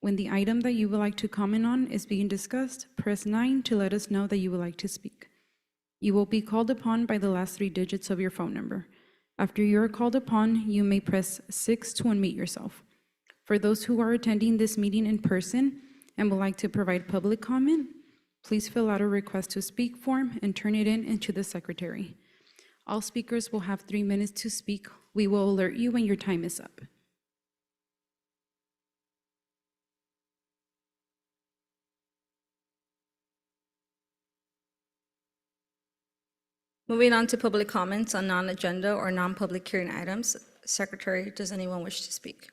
When the item that you would like to comment on is being discussed, press 9 to let us know that you would like to speak. You will be called upon by the last 3 digits of your phone number. After you are called upon, you may press 6 to unmute yourself. For those who are attending this meeting in person and would like to provide public comment, please fill out a request to speak form and turn it into the secretary. All speakers will have 3 minutes to speak. We will alert you when your time is up. Moving on to public comments on non-agenda or non-public hearing items. Secretary, does anyone wish to speak?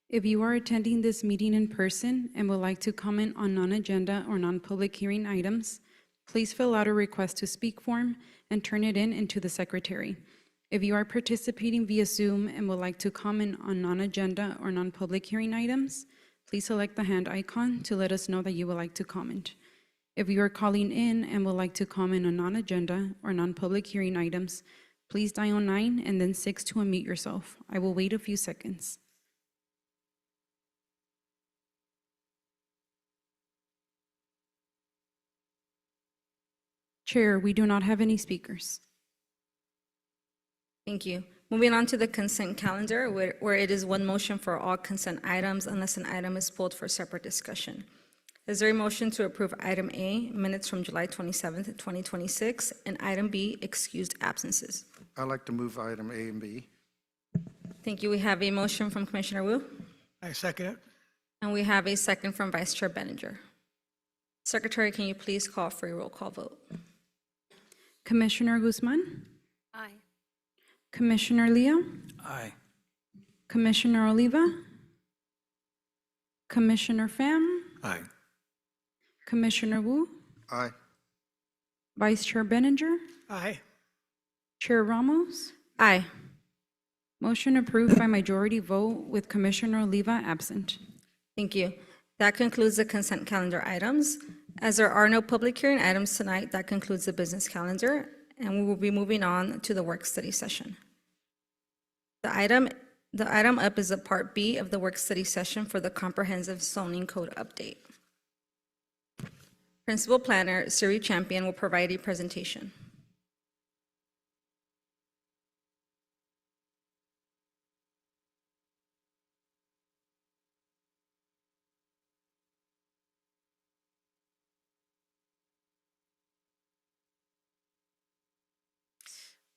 If you are attending this meeting in person and would like to comment on non-agenda or non-public hearing items, please fill out a request to speak form and turn it into the secretary. If you are participating via Zoom and would like to comment on non-agenda or non-public hearing items, please select the hand icon to let us know that you would like to comment. If you are calling in and would like to comment on non-agenda or non-public hearing items, please dial 9 and then 6 to unmute yourself. I will wait a few seconds. Chair, we do not have any speakers. Thank you. Moving on to the consent calendar, where it is one motion for all consent items unless an item is pulled for separate discussion. Is there a motion to approve item A, minutes from July 27th, 2026, and item B, excused absences? I'd like to move item A and B. Thank you. We have a motion from Commissioner Wu, I second it. and we have a second from Vice Chair Benninger. Secretary, can you please call for a roll call vote? Commissioner Guzman? Aye. Commissioner Leo? Aye. Commissioner Oliva? Commissioner Pham? Aye. Commissioner Wu? Aye. Vice Chair Benninger? Aye. Chair Ramos? Aye. Motion approved by majority vote with Commissioner Oliva absent. Thank you. That concludes the consent calendar items. As there are no public hearing items tonight, that concludes the business calendar, and we will be moving on to the work study session. The item up is a Part B of the work study session for the Comprehensive Zoning Code update. Principal Planner Siri Champion will provide a presentation.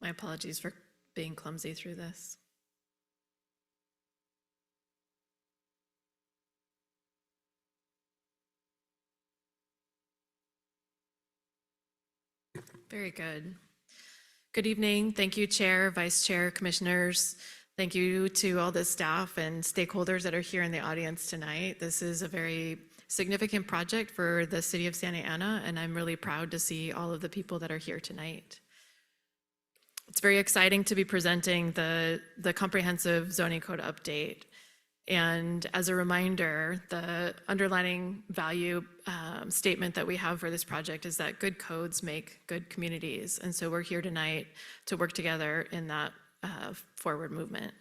My apologies for being clumsy through this. Very good. Good evening. Thank you, Chair, Vice Chair, Commissioners. Thank you to all the staff and stakeholders that are here in the audience tonight. This is a very significant project for the City of Santa Ana, and I'm really proud to see all of the people that are here tonight. It's very exciting to be presenting the Comprehensive Zoning Code update. And as a reminder, the underlining value statement that we have for this project is that good codes make good communities. And so we're here tonight to work together in that forward movement.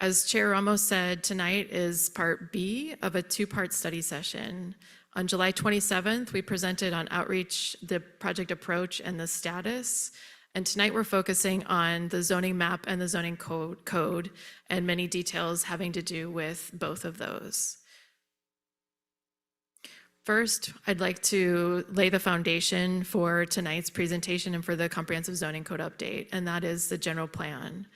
As Chair Ramos said, tonight is Part B of a 2-part study session. On July 27th, we presented on outreach, the project approach, and the status. And tonight we're focusing on the zoning map and the zoning code and many details having to do with both of those. First, I'd like to lay the foundation for tonight's presentation and for the Comprehensive Zoning Code update, and that is the general plan.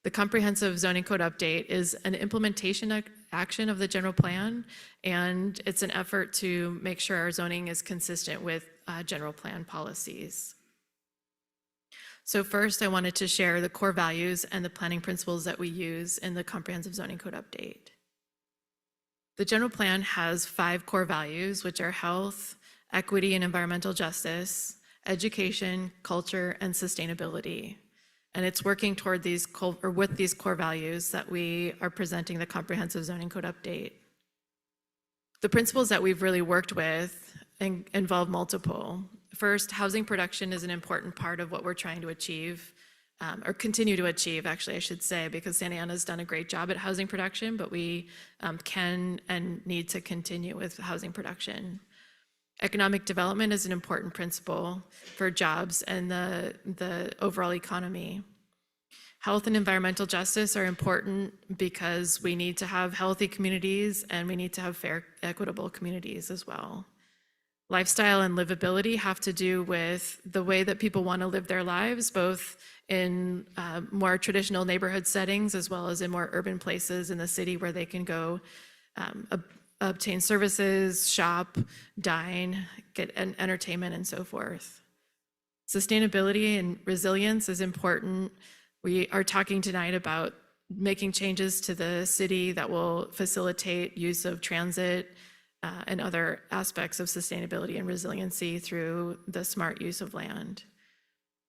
The Comprehensive Zoning Code update is an implementation action of the general plan, and it's an effort to make sure our zoning is consistent with general plan policies. So first, I wanted to share the core values and the planning principles that we use in the Comprehensive Zoning Code update. The general plan has 5 core values, which are health, equity and environmental justice, education, culture, and sustainability. And it's working toward these with these core values that we are presenting the Comprehensive Zoning Code update. The principles that we've really worked with involve multiple. First, housing production is an important part of what we're trying to achieve or continue to achieve, actually, I should say, because Santa Ana's done a great job at housing production, but we can and need to continue with housing production. Economic development is an important principle for jobs and the overall economy. Health and environmental justice are important because we need to have healthy communities and we need to have fair, equitable communities as well. Lifestyle and livability have to do with the way that people want to live their lives, both in more traditional neighborhood settings as well as in more urban places in the city where they can go obtain services, shop, dine, get entertainment, and so forth. Sustainability and resilience is important. We are talking tonight about making changes to the city that will facilitate use of transit and other aspects of sustainability and resiliency through the smart use of land.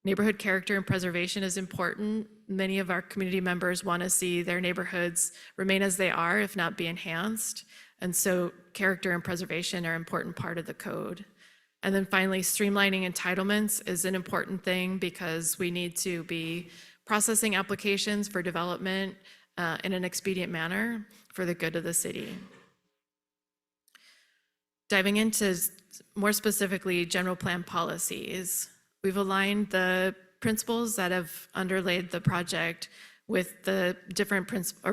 Neighborhood character and preservation is important. Many of our community members want to see their neighborhoods remain as they are, if not be enhanced. And so character and preservation are an important part of the code. And then finally, streamlining entitlements is an important thing because we need to be processing applications for development in an expedient manner for the good of the city. Diving into more specifically general plan policies, we've aligned the principles that have underlaid the project with the different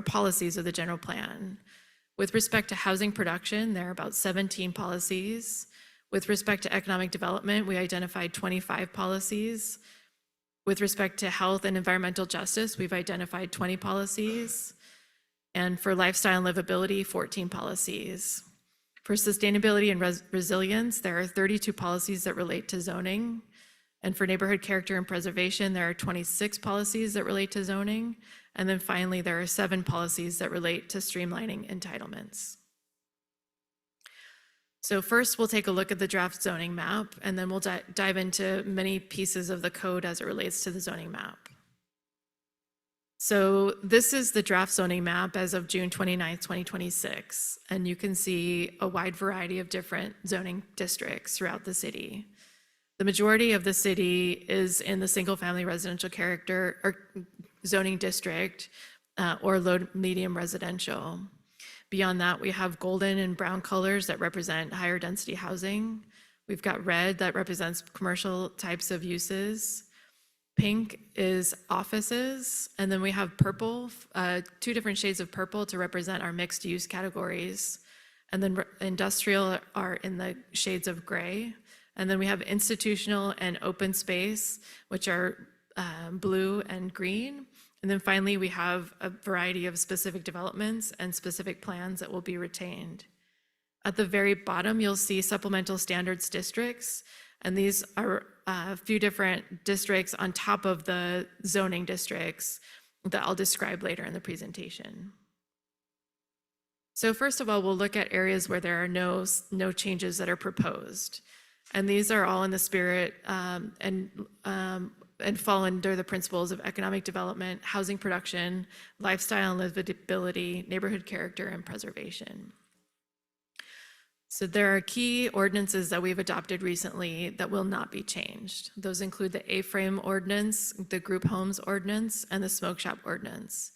policies of the general plan. With respect to housing production, there are about 17 policies. With respect to economic development, we identified 25 policies. With respect to health and environmental justice, we've identified 20 policies. And for lifestyle and livability, 14 policies. For sustainability and resilience, there are 32 policies that relate to zoning. And for neighborhood character and preservation, there are 26 policies that relate to zoning. And then finally, there are 7 policies that relate to streamlining entitlements. So first, we'll take a look at the draft zoning map, and then we'll dive into many pieces of the code as it relates to the zoning map. So this is the draft zoning map as of June 29th, 2026, and you can see a wide variety of different zoning districts throughout the city. The majority of the city is in the single-family residential character or zoning district or low-medium residential. Beyond that, we have golden and brown colors that represent higher density housing. We've got red that represents commercial types of uses. Pink is offices, and then we have purple, 2 different shades of purple to represent our mixed use categories. And then industrial are in the shades of gray. And then we have institutional and open space, which are blue and green. And then finally, we have a variety of specific developments and specific plans that will be retained. At the very bottom, you'll see supplemental standards districts, and these are a few different districts on top of the zoning districts that I'll describe later in the presentation. So first of all, we'll look at areas where there are no changes that are proposed. And these are all in the spirit and fall under the principles of economic development, housing production, lifestyle and livability, neighborhood character, and preservation. So there are key ordinances that we've adopted recently that will not be changed. Those include the A-frame ordinance, the group homes ordinance, and the smoke shop ordinance.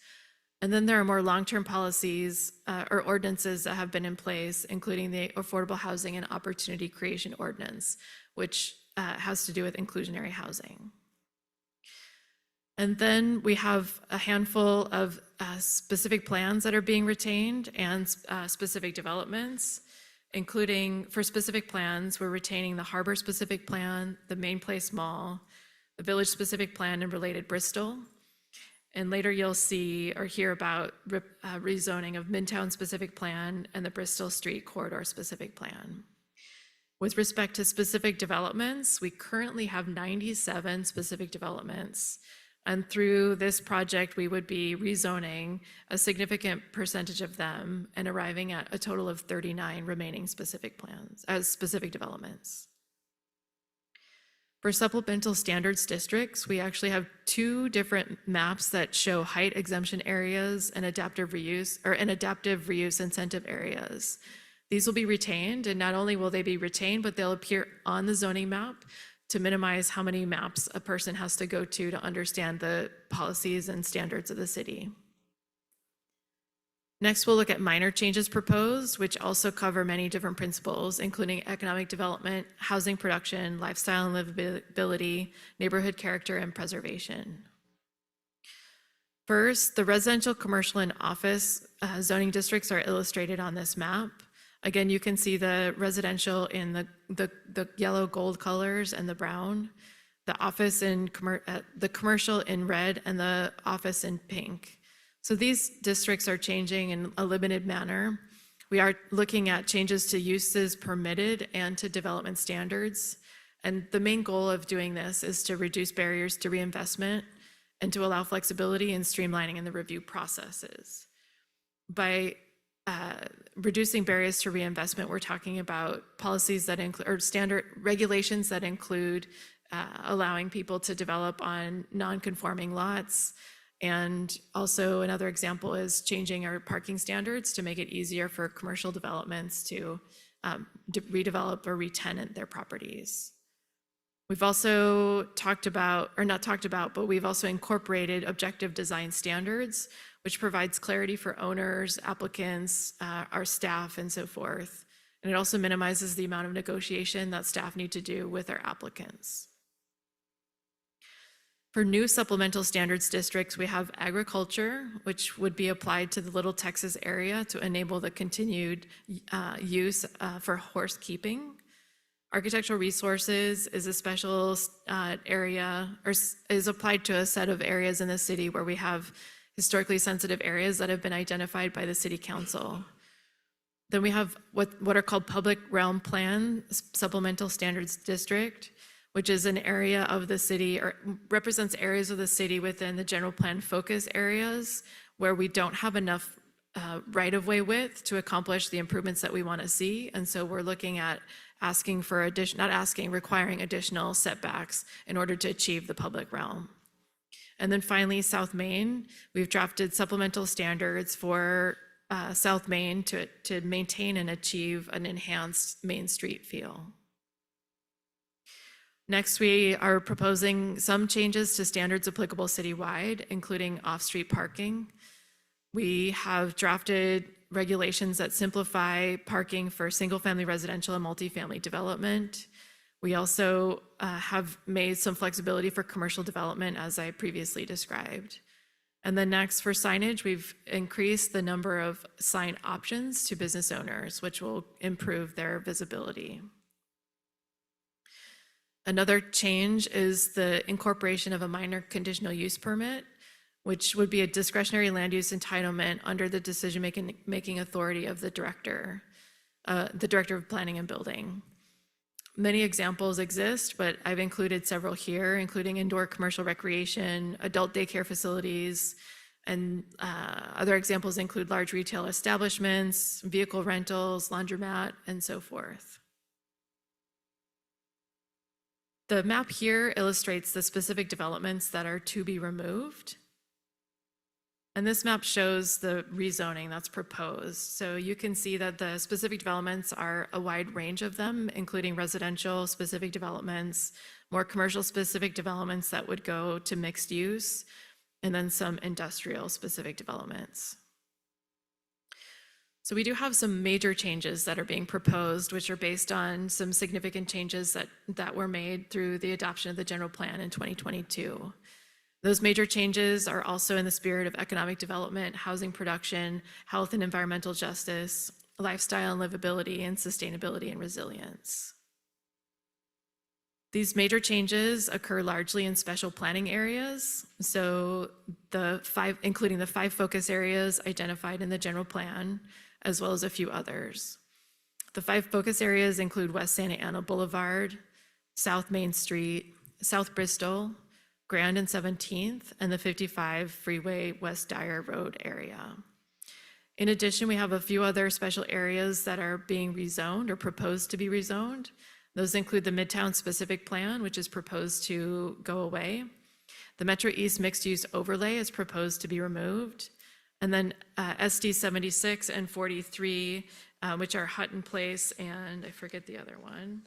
And then there are more long-term policies or ordinances that have been in place, including the Affordable Housing and Opportunity Creation Ordinance, which has to do with inclusionary housing. And then we have a handful of specific plans that are being retained and specific developments, including for specific plans, we're retaining the Harbor specific plan, the Main Place Mall, the Village specific plan and related Bristol. And later you'll see or hear about rezoning of Midtown specific plan and the Bristol Street Corridor specific plan. With respect to specific developments, we currently have 97 specific developments. And through this project, we would be rezoning a significant percentage of them and arriving at a total of 39 remaining specific plans, specific developments. For supplemental standards districts, we actually have 2 different maps that show height exemption areas and adaptive reuse incentive areas. These will be retained, and not only will they be retained, but they'll appear on the zoning map to minimize how many maps a person has to go to understand the policies and standards of the city. Next, we'll look at minor changes proposed, which also cover many different principles, including economic development, housing production, lifestyle and livability, neighborhood character, and preservation. First, the residential, commercial, and office zoning districts are illustrated on this map. Again, you can see the residential in the yellow gold colors and the brown, the office in the commercial in red, and the office in pink. So these districts are changing in a limited manner. We are looking at changes to uses permitted and to development standards. And the main goal of doing this is to reduce barriers to reinvestment and to allow flexibility and streamlining in the review processes. By reducing barriers to reinvestment, we're talking about policies that include, or standard regulations that include allowing people to develop on non-conforming lots. And also another example is changing our parking standards to make it easier for commercial developments to redevelop or re-tenant their properties. We've also talked about, or not talked about, but we've also incorporated objective design standards, which provides clarity for owners, applicants, our staff, and so forth. And it also minimizes the amount of negotiation that staff need to do with our applicants. For new supplemental standards districts, we have agriculture, which would be applied to the Little Texas area to enable the continued use for horse keeping. Architectural resources is a special area, or is applied to a set of areas in the city where we have historically sensitive areas that have been identified by the city council. Then we have what are called public realm plan supplemental standards district, which is an area of the city, or represents areas of the city within the general plan focus areas where we don't have enough right-of-way width to accomplish the improvements that we want to see. And so we're looking at asking for requiring additional setbacks in order to achieve the public realm. And then finally, South Main, we've drafted supplemental standards for South Main to maintain and achieve an enhanced Main Street feel. Next, we are proposing some changes to standards applicable citywide, including off-street parking. We have drafted regulations that simplify parking for single-family residential and multifamily development. We also have made some flexibility for commercial development, as I previously described. And then next, for signage, we've increased the number of sign options to business owners, which will improve their visibility. Another change is the incorporation of a minor conditional use permit, which would be a discretionary land use entitlement under the decision-making authority of the director of planning and building. Many examples exist, but I've included several here, including indoor commercial recreation, adult daycare facilities, and other examples include large retail establishments, vehicle rentals, laundromat, and so forth. The map here illustrates the specific developments that are to be removed. And this map shows the rezoning that's proposed. So you can see that the specific developments are a wide range of them, including residential specific developments, more commercial specific developments that would go to mixed use, and then some industrial specific developments. So we do have some major changes that are being proposed, which are based on some significant changes that were made through the adoption of the general plan in 2022. Those major changes are also in the spirit of economic development, housing production, health and environmental justice, lifestyle and livability, and sustainability and resilience. These major changes occur largely in special planning areas. So including the 5 focus areas identified in the general plan, as well as a few others. The 5 focus areas include West Santa Ana Boulevard, South Main Street, South Bristol, Grand and 17th, and the 55 Freeway West Dyer Road area. In addition, we have a few other special areas that are being rezoned or proposed to be rezoned. Those include the Midtown Specific Plan, which is proposed to go away. The Metro East Mixed Use Overlay is proposed to be removed. And then SD 76 and 43, which are Hutton Place and I forget the other one.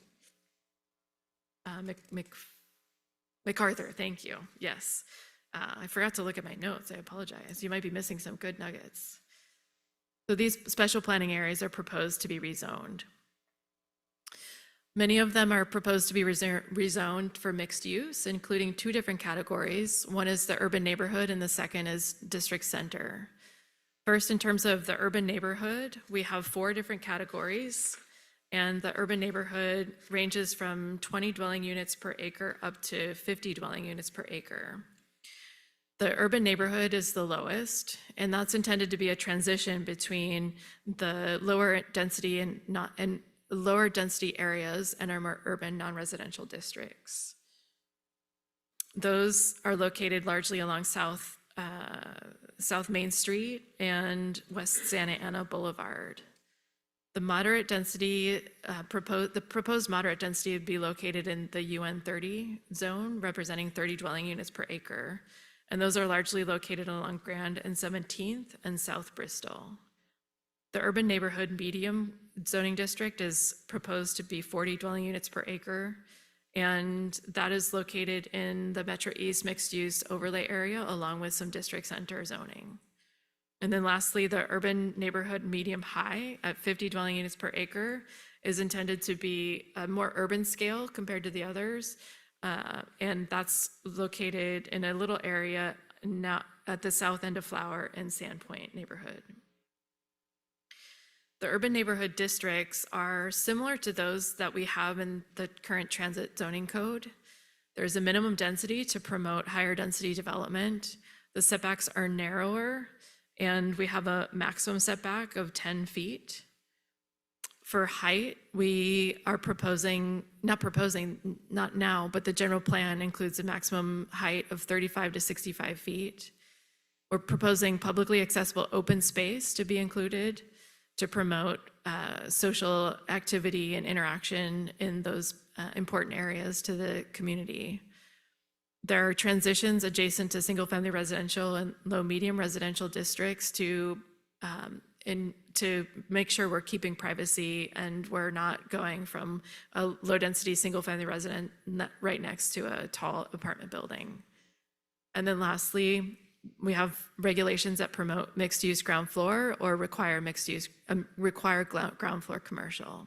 MacArthur, thank you, yes. I forgot to look at my notes, I apologize. You might be missing some good nuggets. So these special planning areas are proposed to be rezoned. Many of them are proposed to be rezoned for mixed use, including two different categories. One is the urban neighborhood and the second is district center. First, in terms of the urban neighborhood, we have 4 different categories, and the urban neighborhood ranges from 20 dwelling units per acre up to 50 dwelling units per acre. The urban neighborhood is the lowest, and that's intended to be a transition between the lower density and lower density areas and our more urban non-residential districts. Those are located largely along South Main Street and West Santa Ana Boulevard. The moderate density, the proposed moderate density would be located in the UN 30 zone, representing 30 dwelling units per acre. And those are largely located along Grand and 17th and South Bristol. The urban neighborhood medium zoning district is proposed to be 40 dwelling units per acre, and that is located in the Metro East mixed use overlay area along with some district center zoning. And then lastly, the urban neighborhood medium high at 50 dwelling units per acre is intended to be a more urban scale compared to the others. And that's located in a little area now at the south end of Flower and Sandpoint neighborhood. The urban neighborhood districts are similar to those that we have in the current transit zoning code. There's a minimum density to promote higher density development. The setbacks are narrower, and we have a maximum setback of 10 feet. For height, we are not now, but the general plan includes a maximum height of 35 to 65 feet. We're proposing publicly accessible open space to be included to promote social activity and interaction in those important areas to the community. There are transitions adjacent to single-family residential and low-medium residential districts to make sure we're keeping privacy and we're not going from a low-density single-family resident right next to a tall apartment building. And then lastly, we have regulations that promote mixed-use ground floor or require ground floor commercial.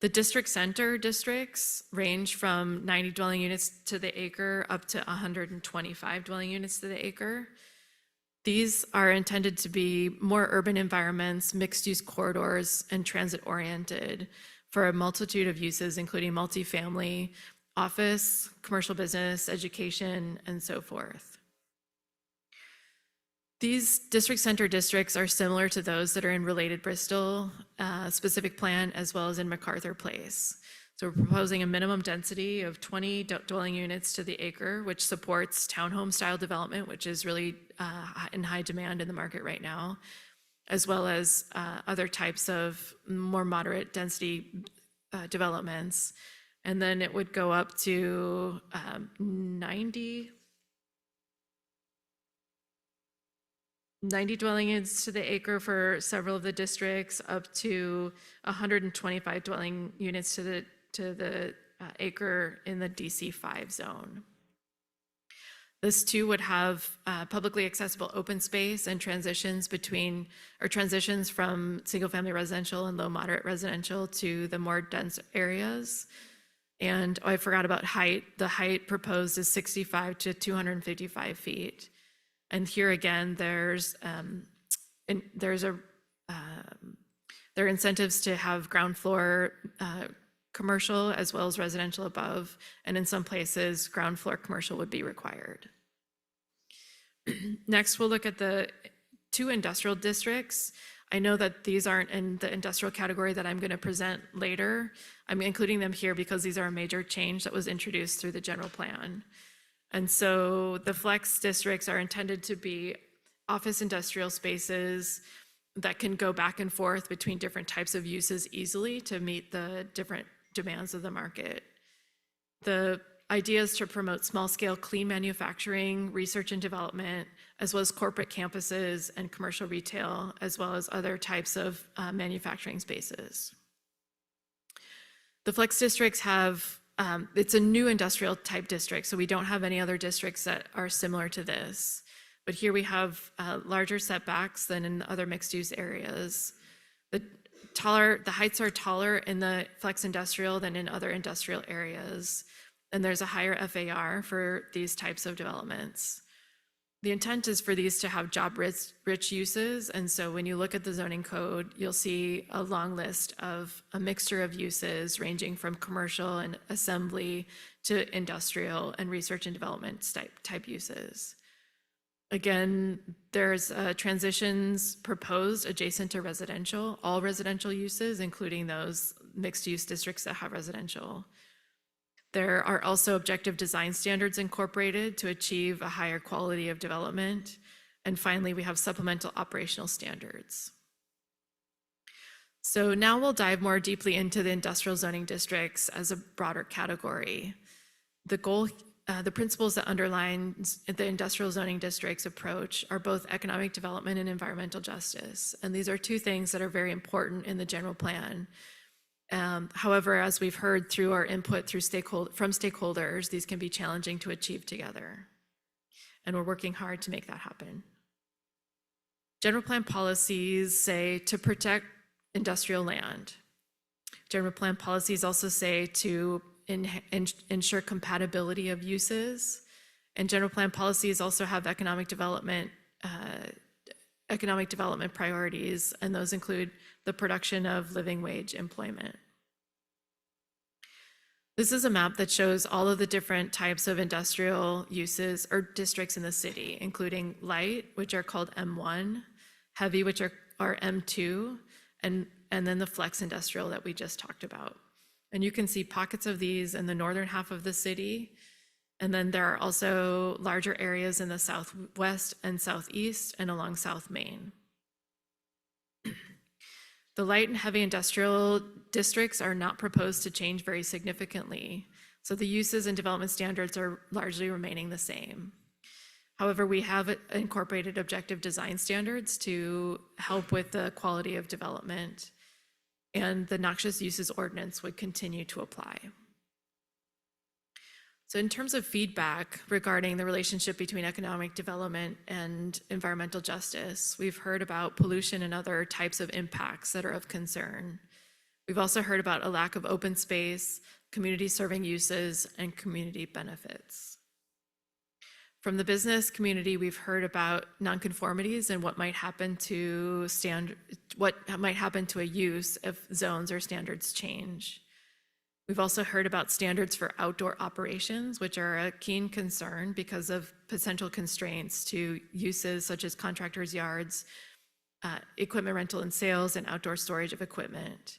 The district center districts range from 90 dwelling units to the acre up to 125 dwelling units to the acre. These are intended to be more urban environments, mixed-use corridors, and transit-oriented for a multitude of uses, including multifamily, office, commercial business, education, and so forth. These district center districts are similar to those that are in related Bristol specific plan, as well as in MacArthur Place. So we're proposing a minimum density of 20 dwelling units to the acre, which supports townhome style development, which is really in high demand in the market right now, as well as other types of more moderate density developments. And then it would go up to 90 dwelling units to the acre for several of the districts, up to 125 dwelling units to the acre in the DC5 zone. This too would have publicly accessible open space and transitions from single-family residential and low-moderate residential to the more dense areas. And I forgot about height. The height proposed is 65 to 255 feet. And here again, there are incentives to have ground floor commercial as well as residential above, and in some places, ground floor commercial would be required. Next, we'll look at the 2 industrial districts. I know that these aren't in the industrial category that I'm going to present later. I'm including them here because these are a major change that was introduced through the general plan. And so the flex districts are intended to be office industrial spaces that can go back and forth between different types of uses easily to meet the different demands of the market. The idea is to promote small-scale clean manufacturing, research and development, as well as corporate campuses and commercial retail, as well as other types of manufacturing spaces. The flex districts have, it's a new industrial type district, so we don't have any other districts that are similar to this. But here we have larger setbacks than in other mixed use areas. The heights are taller in the flex industrial than in other industrial areas. And there's a higher FAR for these types of developments. The intent is for these to have job-rich uses, and so when you look at the zoning code, you'll see a long list of a mixture of uses ranging from commercial and assembly to industrial and research and development type uses. Again, there's transitions proposed adjacent to residential, all residential uses, including those mixed-use districts that have residential. There are also objective design standards incorporated to achieve a higher quality of development. And finally, we have supplemental operational standards. So now we'll dive more deeply into the industrial zoning districts as a broader category. The principles that underline the industrial zoning districts approach are both economic development and environmental justice. And these are two things that are very important in the general plan. However, as we've heard through our input from stakeholders, these can be challenging to achieve together. And we're working hard to make that happen. General plan policies say to protect industrial land. General plan policies also say to ensure compatibility of uses. And general plan policies also have economic development priorities, and those include the production of living wage employment. This is a map that shows all of the different types of industrial uses or districts in the city, including light, which are called M1, heavy, which are M2, and then the flex industrial that we just talked about. And you can see pockets of these in the northern half of the city. And then there are also larger areas in the southwest and southeast and along South Main. The light and heavy industrial districts are not proposed to change very significantly. So the uses and development standards are largely remaining the same. However, we have incorporated objective design standards to help with the quality of development, and the noxious uses ordinance would continue to apply. So in terms of feedback regarding the relationship between economic development and environmental justice, we've heard about pollution and other types of impacts that are of concern. We've also heard about a lack of open space, community serving uses, and community benefits. From the business community, we've heard about nonconformities and what might happen to a use if zones or standards change. We've also heard about standards for outdoor operations, which are a keen concern because of potential constraints to uses such as contractors' yards, equipment rental and sales, and outdoor storage of equipment.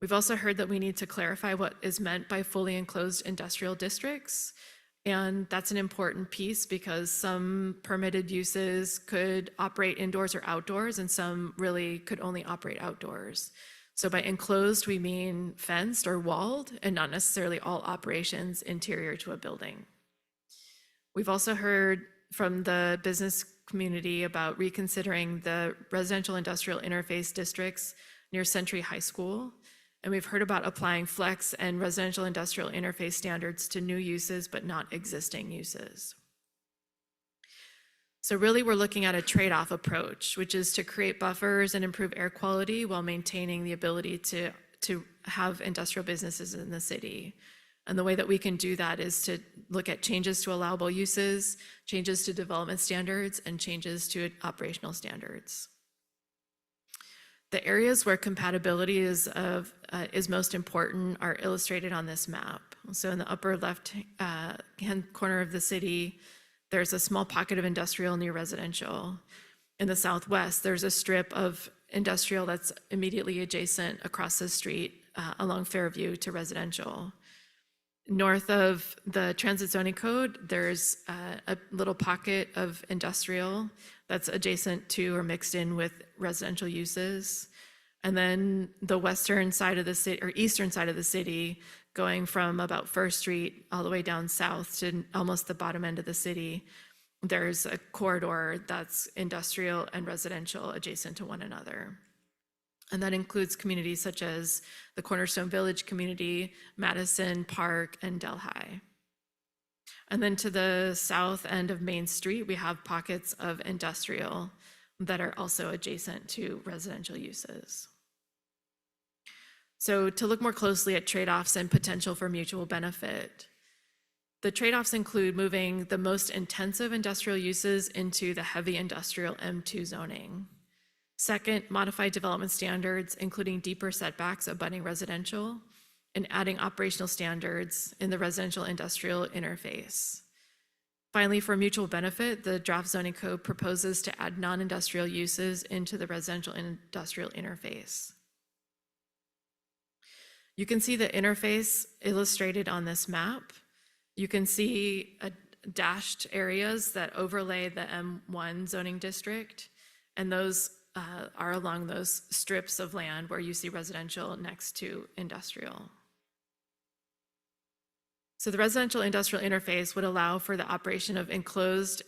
We've also heard that we need to clarify what is meant by fully enclosed industrial districts. And that's an important piece because some permitted uses could operate indoors or outdoors, and some really could only operate outdoors. So by enclosed, we mean fenced or walled, and not necessarily all operations interior to a building. We've also heard from the business community about reconsidering the residential industrial interface districts near Century High School. And we've heard about applying flex and residential industrial interface standards to new uses, but not existing uses. So really, we're looking at a trade-off approach, which is to create buffers and improve air quality while maintaining the ability to have industrial businesses in the city. And the way that we can do that is to look at changes to allowable uses, changes to development standards, and changes to operational standards. The areas where compatibility is most important are illustrated on this map. So in the upper left-hand corner of the city, there's a small pocket of industrial near residential. In the southwest, there's a strip of industrial that's immediately adjacent across the street along Fairview to residential. North of the transit zoning code, there's a little pocket of industrial that's adjacent to or mixed in with residential uses. And then the western side of the city, or eastern side of the city, going from about First Street all the way down south to almost the bottom end of the city, there's a corridor that's industrial and residential adjacent to one another. And that includes communities such as the Cornerstone Village community, Madison Park, and Delhi. And then to the south end of Main Street, we have pockets of industrial that are also adjacent to residential uses. So to look more closely at trade-offs and potential for mutual benefit, the trade-offs include moving the most intensive industrial uses into the heavy industrial M2 zoning. Second, modified development standards, including deeper setbacks abutting residential, and adding operational standards in the residential industrial interface. Finally, for mutual benefit, the draft zoning code proposes to add non-industrial uses into the residential industrial interface. You can see the interface illustrated on this map. You can see dashed areas that overlay the M1 zoning district, and those are along those strips of land where you see residential next to industrial. So the residential industrial interface would allow for the operation of enclosed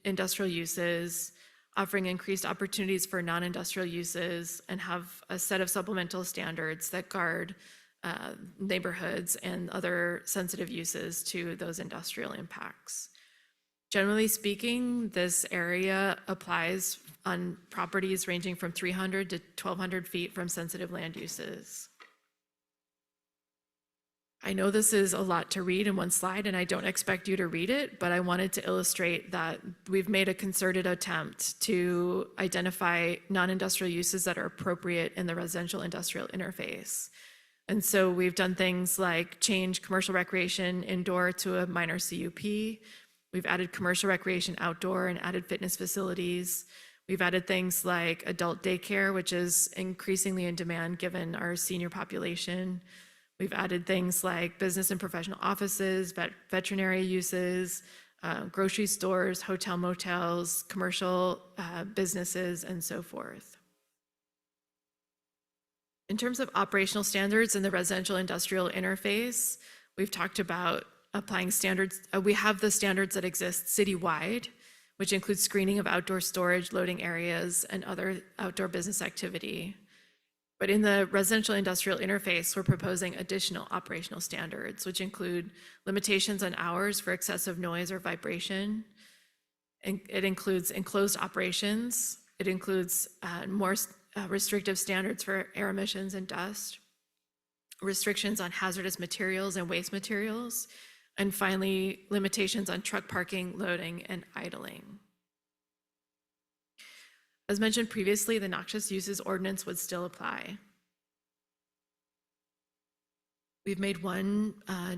industrial uses, offering increased opportunities for non-industrial uses, and have a set of supplemental standards that guard neighborhoods and other sensitive uses to those industrial impacts. Generally speaking, this area applies on properties ranging from 300 to 1,200 feet from sensitive land uses. I know this is a lot to read in one slide, and I don't expect you to read it, but I wanted to illustrate that we've made a concerted attempt to identify non-industrial uses that are appropriate in the residential industrial interface. And so we've done things like change commercial recreation indoor to a minor CUP. We've added commercial recreation outdoor and added fitness facilities. We've added things like adult daycare, which is increasingly in demand given our senior population. We've added things like business and professional offices, veterinary uses, grocery stores, hotel motels, commercial businesses, and so forth. In terms of operational standards in the residential industrial interface, we've talked about applying standards. We have the standards that exist citywide, which includes screening of outdoor storage, loading areas, and other outdoor business activity. But in the residential industrial interface, we're proposing additional operational standards, which include limitations on hours for excessive noise or vibration. And it includes enclosed operations. It includes more restrictive standards for air emissions and dust, restrictions on hazardous materials and waste materials, and finally, limitations on truck parking, loading, and idling. As mentioned previously, the noxious uses ordinance would still apply. We've made one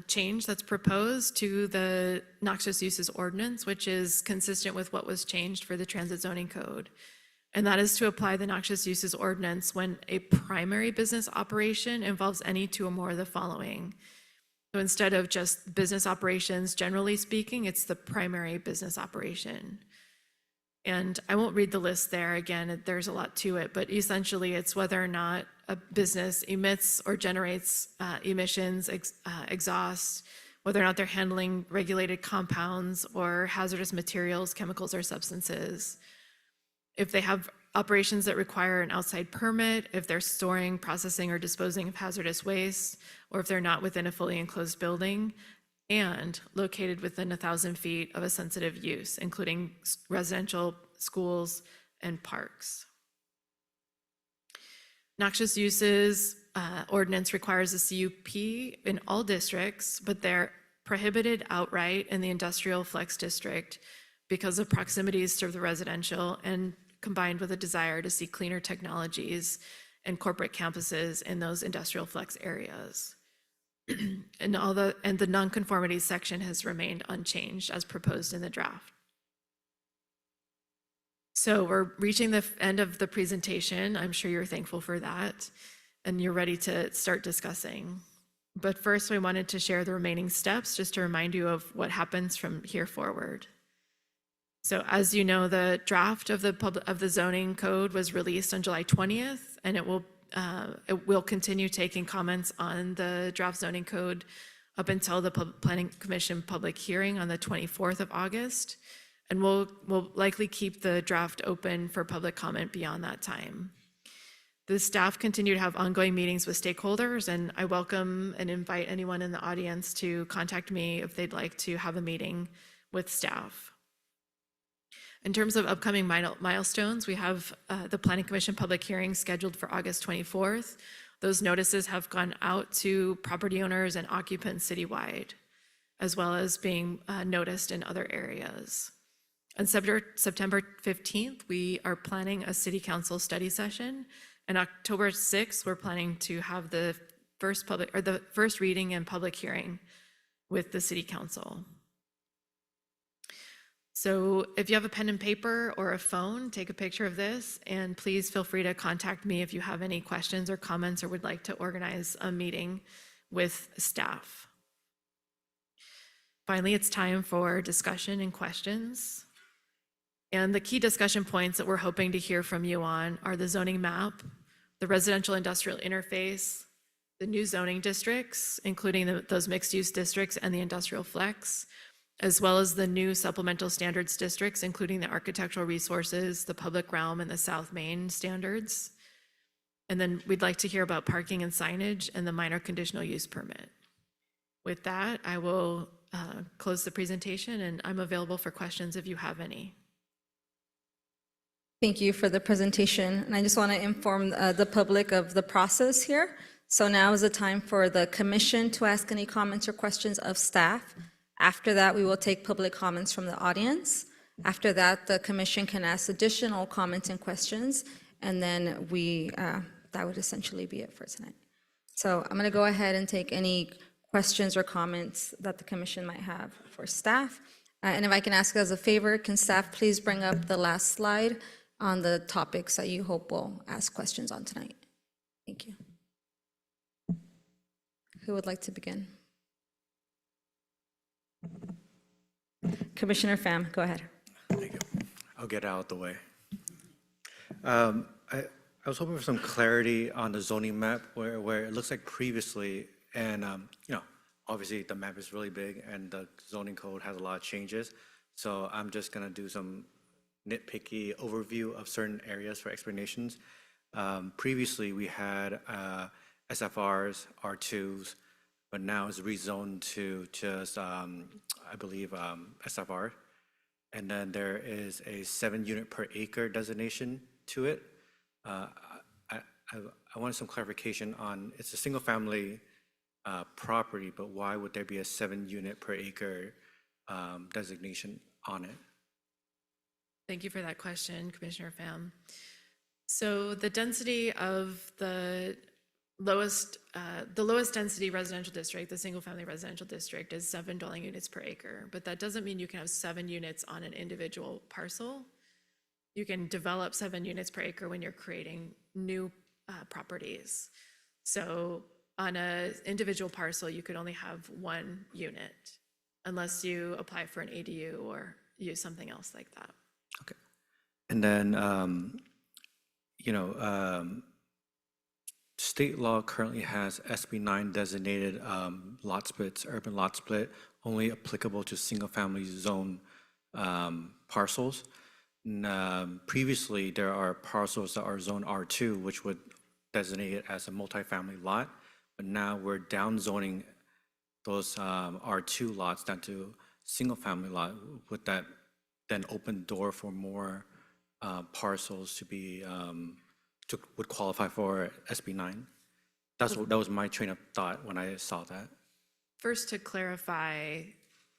change that's proposed to the noxious uses ordinance, which is consistent with what was changed for the transit zoning code. And that is to apply the noxious uses ordinance when a primary business operation involves any two or more of the following. So instead of just business operations, generally speaking, it's the primary business operation. And I won't read the list there. Again, there's a lot to it, but essentially it's whether or not a business emits or generates emissions, exhaust, whether or not they're handling regulated compounds or hazardous materials, chemicals, or substances. If they have operations that require an outside permit, if they're storing, processing, or disposing of hazardous waste, or if they're not within a fully enclosed building, and located within 1,000 feet of a sensitive use, including residential, schools, and parks. Noxious uses ordinance requires a CUP in all districts, but they're prohibited outright in the industrial flex district because of proximities to the residential and combined with a desire to see cleaner technologies and corporate campuses in those industrial flex areas. And the nonconformity section has remained unchanged as proposed in the draft. So we're reaching the end of the presentation. I'm sure you're thankful for that, and you're ready to start discussing. But first, we wanted to share the remaining steps just to remind you of what happens from here forward. So as you know, the draft of the zoning code was released on July 20th, and it will continue taking comments on the draft zoning code up until the Planning Commission public hearing on the 24th of August. And we'll likely keep the draft open for public comment beyond that time. The staff continue to have ongoing meetings with stakeholders, and I welcome and invite anyone in the audience to contact me if they'd like to have a meeting with staff. In terms of upcoming milestones, we have the Planning Commission public hearing scheduled for August 24th. Those notices have gone out to property owners and occupants citywide, as well as being noticed in other areas. On September 15th, we are planning a city council study session. And October 6th, we're planning to have the first reading and public hearing with the city council. So if you have a pen and paper or a phone, take a picture of this, and please feel free to contact me if you have any questions or comments or would like to organize a meeting with staff. Finally, it's time for discussion and questions. And the key discussion points that we're hoping to hear from you on are the zoning map, the residential industrial interface, the new zoning districts, including those mixed use districts and the industrial flex, as well as the new supplemental standards districts, including the architectural resources, the public realm, and the South Main standards. And then we'd like to hear about parking and signage and the minor conditional use permit. With that, I will close the presentation, and I'm available for questions if you have any. Thank you for the presentation. And I just want to inform the public of the process here. So now is the time for the commission to ask any comments or questions of staff. After that, we will take public comments from the audience. After that, the commission can ask additional comments and questions. And then that would essentially be it for tonight. So I'm going to go ahead and take any questions or comments that the commission might have for staff. And if I can ask as a favor, can staff please bring up the last slide on the topics that you hope will ask questions on tonight? Thank you. Who would like to begin? Commissioner Pham, go ahead. Thank you. I'll get out of the way. I was hoping for some clarity on the zoning map where it looks like previously, and obviously the map is really big and the zoning code has a lot of changes. So I'm just gonna do some nitpicky overview of certain areas for explanations. Previously we had SFRs, R2s, but now it's rezoned to just, I believe, SFR. And then there is a 7 unit per acre designation to it. I wanted some clarification on, it's a single family property, but why would there be a 7 unit per acre designation on it? Thank you for that question, Commissioner Pham. So the density of the lowest density residential district, the single family residential district, is 7 dwelling units per acre, but that doesn't mean you can have 7 units on an individual parcel. You can develop 7 units per acre when you're creating new properties. So on an individual parcel, you could only have 1 unit unless you apply for an ADU or use something else like that. Okay. And then, state law currently has SB 9 designated lot splits, urban lot split, only applicable to single-family zone parcels. Previously, there are parcels that are zone R2, which would designate it as a multifamily lot, but now we're down zoning those R2 lots down to single-family lot. Would that then open the door for more parcels to be would qualify for SB 9? That was my train of thought when I saw that. First, to clarify,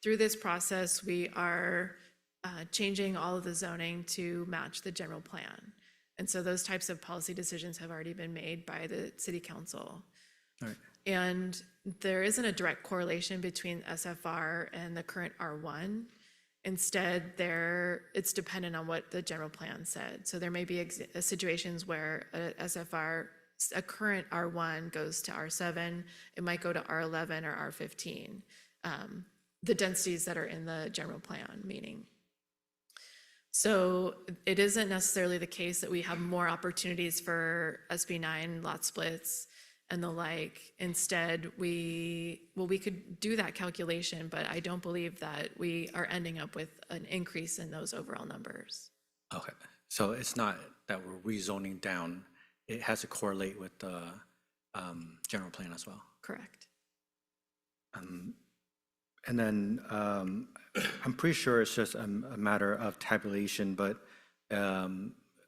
through this process, we are changing all of the zoning to match the general plan. And so those types of policy decisions have already been made by the city council. All right. And there isn't a direct correlation between SFR and the current R1. Instead, it's dependent on what the general plan said. So there may be situations where a current R1 goes to R7, it might go to R11 or R15. The densities that are in the general plan, meaning. So it isn't necessarily the case that we have more opportunities for SB 9 lot splits and the like. Instead, we could do that calculation, but I don't believe that we are ending up with an increase in those overall numbers. Okay, so it's not that we're rezoning down, it has to correlate with the general plan as well. Correct. And then I'm pretty sure it's just a matter of tabulation, but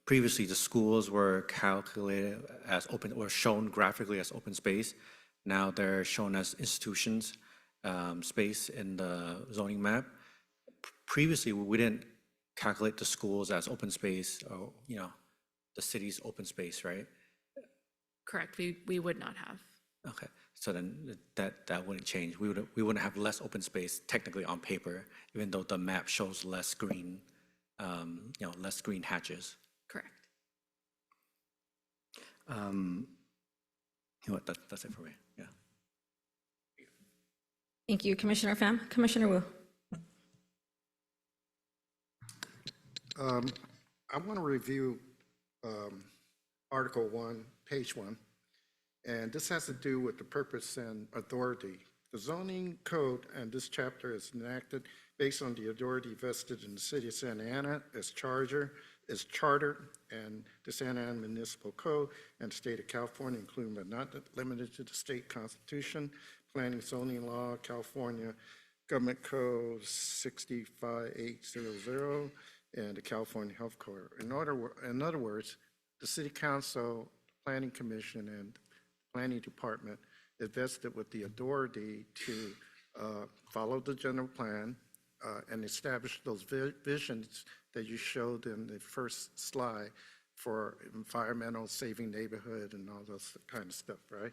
previously the schools were calculated as open, or shown graphically as open space. Now they're shown as institutions space in the zoning map. Previously, we didn't calculate the schools as open space, or, you know, the city's open space, right? Correct. We would not have. Okay, so then that wouldn't change. We wouldn't have less open space technically on paper, even though the map shows less green, you know, less green hatches. Correct. You know what, that's it for me, yeah. Thank you, Commissioner Pham. Commissioner Wu. I want to review Article 1, page 1, and this has to do with the purpose and authority. The zoning code and this chapter is enacted based on the authority vested in the city of Santa Ana as charter and the Santa Ana Municipal Code and the state of California, including but not limited to the state constitution, planning zoning law, California Government Code 65800, and the California Health Code. In other words, the City Council, Planning Commission, and Planning Department is vested with the authority to follow the general plan and establish those visions that you showed in the first slide for environmental, saving neighborhood, and all those kind of stuff, right?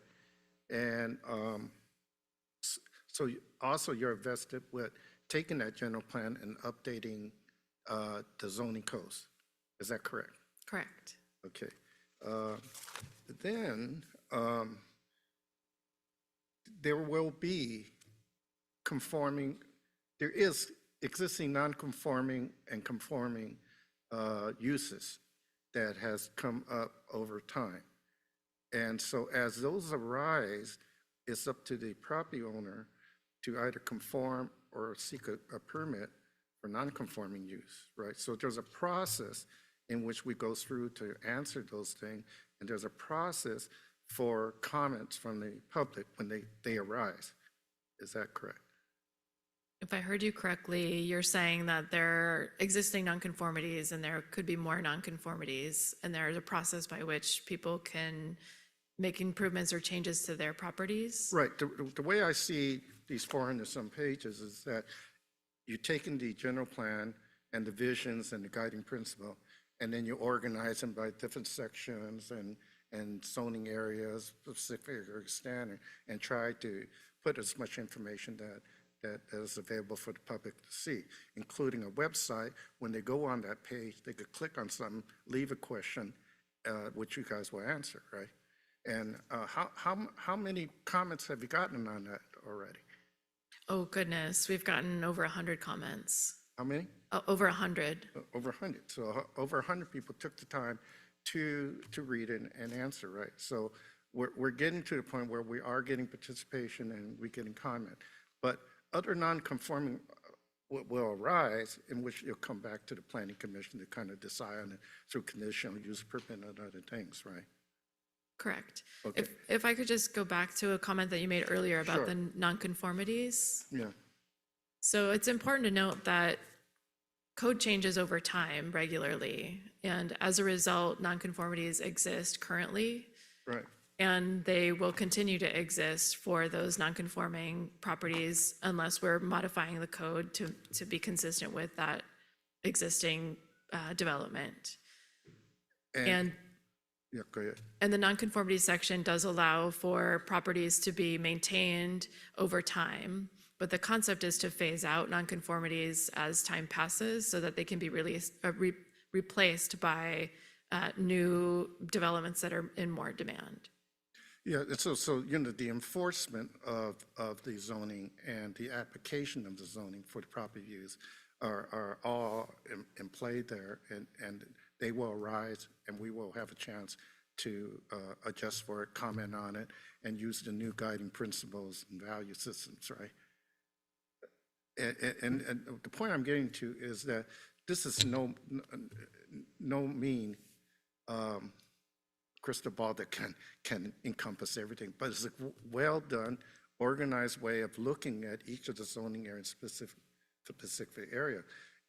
And so also you're vested with taking that general plan and updating the zoning codes. Is that correct? Correct. Okay. Then there will be there is existing non-conforming and conforming uses that has come up over time. And so as those arise, it's up to the property owner to either conform or seek a permit for non-conforming use, right? So there's a process in which we go through to answer those things, and there's a process for comments from the public when they arise. Is that correct? If I heard you correctly, you're saying that there are existing nonconformities and there could be more nonconformities, and there is a process by which people can make improvements or changes to their properties? Right. The way I see these 400-some pages is that you're taking the general plan and the visions and the guiding principle, and then you organize them by different sections and zoning areas, specific or standard, and try to put as much information that is available for the public to see, including a website. When they go on that page, they could click on something, leave a question, which you guys will answer, right? And how many comments have you gotten on that already? Oh, goodness. We've gotten over 100 comments. How many? Over 100. Over 100. So over 100 people took the time to read it and answer, right? So we're getting to the point where we are getting participation and we're getting comment. But other non-conforming will arise, in which you'll come back to the Planning Commission to kind of decide on it through conditional use permit and other things, right? Correct. Okay. If I could just go back to a comment that you made earlier about Sure. the nonconformities. Yeah. So it's important to note that code changes over time regularly, and as a result, nonconformities exist currently, Right. and they will continue to exist for those nonconforming properties unless we're modifying the code to be consistent with that existing development. And Yeah, go ahead. And the nonconformity section does allow for properties to be maintained over time, but the concept is to phase out nonconformities as time passes so that they can be replaced by new developments that are in more demand. Yeah, so you know, the enforcement of the zoning and the application of the zoning for the property use are all in play there, and they will arise, and we will have a chance to adjust for it, comment on it, and use the new guiding principles and value systems, right? And the point I'm getting to is that this is no mean crystal ball that can encompass everything, but it's a well-done, organized way of looking at each of the zoning areas specific area.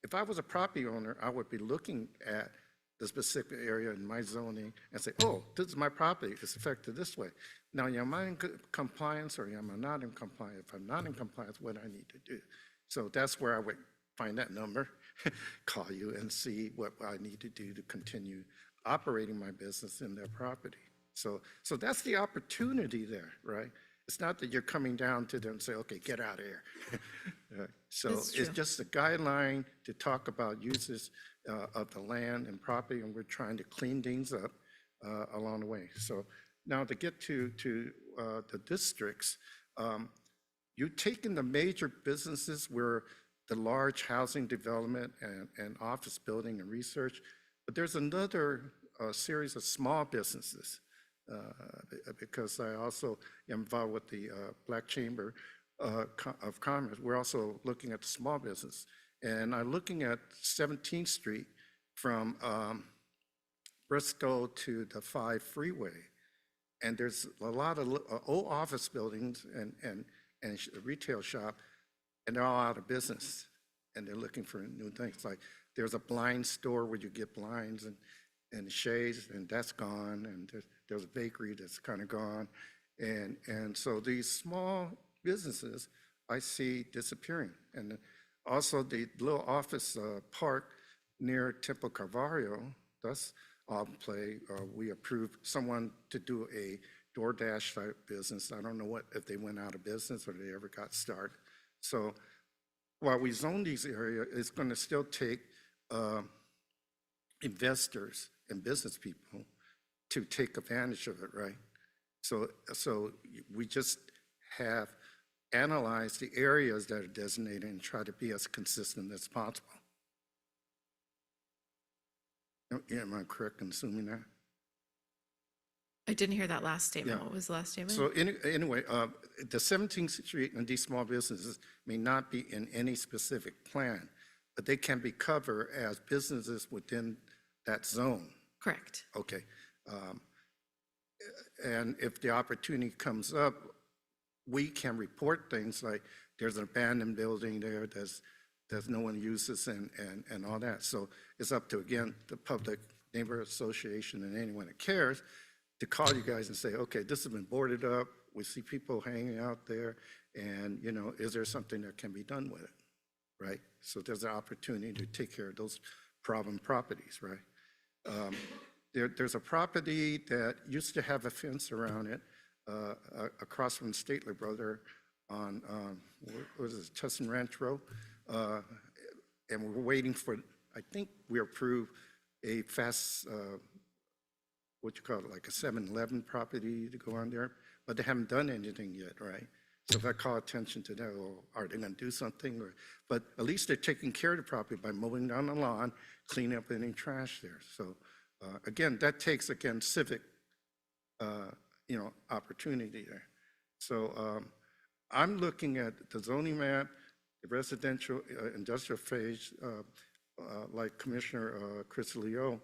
If I was a property owner, I would be looking at the specific area in my zoning and say, oh, this is my property, it's affected this way. Now, am I in compliance or am I not in compliance? If I'm not in compliance, what do I need to do? So that's where I would find that number, call you and see what I need to do to continue operating my business in that property. So that's the opportunity there, right? It's not that you're coming down to them and say, okay, get out of here. So That's true. it's just a guideline to talk about uses of the land and property, and we're trying to clean things up along the way. So now to get to the districts, you're taking the major businesses where the large housing development and office building and research, but there's another series of small businesses because I also am involved with the Black Chamber of Commerce. We're also looking at the small business. And I'm looking at 17th Street from Bristol to the 5 freeway. And there's a lot of old office buildings and retail shop, and they're all out of business. And they're looking for new things. Like there's a blind store where you get blinds and shades, and that's gone. And there's a bakery that's kind of gone. And so these small businesses I see disappearing. And also the little office park near Temple Calvario, that's all in play. We approved someone to do a DoorDash type business. I don't know if they went out of business or they ever got started. So while we zone these areas, it's going to still take investors and business people to take advantage of it, right? So we just have analyzed the areas that are designated and try to be as consistent as possible. Am I correct in assuming that? I didn't hear that last statement. Yeah. What was the last statement? So anyway, the 17th Street and these small businesses may not be in any specific plan, but they can be covered as businesses within that zone. Correct. Okay. And if the opportunity comes up, we can report things like there's an abandoned building there that no one uses and all that. So it's up to, again, the public neighborhood association and anyone that cares to call you guys and say, okay, this has been boarded up. We see people hanging out there, and is there something that can be done with it, right? So there's an opportunity to take care of those problem properties, right? There's a property that used to have a fence around it across from Statler Brother on, what is it, Tustin Ranch Road? And we're waiting for, I think we approved a fast, what you call it, like a 7-Eleven property to go on there, but they haven't done anything yet, right? So if I call attention to that, well, are they going to do something? But at least they're taking care of the property by mowing down the lawn, cleaning up any trash there. So again, that takes, again, civic, opportunity there. So I'm looking at the zoning map, the residential industrial phase, like Commissioner Chris Leo.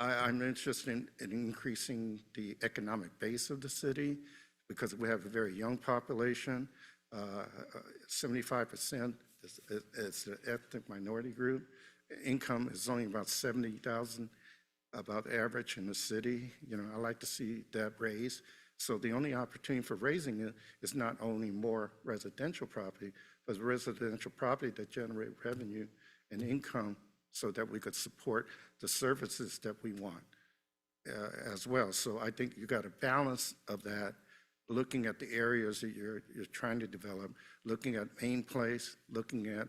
I'm interested in increasing the economic base of the city because we have a very young population. 75% is the ethnic minority group. Income is only about $70,000, about average in the city. I like to see that raised. So the only opportunity for raising it is not only more residential property, but residential property that generate revenue and income so that we could support the services that we want as well. So I think you got a balance of that, looking at the areas that you're trying to develop, looking at Main Place, looking at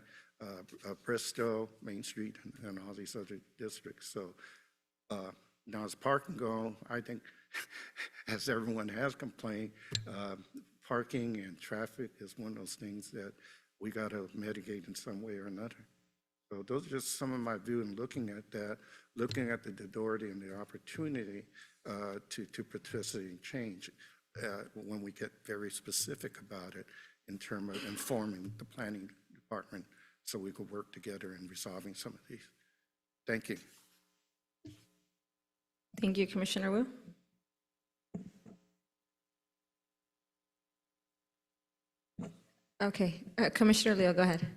Bristol, Main Street, and all these other districts. So now as parking go, I think, as everyone has complained, parking and traffic is one of those things that we got to mitigate in some way or another. So those are just some of my view in looking at that, looking at the authority and the opportunity to participate in change when we get very specific about it in terms of informing the planning department so we could work together in resolving some of these. Thank you. Thank you, Commissioner Wu. Okay, Commissioner Leo, go ahead.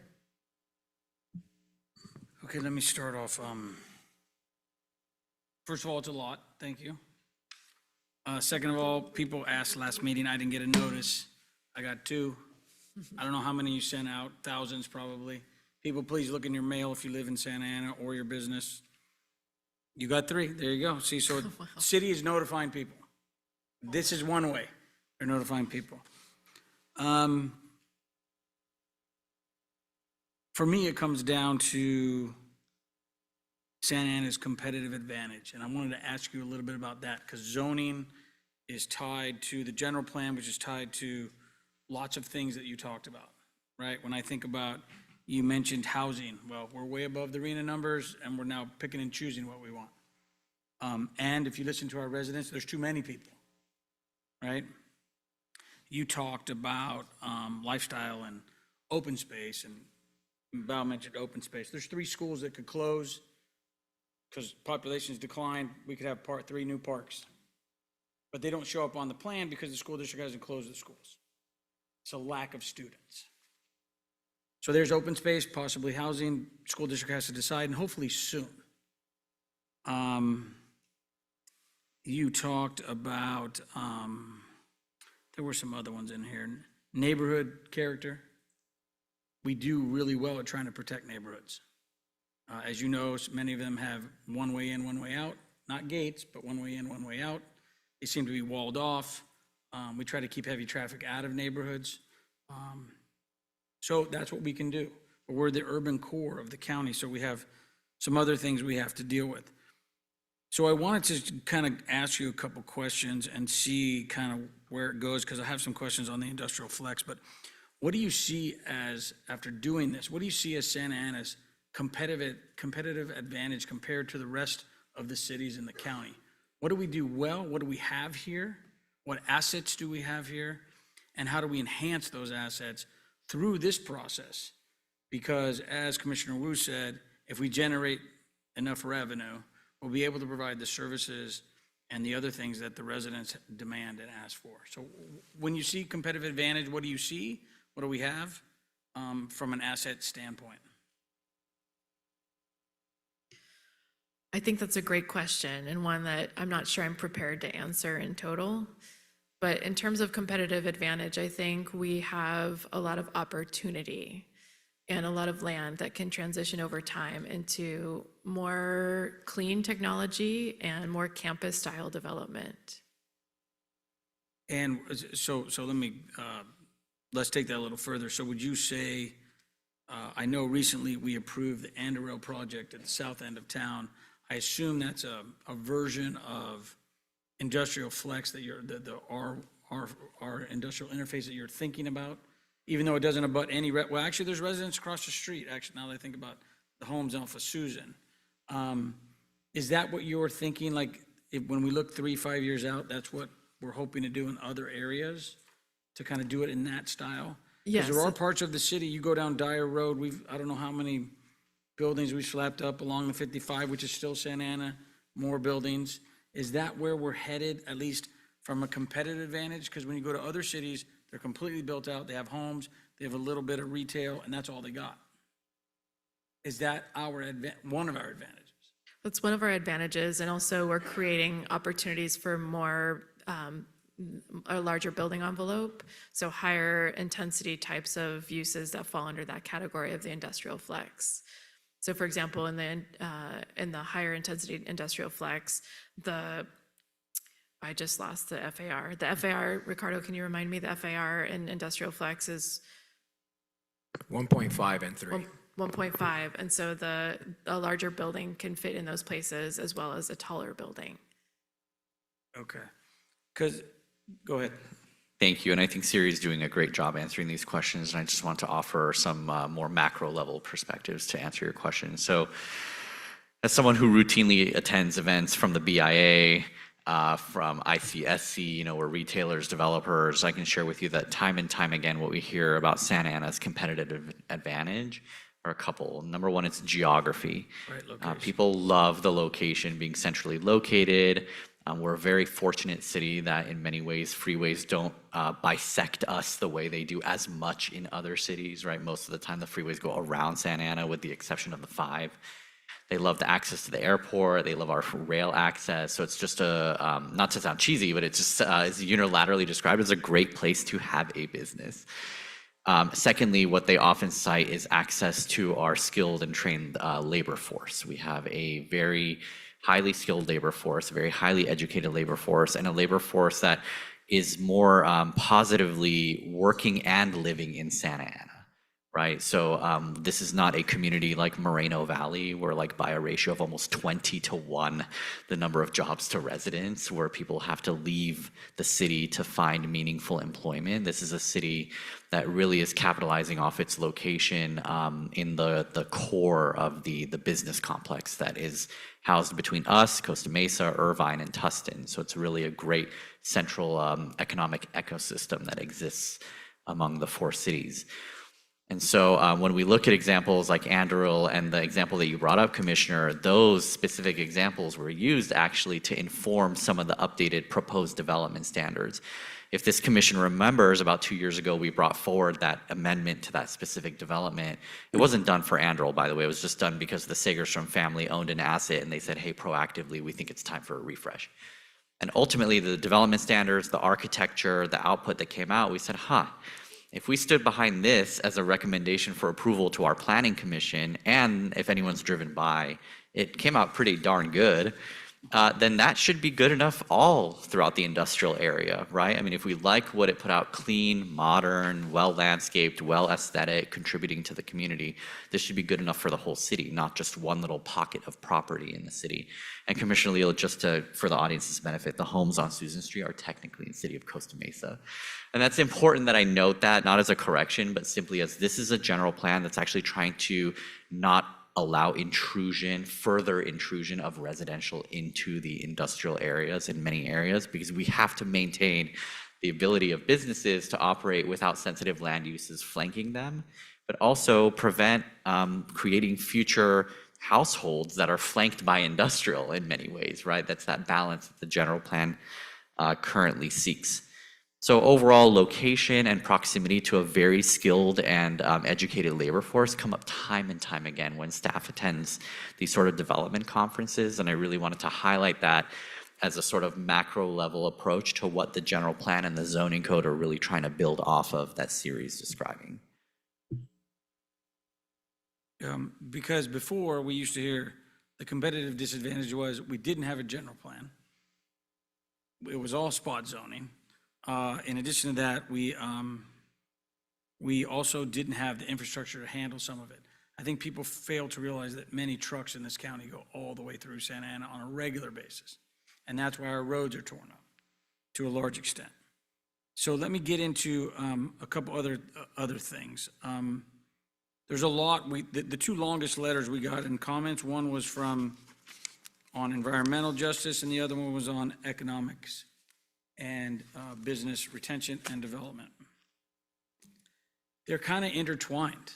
Okay, let me start off. First of all, it's a lot, thank you. Second of all, people asked last meeting, I didn't get a notice. I got 2. I don't know how many you sent out, thousands probably. People, please look in your mail if you live in Santa Ana or your business. You got 3, there you go. See, so city is notifying people. This is one way, they're notifying people. For me, it comes down to Santa Ana's competitive advantage, and I wanted to ask you a little bit about that, because zoning is tied to the general plan, which is tied to lots of things that you talked about, right? When I think about, you mentioned housing, well, we're way above the RENA numbers, and we're now picking and choosing what we want. And if you listen to our residents, there's too many people, right? You talked about lifestyle and open space, and Val mentioned open space. There's 3 schools that could close because population's declined. We could have 3 new parks. But they don't show up on the plan because the school district hasn't closed the schools. It's a lack of students. So there's open space, possibly housing. School district has to decide, and hopefully soon. You talked about, there were some other ones in here. Neighborhood character. We do really well at trying to protect neighborhoods. As you know, many of them have one way in, one way out, not gates, but one way in, one way out. They seem to be walled off. We try to keep heavy traffic out of neighborhoods. So that's what we can do. But we're the urban core of the county, so we have some other things we have to deal with. So I wanted to kind of ask you a couple questions and see kind of where it goes, because I have some questions on the industrial flex, but what do you see as, after doing this, what do you see as Santa Ana's competitive advantage compared to the rest of the cities in the county? What do we do well? What do we have here? What assets do we have here? And how do we enhance those assets through this process? Because as Commissioner Wu said, if we generate enough revenue, we'll be able to provide the services and the other things that the residents demand and ask for. So when you see competitive advantage, what do you see? What do we have from an asset standpoint? I think that's a great question, and one that I'm not sure I'm prepared to answer in total. But in terms of competitive advantage, I think we have a lot of opportunity and a lot of land that can transition over time into more clean technology and more campus-style development. And so let me, let's take that a little further. So would you say, I know recently we approved the Andorel project at the south end of town. I assume that's a version of industrial flex that you're, our industrial interface that you're thinking about, even though it doesn't abut any, well, actually, there's residents across the street, actually, now that I think about the homes off of Susan. Is that what you're thinking, like, when we look 3-5 years out, that's what we're hoping to do in other areas, to kind of do it in that style? Yes. Because there are parts of the city, you go down Dyer Road, I don't know how many buildings we slapped up along the 55, which is still Santa Ana, more buildings. Is that where we're headed, at least from a competitive advantage? Because when you go to other cities, they're completely built out, they have homes, they have a little bit of retail, and that's all they got. Is that one of our advantages? That's one of our advantages, and also we're creating opportunities for a larger building envelope, so higher intensity types of uses that fall under that category of the industrial flex. So for example, in the higher intensity industrial flex, I just lost the FAR. The FAR, Ricardo, can you remind me, the FAR in industrial flex is 1.5 and 3. 1.5, and so a larger building can fit in those places as well as a taller building. Okay. Because, go ahead. Thank you, and I think Siri is doing a great job answering these questions, and I just want to offer some more macro level perspectives to answer your question. So, as someone who routinely attends events from the BIA, from ICSC, where retailers, developers, I can share with you that time and time again, what we hear about Santa Ana's competitive advantage are a couple. Number one, it's geography. Right, location. People love the location, being centrally located. We're a very fortunate city that in many ways freeways don't bisect us the way they do as much in other cities, right? Most of the time the freeways go around Santa Ana with the exception of the 5. They love the access to the airport. They love our rail access. So it's just not to sound cheesy, but it's just is unilaterally described as a great place to have a business. Secondly, what they often cite is access to our skilled and trained labor force. We have a very highly skilled labor force, a very highly educated labor force, and a labor force that is more positively working and living in Santa Ana. Right, so this is not a community like Moreno Valley, where like by a ratio of almost 20-1, the number of jobs to residents, where people have to leave the city to find meaningful employment. This is a city that really is capitalizing off its location in the core of the business complex that is housed between us, Costa Mesa, Irvine, and Tustin. So it's really a great central economic ecosystem that exists among the 4 cities. And so when we look at examples like Anduril and the example that you brought up, Commissioner, those specific examples were used actually to inform some of the updated proposed development standards. If this commission remembers, about 2 years ago, we brought forward that amendment to that specific development. It wasn't done for Anduril, by the way. It was just done because the Segerstrom family owned an asset and they said, hey, proactively, we think it's time for a refresh. And ultimately, the development standards, the architecture, the output that came out, we said, if we stood behind this as a recommendation for approval to our planning commission, and if anyone's driven by, it came out pretty darn good, then that should be good enough all throughout the industrial area, right? I mean, if we like what it put out, clean, modern, well-landscaped, well-aesthetic, contributing to the community, this should be good enough for the whole city, not just one little pocket of property in the city. And Commissioner Leal, just for the audience's benefit, the homes on Susan Street are technically in the city of Costa Mesa. And that's important that I note that, not as a correction, but simply as this is a general plan that's actually trying to not allow intrusion, further intrusion of residential into the industrial areas in many areas, because we have to maintain the ability of businesses to operate without sensitive land uses flanking them, but also prevent creating future households that are flanked by industrial in many ways, right? That's that balance that the general plan currently seeks. So overall, location and proximity to a very skilled and educated labor force come up time and time again when staff attends these sort of development conferences. And I really wanted to highlight that as a sort of macro level approach to what the general plan and the zoning code are really trying to build off of that series describing. Because before we used to hear the competitive disadvantage was we didn't have a general plan. It was all spot zoning. In addition to that, we also didn't have the infrastructure to handle some of it. I think people fail to realize that many trucks in this county go all the way through Santa Ana on a regular basis. And that's why our roads are torn up to a large extent. So let me get into a couple other things. There's a lot, the 2 longest letters we got in comments, one was on environmental justice and the other one was on economics and business retention and development. They're kind of intertwined.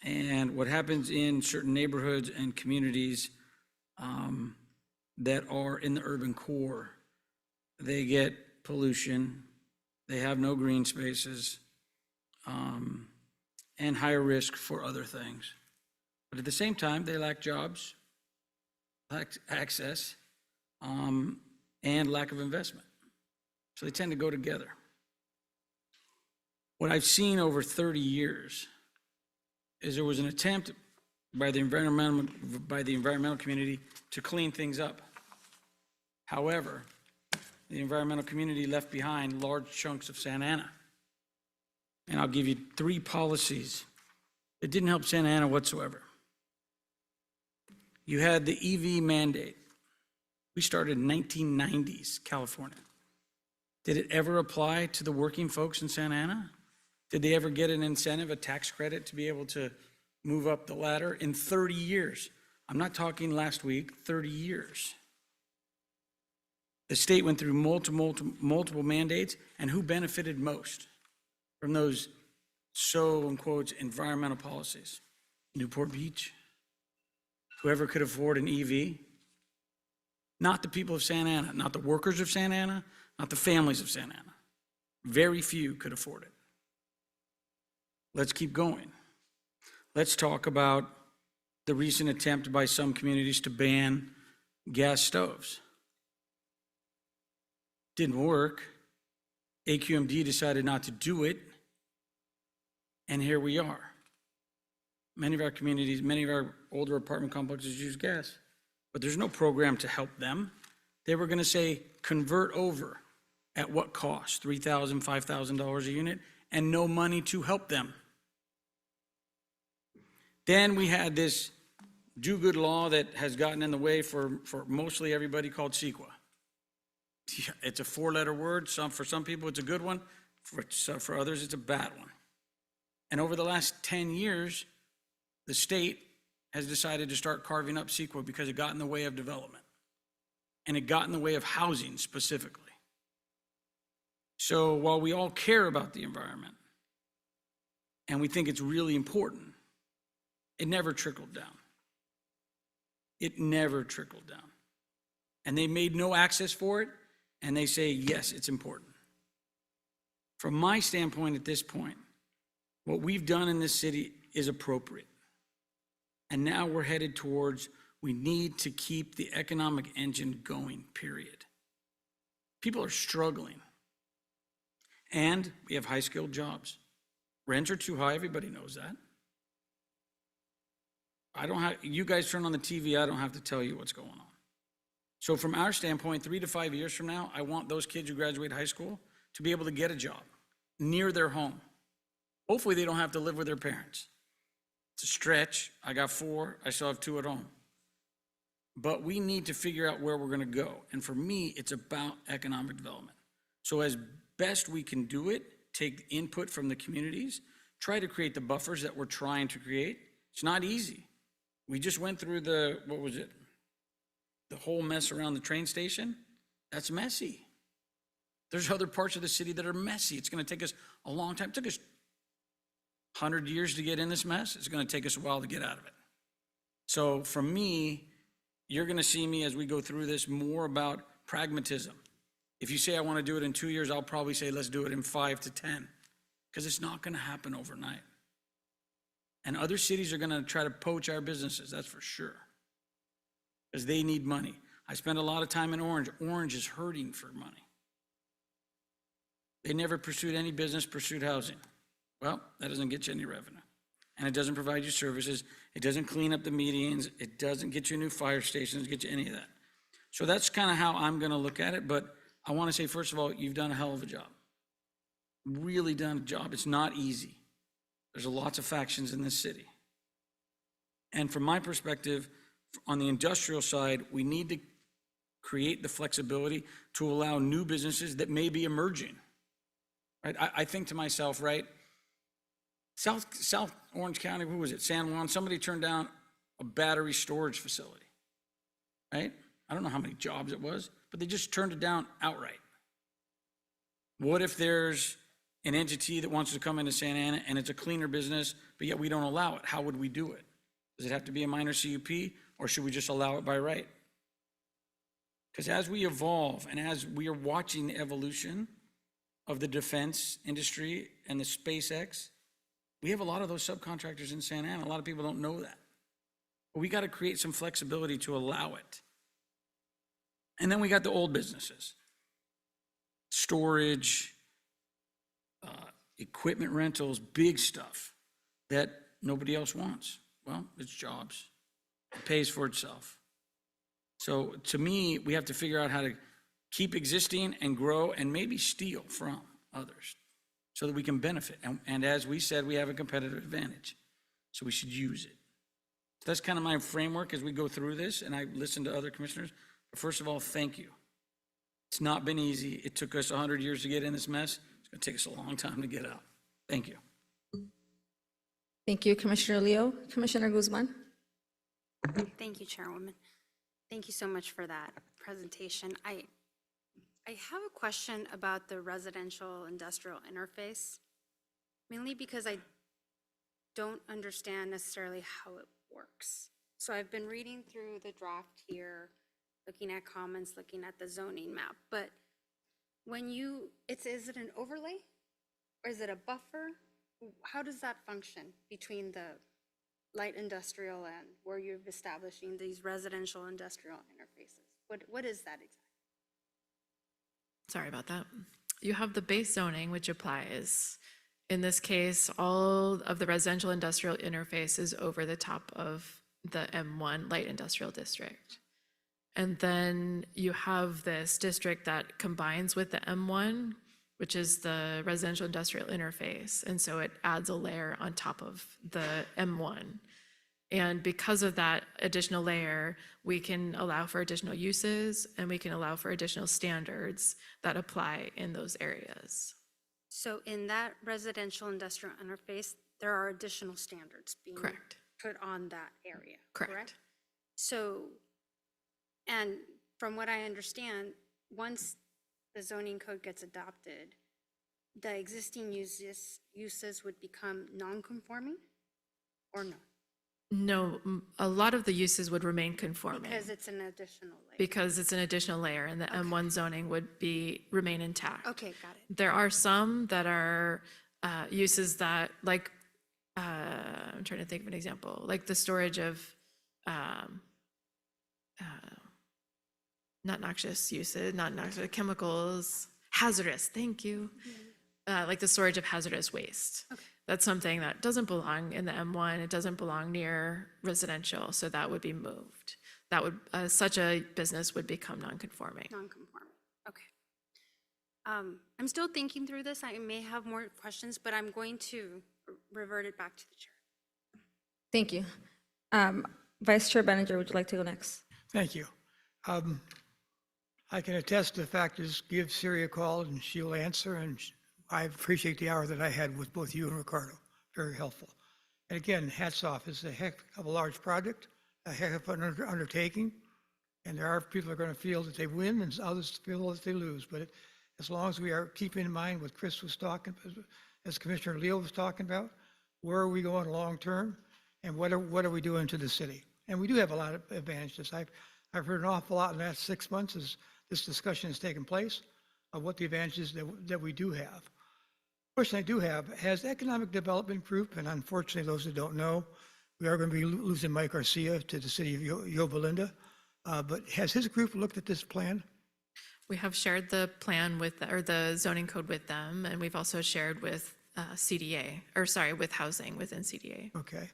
And what happens in certain neighborhoods and communities that are in the urban core, they get pollution, they have no green spaces, and higher risk for other things. But at the same time, they lack jobs, lack access, and lack of investment. So they tend to go together. What I've seen over 30 years is there was an attempt by the environmental community to clean things up. However, the environmental community left behind large chunks of Santa Ana. And I'll give you 3 policies that didn't help Santa Ana whatsoever. You had the EV mandate. We started in 1990s, California. Did it ever apply to the working folks in Santa Ana? Did they ever get an incentive, a tax credit to be able to move up the ladder in 30 years? I'm not talking last week, 30 years. The state went through multiple mandates, and who benefited most from those so, in quotes, environmental policies? Newport Beach. Whoever could afford an EV. Not the people of Santa Ana, not the workers of Santa Ana, not the families of Santa Ana. Very few could afford it. Let's keep going. Let's talk about the recent attempt by some communities to ban gas stoves. Didn't work. AQMD decided not to do it, and here we are. Many of our communities, many of our older apartment complexes use gas, but there's no program to help them. They were going to say, convert over. At what cost? $3,000, $5,000 a unit, and no money to help them. Then we had this do-good law that has gotten in the way for mostly everybody called CEQA. It's a four-letter word. For some people, it's a good one. For others, it's a bad one. And over the last 10 years, the state has decided to start carving up CEQA because it got in the way of development. And it got in the way of housing specifically. So while we all care about the environment, and we think it's really important, it never trickled down. It never trickled down. And they made no access for it, and they say, yes, it's important. From my standpoint at this point, what we've done in this city is appropriate. And now we're headed towards, we need to keep the economic engine going, period. People are struggling. And we have high-skilled jobs. Rents are too high, everybody knows that. You guys turn on the TV, I don't have to tell you what's going on. So from our standpoint, 3 to 5 years from now, I want those kids who graduate high school to be able to get a job near their home. Hopefully they don't have to live with their parents. It's a stretch. I got 4, I still have 2 at home. But we need to figure out where we're gonna go. And for me, it's about economic development. So as best we can do it, take input from the communities, try to create the buffers that we're trying to create. It's not easy. We just went through the whole mess around the train station. That's messy. There's other parts of the city that are messy. It's gonna take us a long time. It took us 100 years to get in this mess. It's gonna take us a while to get out of it. So for me, you're gonna see me as we go through this more about pragmatism. If you say I wanna do it in 2 years, I'll probably say let's do it in 5 to 10, because it's not gonna happen overnight. And other cities are gonna try to poach our businesses, that's for sure, because they need money. I spend a lot of time in Orange. Orange is hurting for money. They never pursued any business, pursued housing. Well, that doesn't get you any revenue. And it doesn't provide you services. It doesn't clean up the medians. It doesn't get you new fire stations, get you any of that. So that's kind of how I'm gonna look at it. But I wanna say, first of all, you've done a hell of a job. Really done a job. It's not easy. There's lots of factions in this city. And from my perspective, on the industrial side, we need to create the flexibility to allow new businesses that may be emerging. Right? I think to myself, right? South Orange County, who was it? San Juan, somebody turned down a battery storage facility, right? I don't know how many jobs it was, but they just turned it down outright. What if there's an entity that wants to come into Santa Ana and it's a cleaner business, but yet we don't allow it? How would we do it? Does it have to be a minor CUP, or should we just allow it by right? Because as we evolve and as we are watching the evolution of the defense industry and the SpaceX, we have a lot of those subcontractors in Santa Ana. A lot of people don't know that. But we got to create some flexibility to allow it. And then we got the old businesses. Storage, equipment rentals, big stuff that nobody else wants. Well, it's jobs. It pays for itself. So to me, we have to figure out how to keep existing and grow and maybe steal from others so that we can benefit. And as we said, we have a competitive advantage. So we should use it. So that's kind of my framework as we go through this, and I listen to other commissioners. But first of all, thank you. It's not been easy. It took us 100 years to get in this mess. It's going to take us a long time to get out. Thank you. Thank you, Commissioner Leo. Commissioner Guzman. Thank you, Chairwoman. Thank you so much for that presentation. I have a question about the residential industrial interface, mainly because I don't understand necessarily how it works. So I've been reading through the draft here, looking at comments, looking at the zoning map, but when is it an overlay? Or is it a buffer? How does that function between the light industrial and where you're establishing these residential industrial interfaces? What is that exactly? Sorry about that. You have the base zoning, which applies. In this case, all of the residential industrial interface is over the top of the M1 light industrial district. And then you have this district that combines with the M1, which is the residential industrial interface. And so it adds a layer on top of the M1. And because of that additional layer, we can allow for additional uses and we can allow for additional standards that apply in those areas. So in that residential industrial interface, there are additional standards being Correct. put on that area, Correct. correct? So, and from what I understand, once the zoning code gets adopted, the existing uses would become non-conforming or no? No, a lot of the uses would remain conforming Because it's an additional layer. because it's an additional layer and the M1 zoning would remain intact. Okay, got it. There are some that are uses that, like, I'm trying to think of an example, like the storage of, not noxious uses, not noxious chemicals, hazardous, thank you. Like the storage of hazardous waste. That's something that doesn't belong in the M1, it doesn't belong near residential, so that would be moved. That would, such a business would become non-conforming. Non-conforming, okay. I'm still thinking through this. I may have more questions, but I'm going to revert it back to the chair. Thank you. Vice Chair Benninger, would you like to go next? Thank you. I can attest to the fact is give Siri a call and she'll answer, and I appreciate the hour that I had with both you and Ricardo. Very helpful. And again, hats off. It's a heck of a large project, a heck of an undertaking, and there are people who are going to feel that they win and others feel that they lose. But as long as we are keeping in mind what Chris was talking, as Commissioner Leo was talking about, where are we going long term, and what are we doing to the city? And we do have a lot of advantages. I've heard an awful lot in the last 6 months as this discussion has taken place of what the advantages that we do have. Question I do have, has economic development group, and unfortunately those that don't know, we are going to be losing Mike Garcia to the city of Yorba Linda, but has his group looked at this plan? We have shared the plan with, or the zoning code with them, and we've also shared with CDA, or sorry, with housing within CDA. Okay.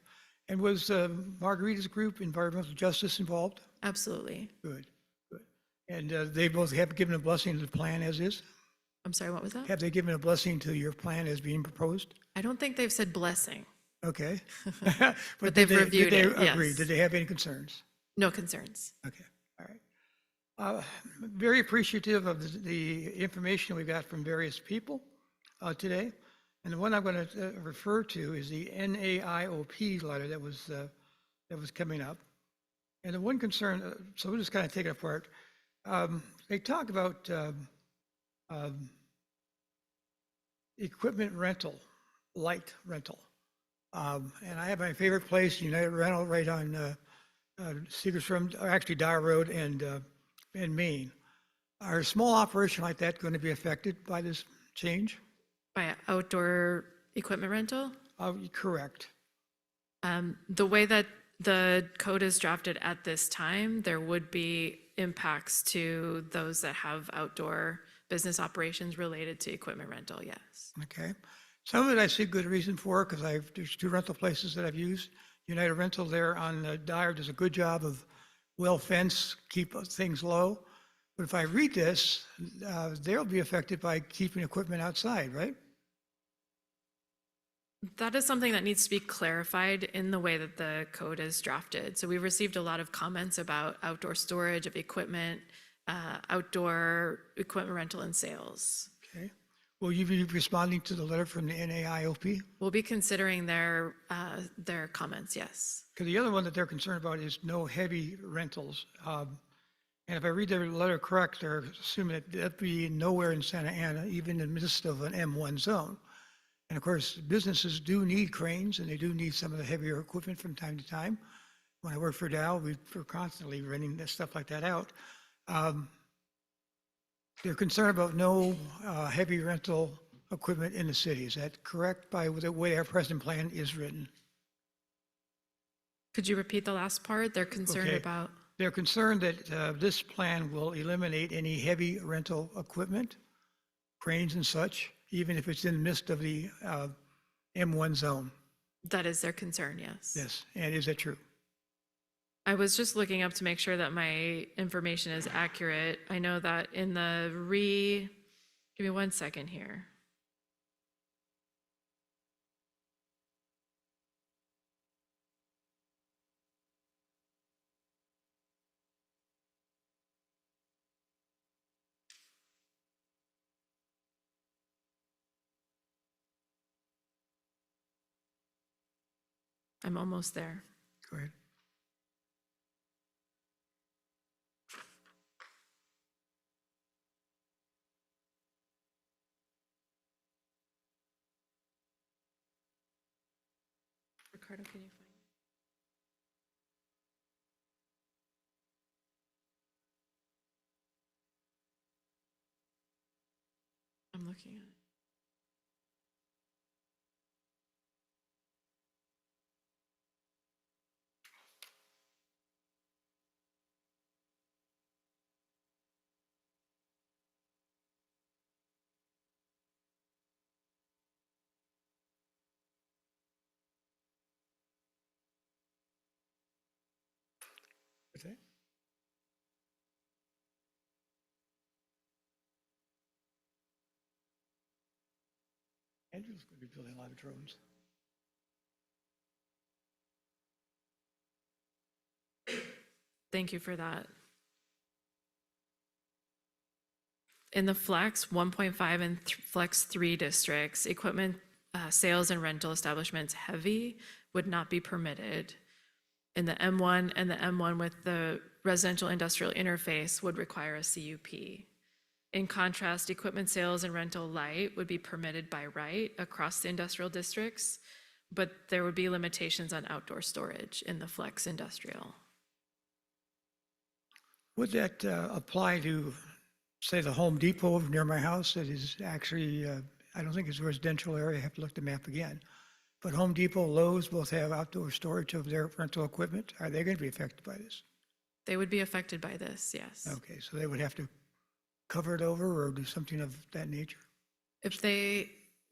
And was Margarita's group, Environmental Justice, involved? Absolutely. Good, good. And they both have given a blessing to the plan as is? I'm sorry, what was that? Have they given a blessing to your plan as being proposed? I don't think they've said blessing. Okay. But they've reviewed did it, they agree? yes. Did they have any concerns? No concerns. Okay, all right. Very appreciative of the information we got from various people today. And the one I'm going to refer to is the NAIOP letter that was coming up. And the one concern, so we'll just kind of take it apart. They talk about equipment rental, light rental. And I have my favorite place, United Rental, right on Seagerstrom, or actually Dyer Road and Maine. Are a small operation like that going to be affected by this change? By outdoor equipment rental? Correct. The way that the code is drafted at this time, there would be impacts to those that have outdoor business operations related to equipment rental, yes. Okay. Some of it I see good reason for, because there's two rental places that I've used. United Rental there on Dyer does a good job of well fenced, keep things low. But if I read this, they'll be affected by keeping equipment outside, right? That is something that needs to be clarified in the way that the code is drafted. So we received a lot of comments about outdoor storage of equipment, outdoor equipment rental and sales. Okay. Will you be responding to the letter from the NAIOP? We'll be considering their comments, yes. Because the other one that they're concerned about is no heavy rentals. And if I read their letter correct, they're assuming that that'd be nowhere in Santa Ana, even in the midst of an M1 zone. And of course, businesses do need cranes and they do need some of the heavier equipment from time to time. When I worked for Dow, we were constantly renting stuff like that out. They're concerned about no heavy rental equipment in the city. Is that correct by the way our present plan is written? Could you repeat the last part? They're concerned Okay. about, They're concerned that this plan will eliminate any heavy rental equipment, cranes and such, even if it's in the midst of the M1 zone. that is their concern, yes. Yes, and is that true? I was just looking up to make sure that my information is accurate. I know that in the give me 1 second here. I'm almost there. Go ahead. Ricardo, can you find? I'm looking at it. What's that? Andrew's going to be building a lot of drones. Thank you for that. In the Flex 1.5 and Flex 3 districts, equipment sales and rental establishments heavy would not be permitted. In the M1 and the M1 with the residential industrial interface would require a CUP. In contrast, equipment sales and rental light would be permitted by right across the industrial districts, but there would be limitations on outdoor storage in the Flex industrial. Would that apply to, say, the Home Depot near my house that is actually, I don't think it's a residential area, I have to look at the map again. But Home Depot, Lowe's both have outdoor storage of their rental equipment. Are they going to be affected by this? They would be affected by this, yes. Okay, so they would have to cover it over or do something of that nature? If they,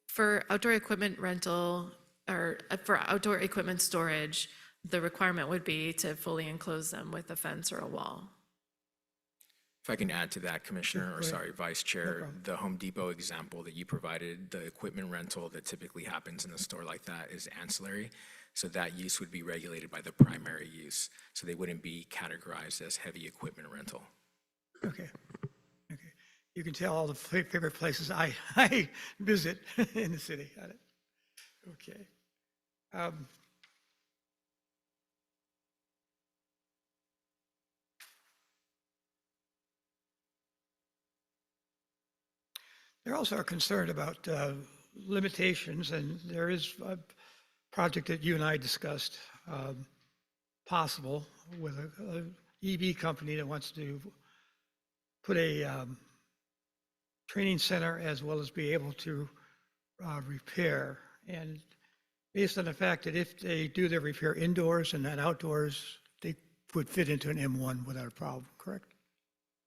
for outdoor equipment rental, or for outdoor equipment storage, the requirement would be to fully enclose them with a fence or a wall. If I can add to that, Commissioner, Go or ahead. sorry, Vice Chair, problem. the Home Depot example that you provided, the equipment rental that typically happens in a store like that is ancillary. So that use would be regulated by the primary use. So they wouldn't be categorized as heavy equipment rental. Okay, okay. You can tell all the favorite places I visit in the city. Got it. Okay. They also are concerned about limitations, and there is a project that you and I discussed, possible with a EV company that wants to put a training center as well as be able to repair. And based on the fact that if they do their repair indoors and not outdoors, they would fit into an M1 without a problem, correct?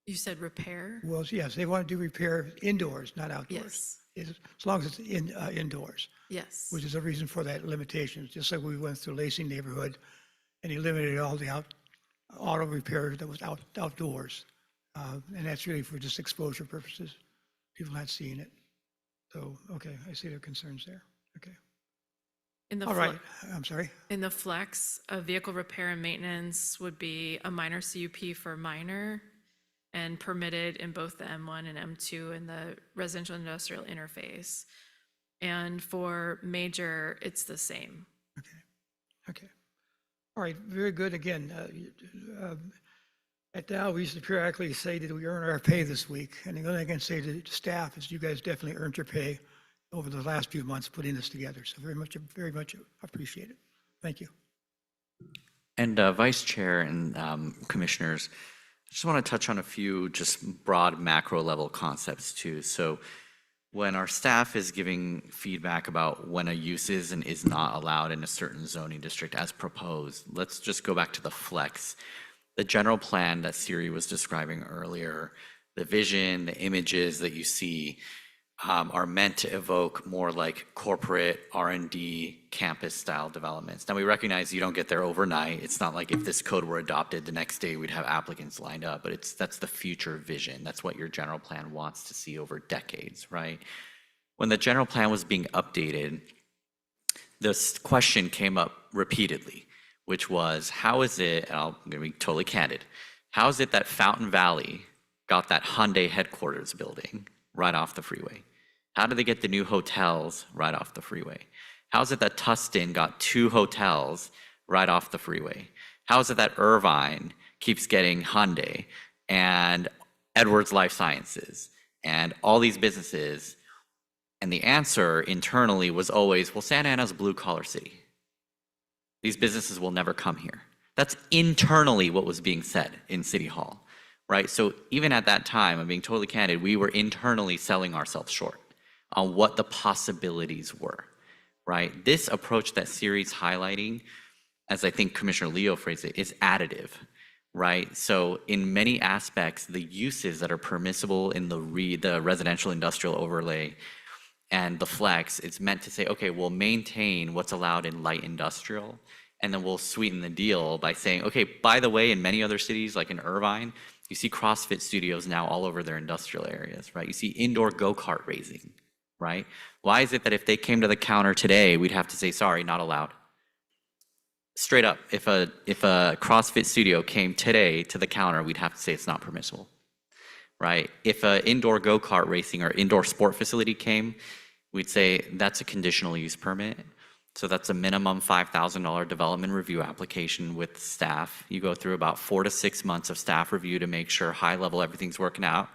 You said repair? Well, yes, they want to do repair indoors, not outdoors. Yes, As long as it's indoors, yes. which is a reason for that limitation. Just like we went through Lacey neighborhood and eliminated all the auto repair that was outdoors. And that's really for just exposure purposes, people not seeing it. So, okay, I see their concerns there. Okay. In the All fle- right, I'm sorry. In the Flex, a vehicle repair and maintenance would be a minor CUP for minor and permitted in both the M1 and M2 in the residential industrial interface. And for major, it's the same. Okay, okay. All right, very good. Again, at Dow, we used to periodically say, did we earn our pay this week? And the only thing I can say to staff is you guys definitely earned your pay over the last few months putting this together. So very much appreciate it. Thank you. And Vice Chair and Commissioners, Just want to touch on a few just broad macro level concepts too. So when our staff is giving feedback about when a use is and is not allowed in a certain zoning district as proposed, let's just go back to the flex. The general plan that Siri was describing earlier, the vision, the images that you see are meant to evoke more like corporate R&D campus style developments. Now we recognize you don't get there overnight. It's not like if this code were adopted the next day we'd have applicants lined up, but that's the future vision. That's what your general plan wants to see over decades, right? When the general plan was being updated, this question came up repeatedly, which was, how is it, and I'm gonna be totally candid, how is it that Fountain Valley got that Hyundai headquarters building right off the freeway? How did they get the new hotels right off the freeway? How is it that Tustin got 2 hotels right off the freeway? How is it that Irvine keeps getting Hyundai and Edwards Life Sciences and all these businesses? And the answer internally was always, well, Santa Ana's a blue collar city. These businesses will never come here. That's internally what was being said in City Hall, right? So even at that time, I'm being totally candid, we were internally selling ourselves short on what the possibilities were, right? This approach that Siri's highlighting, as I think Commissioner Leo phrased it, is additive, right? So in many aspects, the uses that are permissible in the residential industrial overlay and the flex, it's meant to say, okay, we'll maintain what's allowed in light industrial, and then we'll sweeten the deal by saying, okay, by the way, in many other cities, like in Irvine, you see CrossFit studios now all over their industrial areas, right? You see indoor go-kart racing, right? Why is it that if they came to the counter today, we'd have to say, sorry, not allowed? Straight up, if a CrossFit studio came today to the counter, we'd have to say it's not permissible, right? If an indoor go-kart racing or indoor sport facility came, we'd say that's a conditional use permit. So that's a minimum $5,000 development review application with staff. You go through about 4 to 6 months of staff review to make sure high level everything's working out.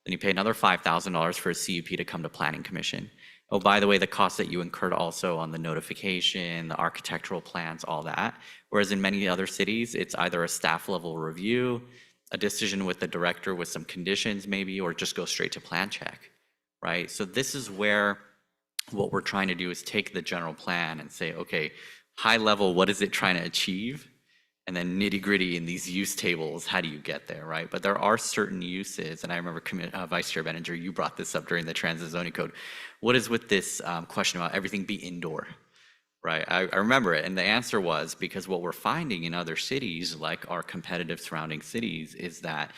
Then you pay another $5,000 for a CUP to come to Planning Commission. Oh, by the way, the cost that you incurred also on the notification, the architectural plans, all that. Whereas in many other cities, it's either a staff level review, a decision with the director with some conditions maybe, or just go straight to plan check, right? So this is where what we're trying to do is take the general plan and say, okay, high level, what is it trying to achieve? And then nitty gritty in these use tables, how do you get there, right? But there are certain uses, and I remember Vice Chair Benninger, you brought this up during the transit zoning code. What is with this question about everything be indoor, right? I remember it, and the answer was because what we're finding in other cities, like our competitive surrounding cities, is that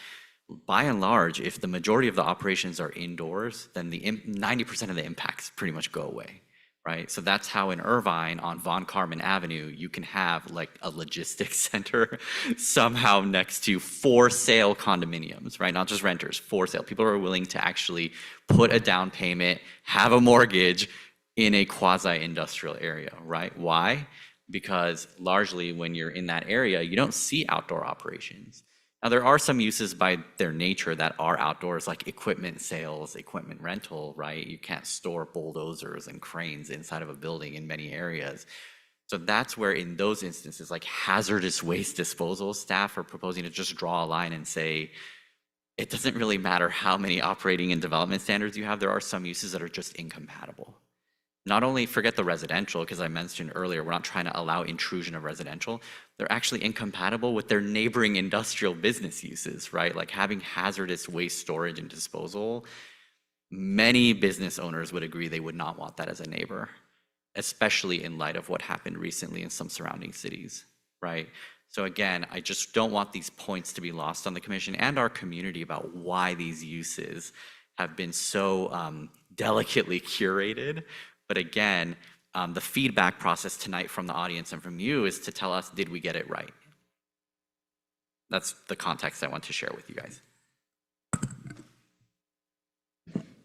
by and large, if the majority of the operations are indoors, then the 90% of the impacts pretty much go away, right? So that's how in Irvine on Von Karman Avenue, you can have like a logistics center somehow next to for sale condominiums, right? Not just renters, for sale. People are willing to actually put a down payment, have a mortgage in a quasi-industrial area, right? Why? Because largely when you're in that area, you don't see outdoor operations. Now, there are some uses by their nature that are outdoors, like equipment sales, equipment rental, right? You can't store bulldozers and cranes inside of a building in many areas. So that's where in those instances, like hazardous waste disposal, staff are proposing to just draw a line and say, it doesn't really matter how many operating and development standards you have, there are some uses that are just incompatible. Not only forget the residential, because I mentioned earlier, we're not trying to allow intrusion of residential, they're actually incompatible with their neighboring industrial business uses, right? Like having hazardous waste storage and disposal. Many business owners would agree they would not want that as a neighbor, especially in light of what happened recently in some surrounding cities, right? So again, I just don't want these points to be lost on the commission and our community about why these uses have been so delicately curated. But again, the feedback process tonight from the audience and from you is to tell us, did we get it right? That's the context I want to share with you guys.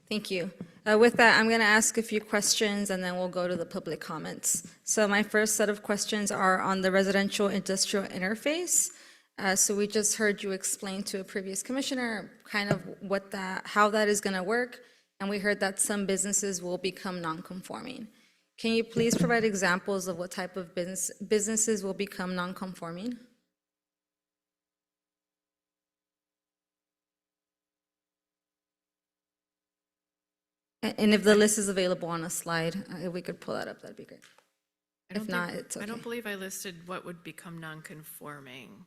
Thank you. With that, I'm going to ask a few questions and then we'll go to the public comments. So my first set of questions are on the residential industrial interface. So we just heard you explain to a previous commissioner kind of how that is going to work. And we heard that some businesses will become non-conforming. Can you please provide examples of what type of businesses will become non-conforming? And if the list is available on a slide, if we could pull that up, that'd be great. I don't If not, think- it's I don't okay. believe I listed what would become non-conforming.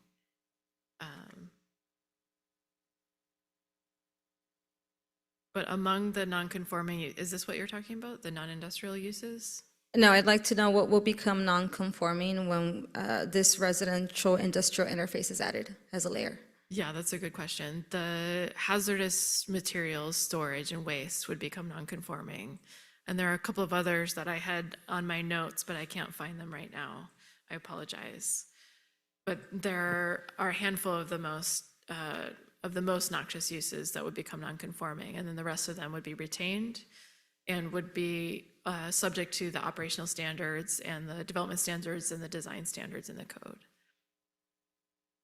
But among the non-conforming, is this what you're talking about, the non-industrial uses? No, I'd like to know what will become non-conforming when this residential industrial interface is added as a layer. Yeah, that's a good question. The hazardous materials storage and waste would become non-conforming. And there are a couple of others that I had on my notes, but I can't find them right now. I apologize. But there are a handful of the most noxious uses that would become non-conforming, and then the rest of them would be retained and would be subject to the operational standards and the development standards and the design standards in the code.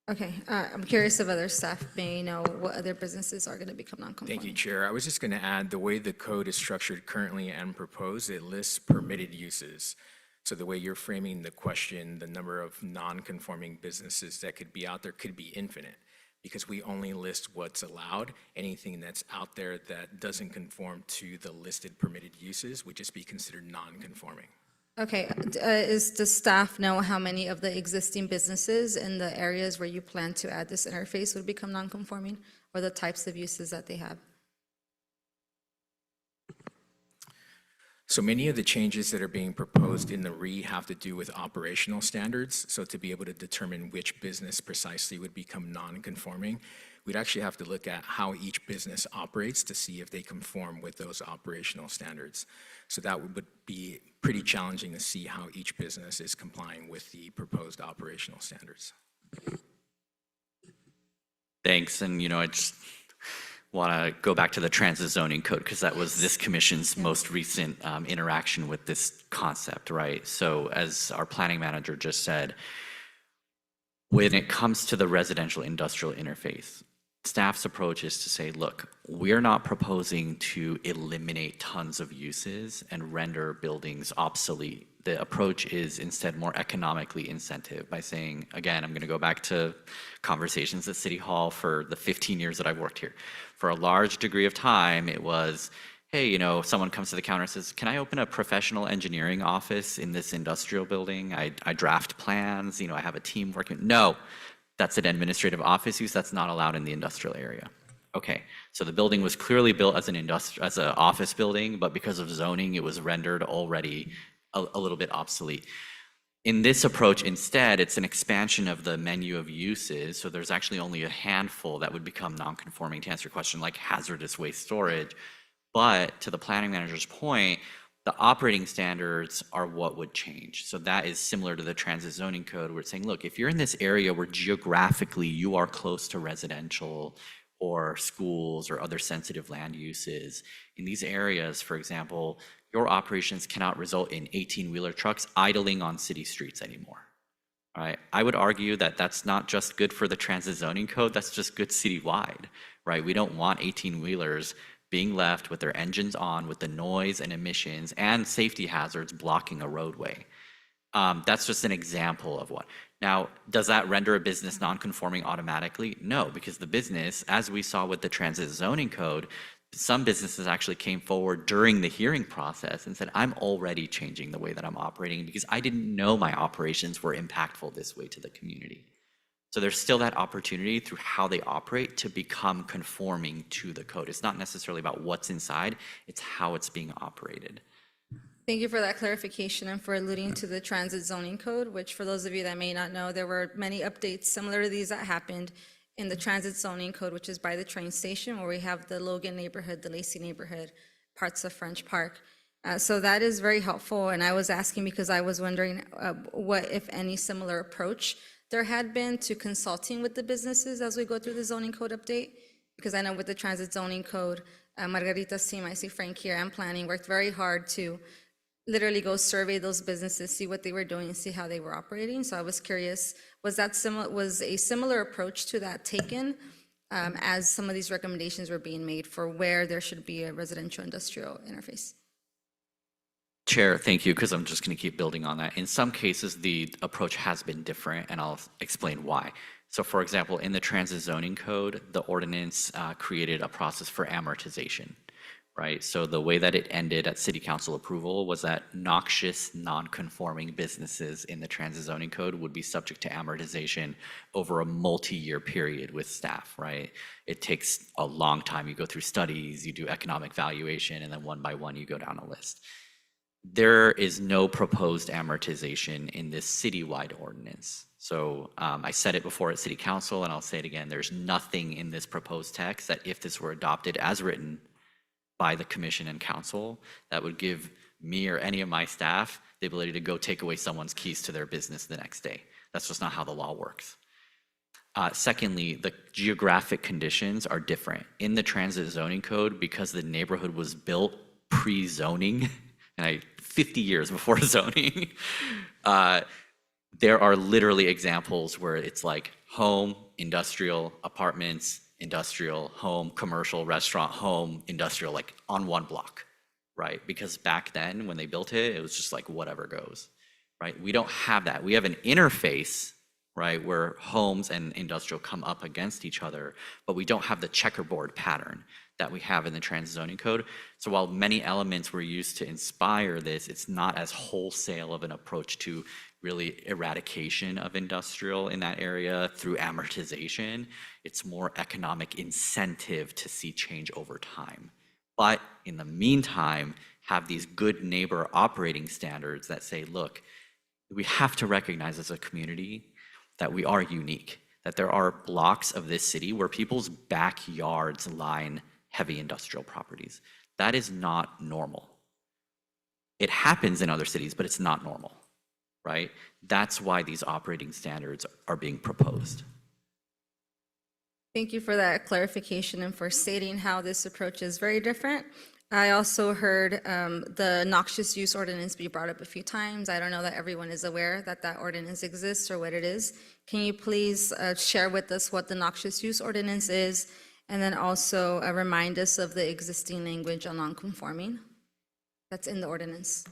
Okay, I'm curious if other staff may know what other businesses are going to become non-conforming. Thank you, Chair. I was just going to add, the way the code is structured currently and proposed, it lists permitted uses. So the way you're framing the question, the number of non-conforming businesses that could be out there could be infinite, because we only list what's allowed. Anything that's out there that doesn't conform to the listed permitted uses would just be considered non-conforming. Okay, does staff know how many of the existing businesses in the areas where you plan to add this interface would become non-conforming, or the types of uses that they have? So many of the changes that are being proposed in the RE have to do with operational standards. So to be able to determine which business precisely would become non-conforming, we'd actually have to look at how each business operates to see if they conform with those operational standards. So that would be pretty challenging to see how each business is complying with the proposed operational standards. Thanks, and I just want to go back to the transit zoning code because that was this commission's most recent interaction with this concept, right? So as our planning manager just said, when it comes to the residential industrial interface, staff's approach is to say, look, we're not proposing to eliminate tons of uses and render buildings obsolete. The approach is instead more economically incentive by saying, again, I'm going to go back to conversations at City Hall for the 15 years that I've worked here. For a large degree of time, it was, hey, someone comes to the counter and says, can I open a professional engineering office in this industrial building? I draft plans, I have a team working. No, that's an administrative office use. That's not allowed in the industrial area. Okay, so the building was clearly built as an office building, but because of zoning, it was rendered already a little bit obsolete. In this approach, instead, it's an expansion of the menu of uses. So there's actually only a handful that would become non-conforming, to answer your question, like hazardous waste storage. But to the planning manager's point, the operating standards are what would change. So that is similar to the transit zoning code. We're saying, look, if you're in this area where geographically you are close to residential or schools or other sensitive land uses, in these areas, for example, your operations cannot result in 18-wheeler trucks idling on city streets anymore. All right? I would argue that that's not just good for the transit zoning code, that's just good citywide, right? We don't want 18-wheelers being left with their engines on with the noise and emissions and safety hazards blocking a roadway. That's just an example of what. Now, does that render a business non-conforming automatically? No, because the business, as we saw with the transit zoning code, some businesses actually came forward during the hearing process and said, I'm already changing the way that I'm operating because I didn't know my operations were impactful this way to the community. So there's still that opportunity through how they operate to become conforming to the code. It's not necessarily about what's inside, it's how it's being operated. Thank you for that clarification and for alluding to the transit zoning code, which for those of you that may not know, there were many updates similar to these that happened in the transit zoning code, which is by the train station where we have the Logan neighborhood, the Lacey neighborhood, parts of French Park. So that is very helpful. And I was asking because I was wondering what, if any, similar approach there had been to consulting with the businesses as we go through the zoning code update. Because I know with the transit zoning code, Margarita's team, I see Frank here, and planning worked very hard to literally go survey those businesses, see what they were doing, and see how they were operating. So I was curious, was a similar approach to that taken as some of these recommendations were being made for where there should be a residential industrial interface? Chair, thank you, because I'm just going to keep building on that. In some cases, the approach has been different, and I'll explain why. So for example, in the transit zoning code, the ordinance created a process for amortization, right? So the way that it ended at city council approval was that noxious, non-conforming businesses in the transit zoning code would be subject to amortization over a multi-year period with staff, right? It takes a long time. You go through studies, you do economic valuation, and then one by one, you go down a list. There is no proposed amortization in this citywide ordinance. So I said it before at city council, and I'll say it again. There's nothing in this proposed text that if this were adopted as written by the commission and council, that would give me or any of my staff the ability to go take away someone's keys to their business the next day. That's just not how the law works. Secondly, the geographic conditions are different. In the transit zoning code, because the neighborhood was built pre-zoning, 50 years before zoning, there are literally examples where it's like home, industrial, apartments, industrial, home, commercial, restaurant, home, industrial, like on one block, right? Because back then when they built it, it was just like whatever goes, right? We don't have that. We have an interface, right, where homes and industrial come up against each other, but we don't have the checkerboard pattern that we have in the transit zoning code. So while many elements were used to inspire this, it's not as wholesale of an approach to really eradication of industrial in that area through amortization. It's more economic incentive to see change over time. But in the meantime, have these good neighbor operating standards that say, look, we have to recognize as a community that we are unique, that there are blocks of this city where people's backyards line heavy industrial properties. That is not normal. It happens in other cities, but it's not normal, right? That's why these operating standards are being proposed. Thank you for that clarification and for stating how this approach is very different. I also heard the noxious use ordinance be brought up a few times. I don't know that everyone is aware that that ordinance exists or what it is. Can you please share with us what the noxious use ordinance is, and then also remind us of the existing language on non-conforming that's in the ordinance?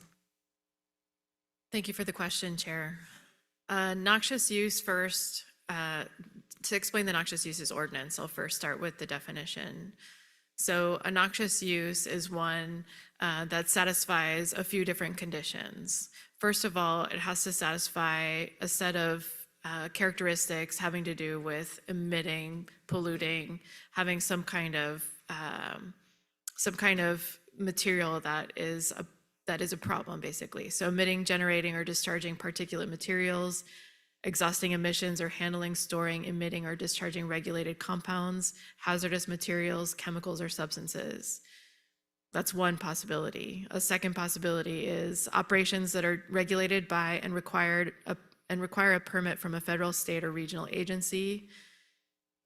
Thank you for the question, Chair. Noxious use first, to explain the noxious uses ordinance, I'll first start with the definition. So a noxious use is one that satisfies a few different conditions. First of all, it has to satisfy a set of characteristics having to do with emitting, polluting, having some kind of material that is a problem, basically. So emitting, generating, or discharging particulate materials, exhausting emissions or handling, storing, emitting, or discharging regulated compounds, hazardous materials, chemicals, or substances. That's one possibility. A second possibility is operations that are regulated by and require a permit from a federal, state, or regional agency.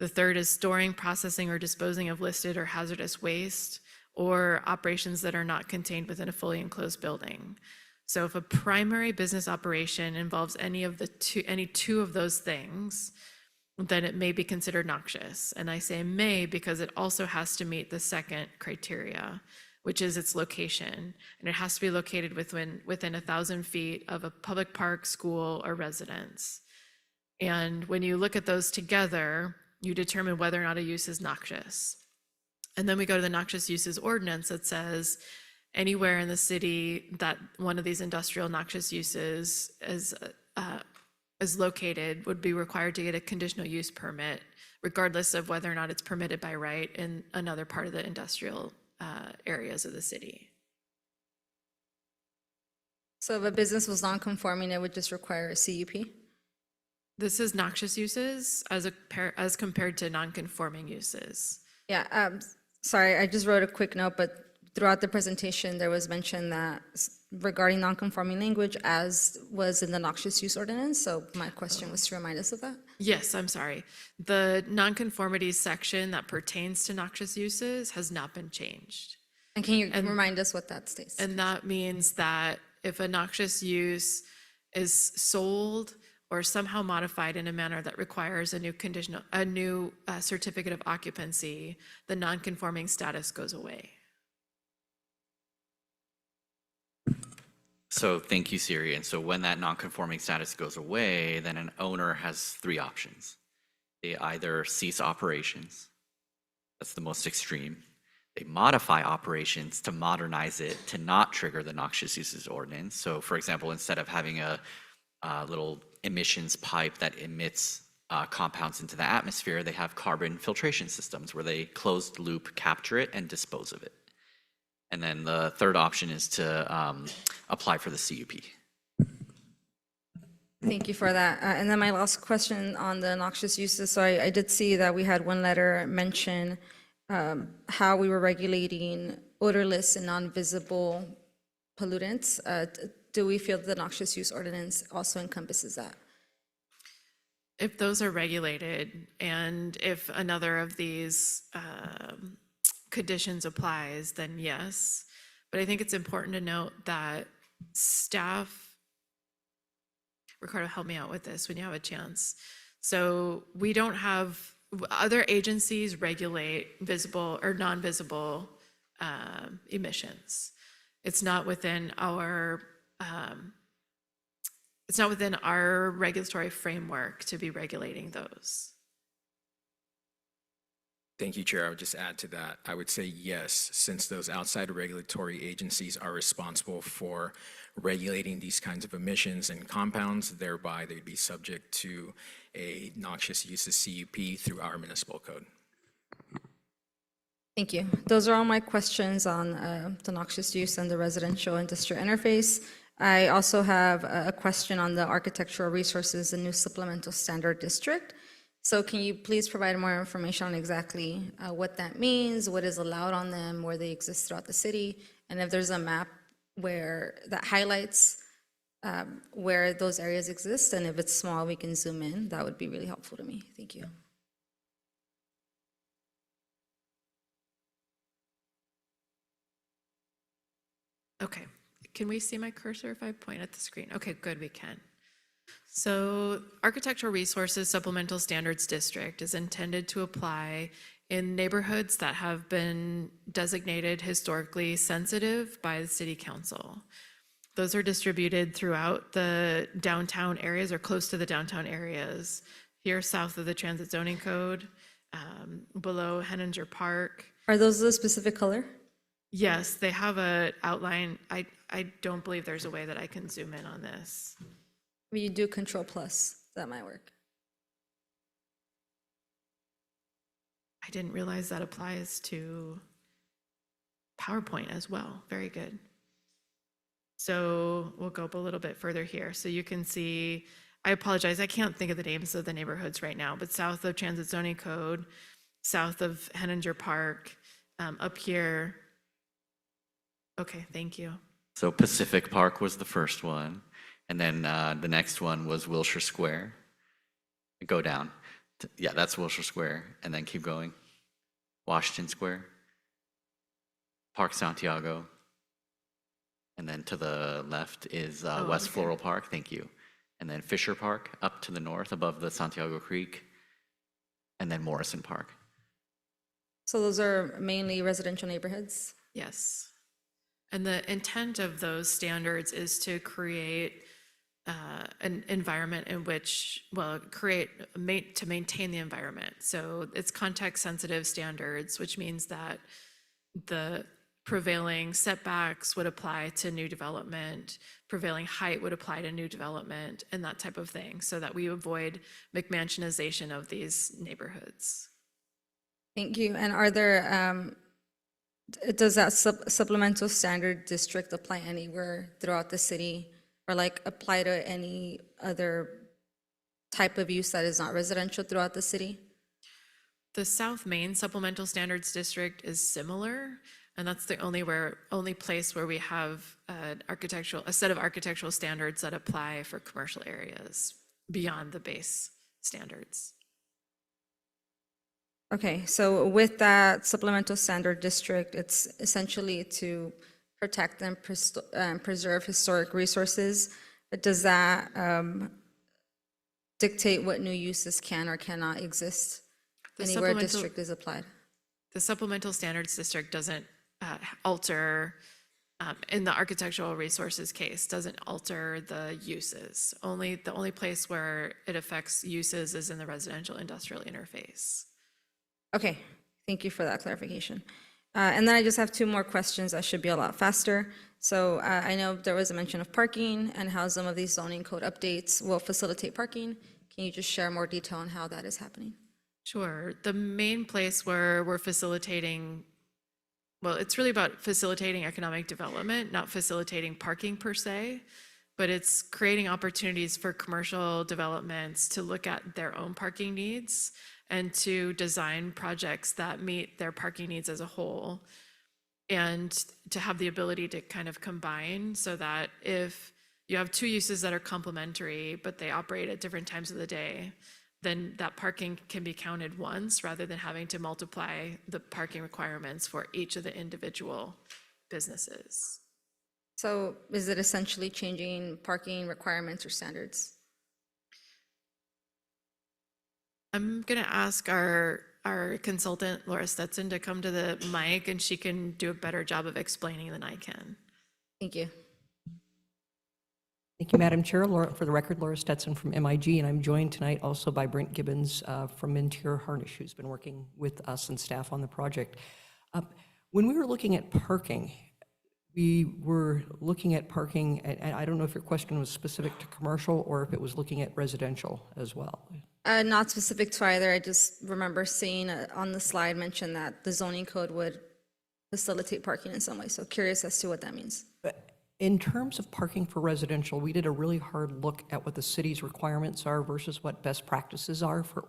The third is storing, processing, or disposing of listed or hazardous waste, or operations that are not contained within a fully enclosed building. So if a primary business operation involves any two of those things, then it may be considered noxious. And I say may because it also has to meet the second criteria, which is its location. And it has to be located within 1,000 feet of a public park, school, or residence. And when you look at those together, you determine whether or not a use is noxious. And then we go to the noxious uses ordinance that says anywhere in the city that one of these industrial noxious uses is located would be required to get a conditional use permit, regardless of whether or not it's permitted by right in another part of the industrial areas of the city. So if a business was non-conforming, it would just require a CUP? This is noxious uses as compared to non-conforming uses. Yeah, sorry, I just wrote a quick note, but throughout the presentation, there was mention that regarding non-conforming language as was in the noxious use ordinance. So my question was to remind us of that. Yes, I'm sorry. The nonconformities section that pertains to noxious uses has not been changed. And can you remind us what that states? And that means that if a noxious use is sold or somehow modified in a manner that requires a new certificate of occupancy, the nonconforming status goes away. So thank you, Siri. And so when that non-conforming status goes away, then an owner has three options. They either cease operations, that's the most extreme. they modify operations to modernize it to not trigger the noxious uses ordinance. So for example, instead of having a little emissions pipe that emits compounds into the atmosphere, they have carbon filtration systems where they closed loop capture it and dispose of it. And then the third option is to apply for the CUP. Thank you for that. And then my last question on the noxious uses. So I did see that we had one letter mention how we were regulating odorless and non-visible pollutants. Do we feel the noxious use ordinance also encompasses that? If those are regulated and if another of these conditions applies, then yes. But I think it's important to note that staff, Ricardo, help me out with this when you have a chance. So we don't have, other agencies regulate visible or non-visible emissions. It's not within our regulatory framework to be regulating those. Thank you, Chair. I would just add to that. I would say yes, since those outside regulatory agencies are responsible for regulating these kinds of emissions and compounds, thereby they'd be subject to a noxious uses CUP through our municipal code. Thank you. Those are all my questions on the noxious use and the residential industrial interface. I also have a question on the architectural resources, the new supplemental standard district. So can you please provide more information on exactly what that means, what is allowed on them, where they exist throughout the city, and if there's a map where that highlights where those areas exist, and if it's small, we can zoom in. That would be really helpful to me. Thank you. Okay, can we see my cursor if I point at the screen? Okay, good, we can. So Architectural Resources Supplemental Standards District is intended to apply in neighborhoods that have been designated historically sensitive by the City Council. Those are distributed throughout the downtown areas or close to the downtown areas, here south of the Transit Zoning Code, below Henninger Park. Are those the specific color? Yes, they have a outline. I don't believe there's a way that I can zoom in on this. Will you do Control Plus? That might work. I didn't realize that applies to PowerPoint as well. Very good. So we'll go up a little bit further here. So you can see, I apologize, I can't think of the names of the neighborhoods right now, but south of Transit Zoning Code, south of Henninger Park, up here. Okay, thank you. So Pacific Park was the first one. And then the next one was Wilshire Square. Go down. Yeah, that's Wilshire Square. And then keep going. Washington Square. Park Santiago. And then to the left is West okay. Floral Park. Thank you. And then Fisher Park up to the north above the Santiago Creek. And then Morrison Park. So those are mainly residential neighborhoods? Yes. And the intent of those standards is to create an environment in which, well, to maintain the environment. So it's context-sensitive standards, which means that the prevailing setbacks would apply to new development, prevailing height would apply to new development, and that type of thing, so that we avoid McMansionization of these neighborhoods. Thank you. And are there, does that supplemental standard district apply anywhere throughout the city, or like apply to any other type of use that is not residential throughout the city? The South Main Supplemental Standards District is similar, and that's the only place where we have a set of architectural standards that apply for commercial areas beyond the base standards. Okay, so with that supplemental standard district, it's essentially to protect and preserve historic resources. But does that dictate what new uses can or cannot exist anywhere a district is applied? The Supplemental Standards District doesn't alter, in the architectural resources case, doesn't alter the uses. The only place where it affects uses is in the residential industrial interface. Okay, thank you for that clarification. And then I just have two more questions that should be a lot faster. So I know there was a mention of parking and how some of these zoning code updates will facilitate parking. Can you just share more detail on how that is happening? Sure. The main place where we're facilitating, well, it's really about facilitating economic development, not facilitating parking per se, but it's creating opportunities for commercial developments to look at their own parking needs and to design projects that meet their parking needs as a whole. And to have the ability to kind of combine so that if you have two uses that are complementary, but they operate at different times of the day, then that parking can be counted once rather than having to multiply the parking requirements for each of the individual businesses. So is it essentially changing parking requirements or standards? I'm going to ask our consultant, Laura Stetson, to come to the mic, and she can do a better job of explaining than I can. Thank you. Thank you, Madam Chair. For the record, Laura Stetson from MIG, and I'm joined tonight also by Brent Gibbons from Interior Harnish, who's been working with us and staff on the project. When we were looking at parking, we were looking at parking, and I don't know if your question was specific to commercial or if it was looking at residential as well. Not specific to either. I just remember seeing on the slide mention that the zoning code would facilitate parking in some way. So curious as to what that means. But in terms of parking for residential, we did a really hard look at what the city's requirements are versus what best practices are for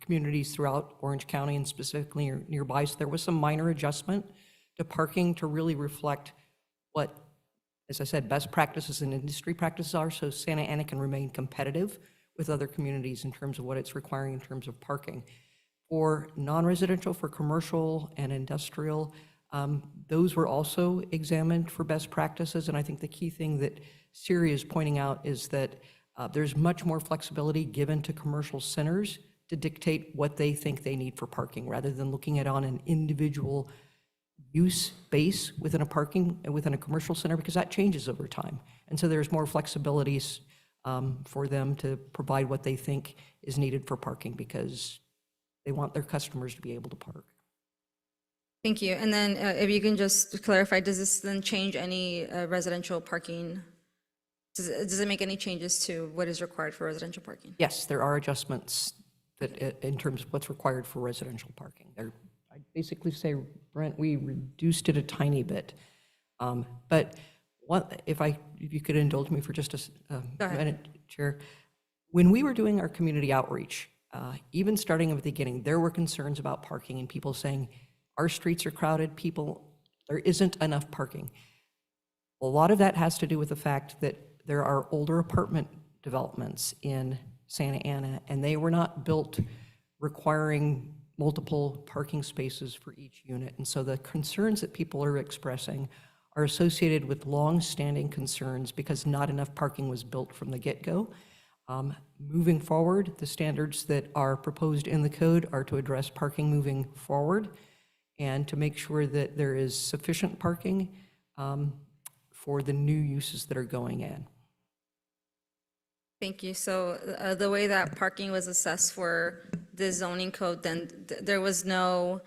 communities throughout Orange County and specifically nearby. So there was some minor adjustment to parking to really reflect what, as I said, best practices and industry practices are, so Santa Ana can remain competitive with other communities in terms of what it's requiring in terms of parking. For non-residential, for commercial and industrial, those were also examined for best practices, and I think the key thing that Siri is pointing out is that there's much more flexibility given to commercial centers to dictate what they think they need for parking, rather than looking at on an individual use base within a commercial center, because that changes over time. And so there's more flexibilities for them to provide what they think is needed for parking, because they want their customers to be able to park. Thank you. And then if you can just clarify, does this then change any residential parking? Does it make any changes to what is required for residential parking? Yes, there are adjustments that in terms of what's required for residential parking. I basically say, Brent, we reduced it a tiny bit. But if you could indulge me for just a minute, Chair. When we were doing our community outreach, even starting at the beginning, there were concerns about parking and people saying, our streets are crowded, there isn't enough parking. A lot of that has to do with the fact that there are older apartment developments in Santa Ana, and they were not built requiring multiple parking spaces for each unit. And so the concerns that people are expressing are associated with long-standing concerns because not enough parking was built from the get-go. Moving forward, the standards that are proposed in the code are to address parking moving forward and to make sure that there is sufficient parking for the new uses that are going in. Thank you. So the way that parking was assessed for the zoning code, then there was no,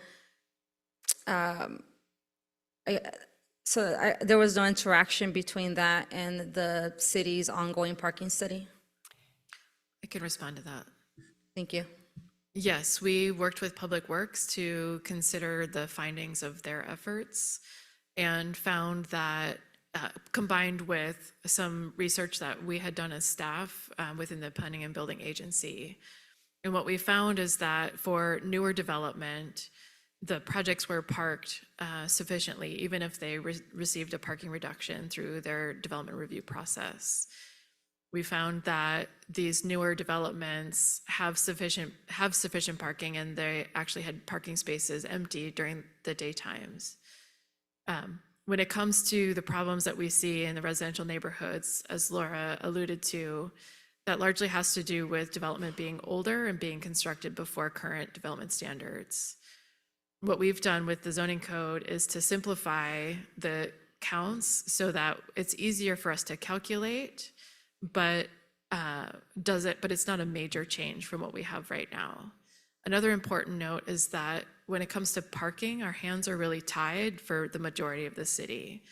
there was no interaction between that and the city's ongoing parking study? I can respond to that. Thank you. Yes, we worked with Public Works to consider the findings of their efforts and found that combined with some research that we had done as staff within the Planning and Building Agency. And what we found is that for newer development, the projects were parked sufficiently, even if they received a parking reduction through their development review process. We found that these newer developments have sufficient parking, and they actually had parking spaces empty during the daytimes. When it comes to the problems that we see in the residential neighborhoods, as Laura alluded to, that largely has to do with development being older and being constructed before current development standards. What we've done with the zoning code is to simplify the counts so that it's easier for us to calculate, but it's not a major change from what we have right now. Another important note is that when it comes to parking, our hands are really tied for the majority of the city,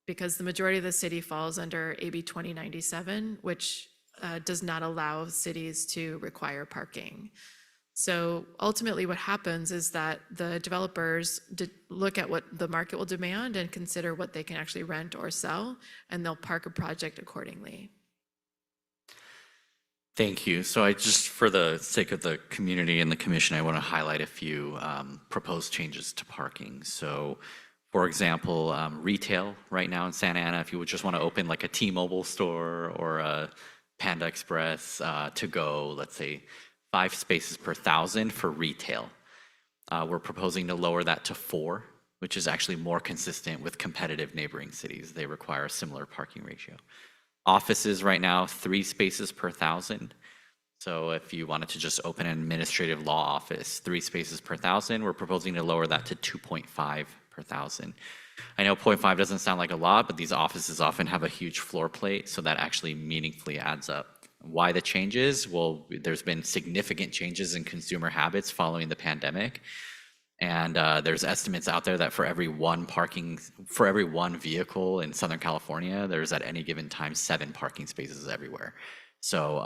because the majority of the city falls under AB 2097, which does not allow cities to require parking. So ultimately what happens is that the developers look at what the market will demand and consider what they can actually rent or sell, and they'll park a project accordingly. Thank you. So I just, for the sake of the community and the commission, I want to highlight a few proposed changes to parking. So for example, retail right now in Santa Ana, if you would just want to open like a T-Mobile store or a Panda Express to go, let's say 5 spaces per 1,000 for retail. We're proposing to lower that to 4, which is actually more consistent with competitive neighboring cities. They require a similar parking ratio. Offices right now, 3 spaces per 1,000. So if you wanted to just open an administrative law office, 3 spaces per 1,000, we're proposing to lower that to 2.5 per 1,000. I know 0.5 doesn't sound like a lot, but these offices often have a huge floor plate, so that actually meaningfully adds up. Why the changes? Well, there's been significant changes in consumer habits following the pandemic. And there's estimates out there that for every one vehicle in Southern California, there's at any given time 7 parking spaces everywhere. So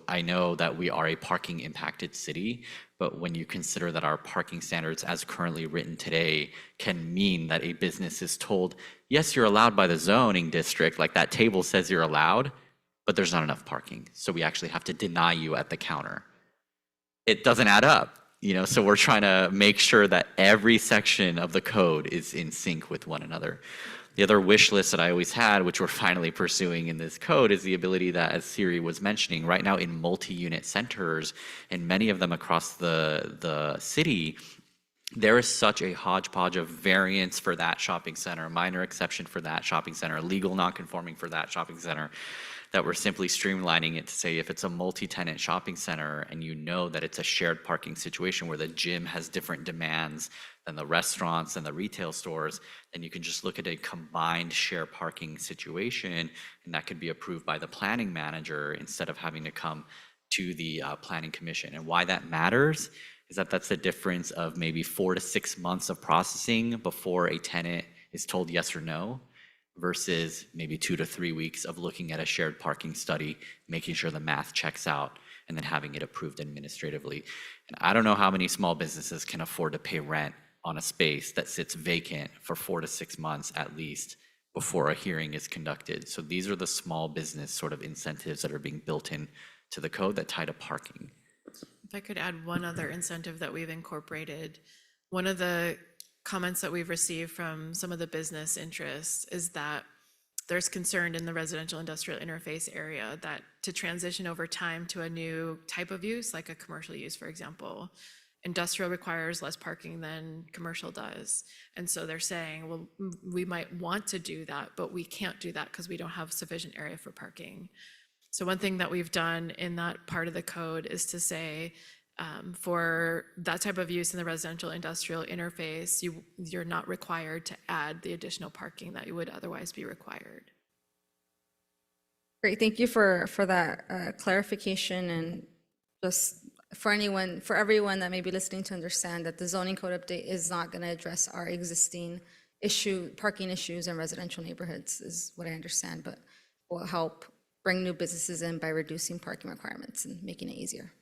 I know that we are a parking impacted city, but when you consider that our parking standards as currently written today can mean that a business is told, yes, you're allowed by the zoning district, like that table says you're allowed, but there's not enough parking. So we actually have to deny you at the counter. It doesn't add up. So we're trying to make sure that every section of the code is in sync with one another. The other wish list that I always had, which we're finally pursuing in this code, is the ability that, as Siri was mentioning, right now in multi-unit centers, and many of them across the city, there is such a hodgepodge of variance for that shopping center, minor exception for that shopping center, legal non-conforming for that shopping center, that we're simply streamlining it to say if it's a multi-tenant shopping center and you know that it's a shared parking situation where the gym has different demands than the restaurants and the retail stores, then you can just look at a combined share parking situation, and that could be approved by the planning manager instead of having to come to the planning commission. And why that matters is that that's the difference of maybe 4 to 6 months of processing before a tenant is told yes or no, versus maybe 2 to 3 weeks of looking at a shared parking study, making sure the math checks out, and then having it approved administratively. And I don't know how many small businesses can afford to pay rent on a space that sits vacant for 4 to 6 months at least before a hearing is conducted. So these are the small business sort of incentives that are being built in to the code that tie to parking. If I could add one other incentive that we've incorporated, one of the comments that we've received from some of the business interests is that there's concern in the residential industrial interface area that to transition over time to a new type of use, like a commercial use, for example, industrial requires less parking than commercial does. And so they're saying, well, we might want to do that, but we can't do that because we don't have sufficient area for parking. So one thing that we've done in that part of the code is to say, for that type of use in the residential industrial interface, you're not required to add the additional parking that you would otherwise be required. Great, thank you for that clarification, and just for everyone that may be listening to understand that the zoning code update is not going to address our existing parking issues in residential neighborhoods, is what I understand, but will help bring new businesses in by reducing parking requirements and making it easier.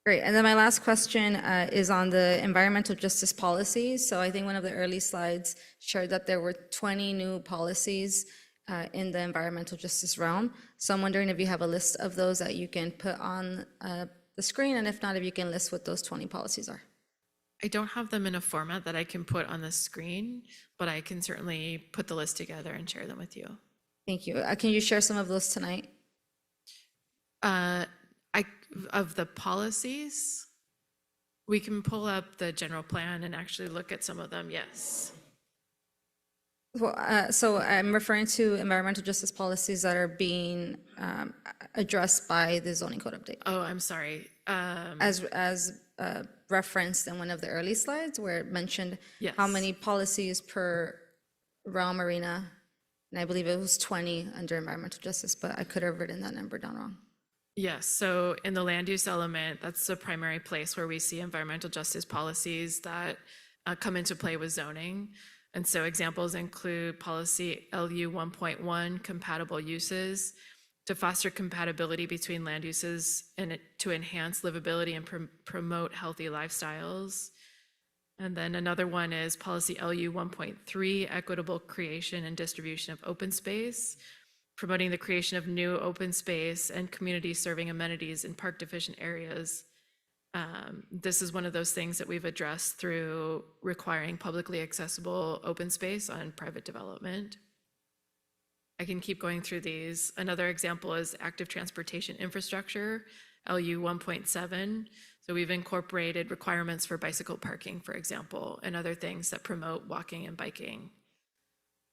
Great, and then my last question is on the environmental justice policies. So I think one of the early slides showed that there were 20 new policies in the environmental justice realm. So I'm wondering if you have a list of those that you can put on the screen, and if not, if you can list what those 20 policies are. I don't have them in a format that I can put on the screen, but I can certainly put the list together and share them with you. Thank you. Can you share some of those tonight? Of the policies, we can pull up the general plan and actually look at some of them, yes. Well, so I'm referring to environmental justice policies that are being addressed by the zoning code update. Oh, I'm sorry. As referenced in one of the early slides where it mentioned Yes. how many policies per realm arena, and I believe it was 20 under environmental justice, but I could have written that number down wrong. Yes, so in the land use element, that's the primary place where we see environmental justice policies that come into play with zoning. And so examples include policy LU 1.1, compatible uses, to foster compatibility between land uses and to enhance livability and promote healthy lifestyles. And then another one is policy LU 1.3, equitable creation and distribution of open space, promoting the creation of new open space and community serving amenities in park deficient areas. This is one of those things that we've addressed through requiring publicly accessible open space on private development. I can keep going through these. Another example is active transportation infrastructure, LU 1.7. So we've incorporated requirements for bicycle parking, for example, and other things that promote walking and biking.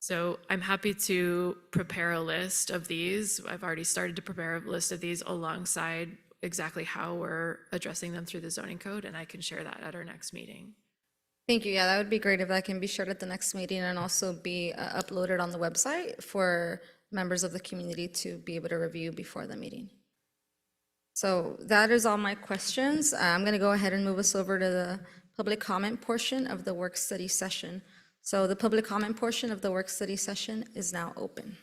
So I'm happy to prepare a list of these. I've already started to prepare a list of these alongside exactly how we're addressing them through the zoning code, and I can share that at our next meeting. Thank you. Yeah, that would be great if that can be shared at the next meeting and also be uploaded on the website for members of the community to be able to review before the meeting. So that is all my questions. I'm going to go ahead and move us over to the public comment portion of the work study session. So the public comment portion of the work study session is now open.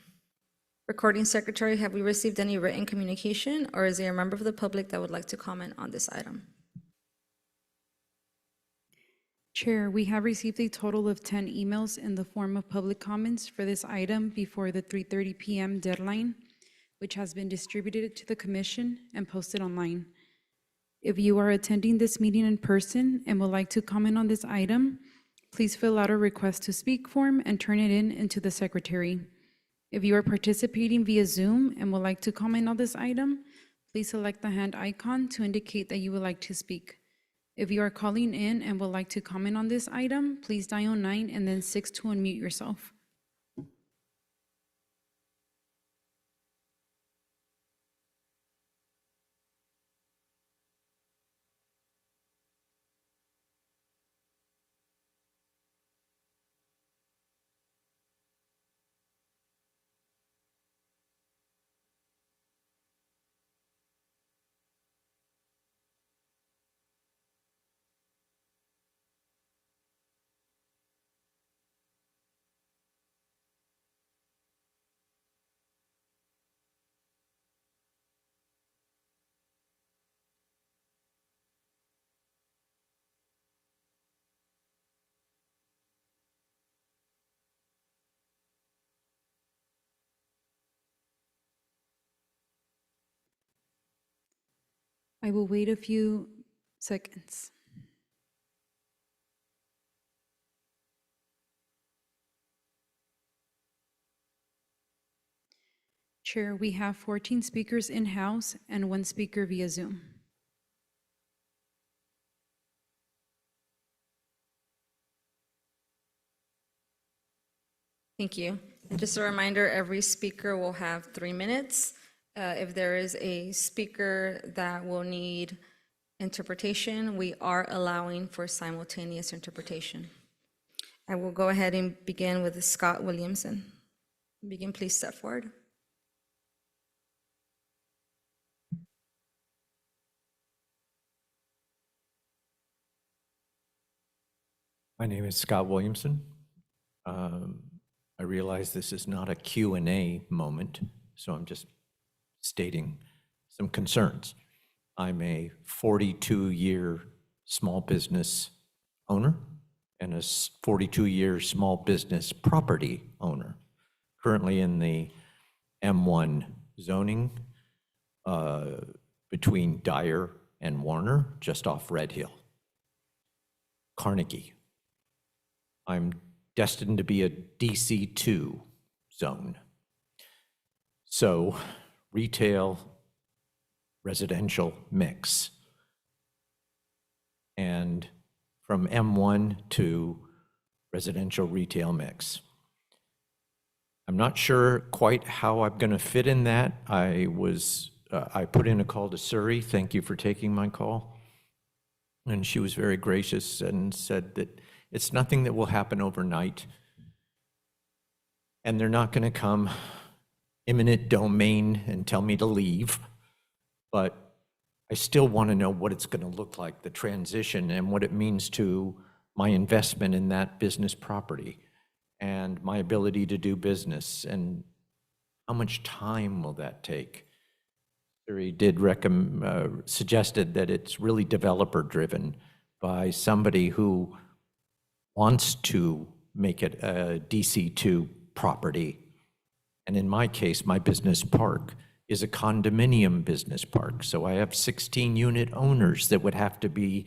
Recording secretary, have we received any written communication, or is there a member of the public that would like to comment on this item? Chair, we have received a total of 10 emails in the form of public comments for this item before the 3:30 p.m. deadline, which has been distributed to the commission and posted online. If you are attending this meeting in person and would like to comment on this item, please fill out a request to speak form and turn it in into the secretary. If you are participating via Zoom and would like to comment on this item, please select the hand icon to indicate that you would like to speak. If you are calling in and would like to comment on this item, please dial 9 and then 6 to unmute yourself. I will wait a few seconds. Chair, we have 14 speakers in-house and 1 speaker via Zoom. Thank you. And just a reminder, every speaker will have 3 minutes. If there is a speaker that will need interpretation, we are allowing for simultaneous interpretation. I will go ahead and begin with Scott Williamson. Begin, please step forward. My name is Scott Williamson. I realize this is not a Q&A moment, so I'm just stating some concerns. I'm a 42-year small business owner and a 42-year small business property owner, currently in the M1 zoning between Dyer and Warner, just off Red Hill. Carnegie. I'm destined to be a DC2 zone. So retail, residential mix. And from M1 to residential retail mix. I'm not sure quite how I'm going to fit in that. I put in a call to Suri. Thank you for taking my call. And she was very gracious and said that it's nothing that will happen overnight. And they're not going to come eminent domain and tell me to leave. but I still want to know what it's going to look like, the transition, and what it means to my investment in that business property and my ability to do business, and how much time will that take? He did suggested that it's really developer-driven by somebody who wants to make it a DC2 property. And in my case, my business park is a condominium business park. So I have 16 unit owners that would have to be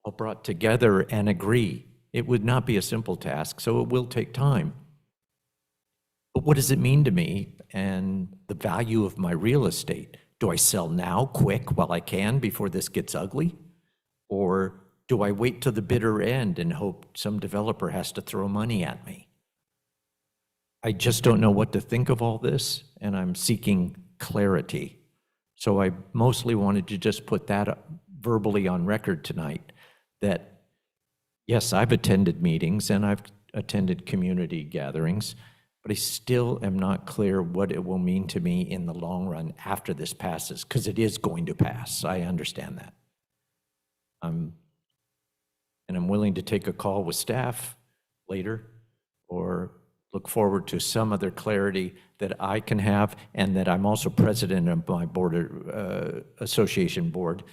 all brought together and agree. It would not be a simple task, so it will take time. But what does it mean to me and the value of my real estate? Do I sell now, quick, while I can, before this gets ugly? Or do I wait till the bitter end and hope some developer has to throw money at me? I just don't know what to think of all this, and I'm seeking clarity. So I mostly wanted to just put that verbally on record tonight, that yes, I've attended meetings and I've attended community gatherings, but I still am not clear what it will mean to me in the long run after this passes, because it is going to pass. I understand that. And I'm willing to take a call with staff later, or look forward to some other clarity that I can have, and that I'm also president of my association board,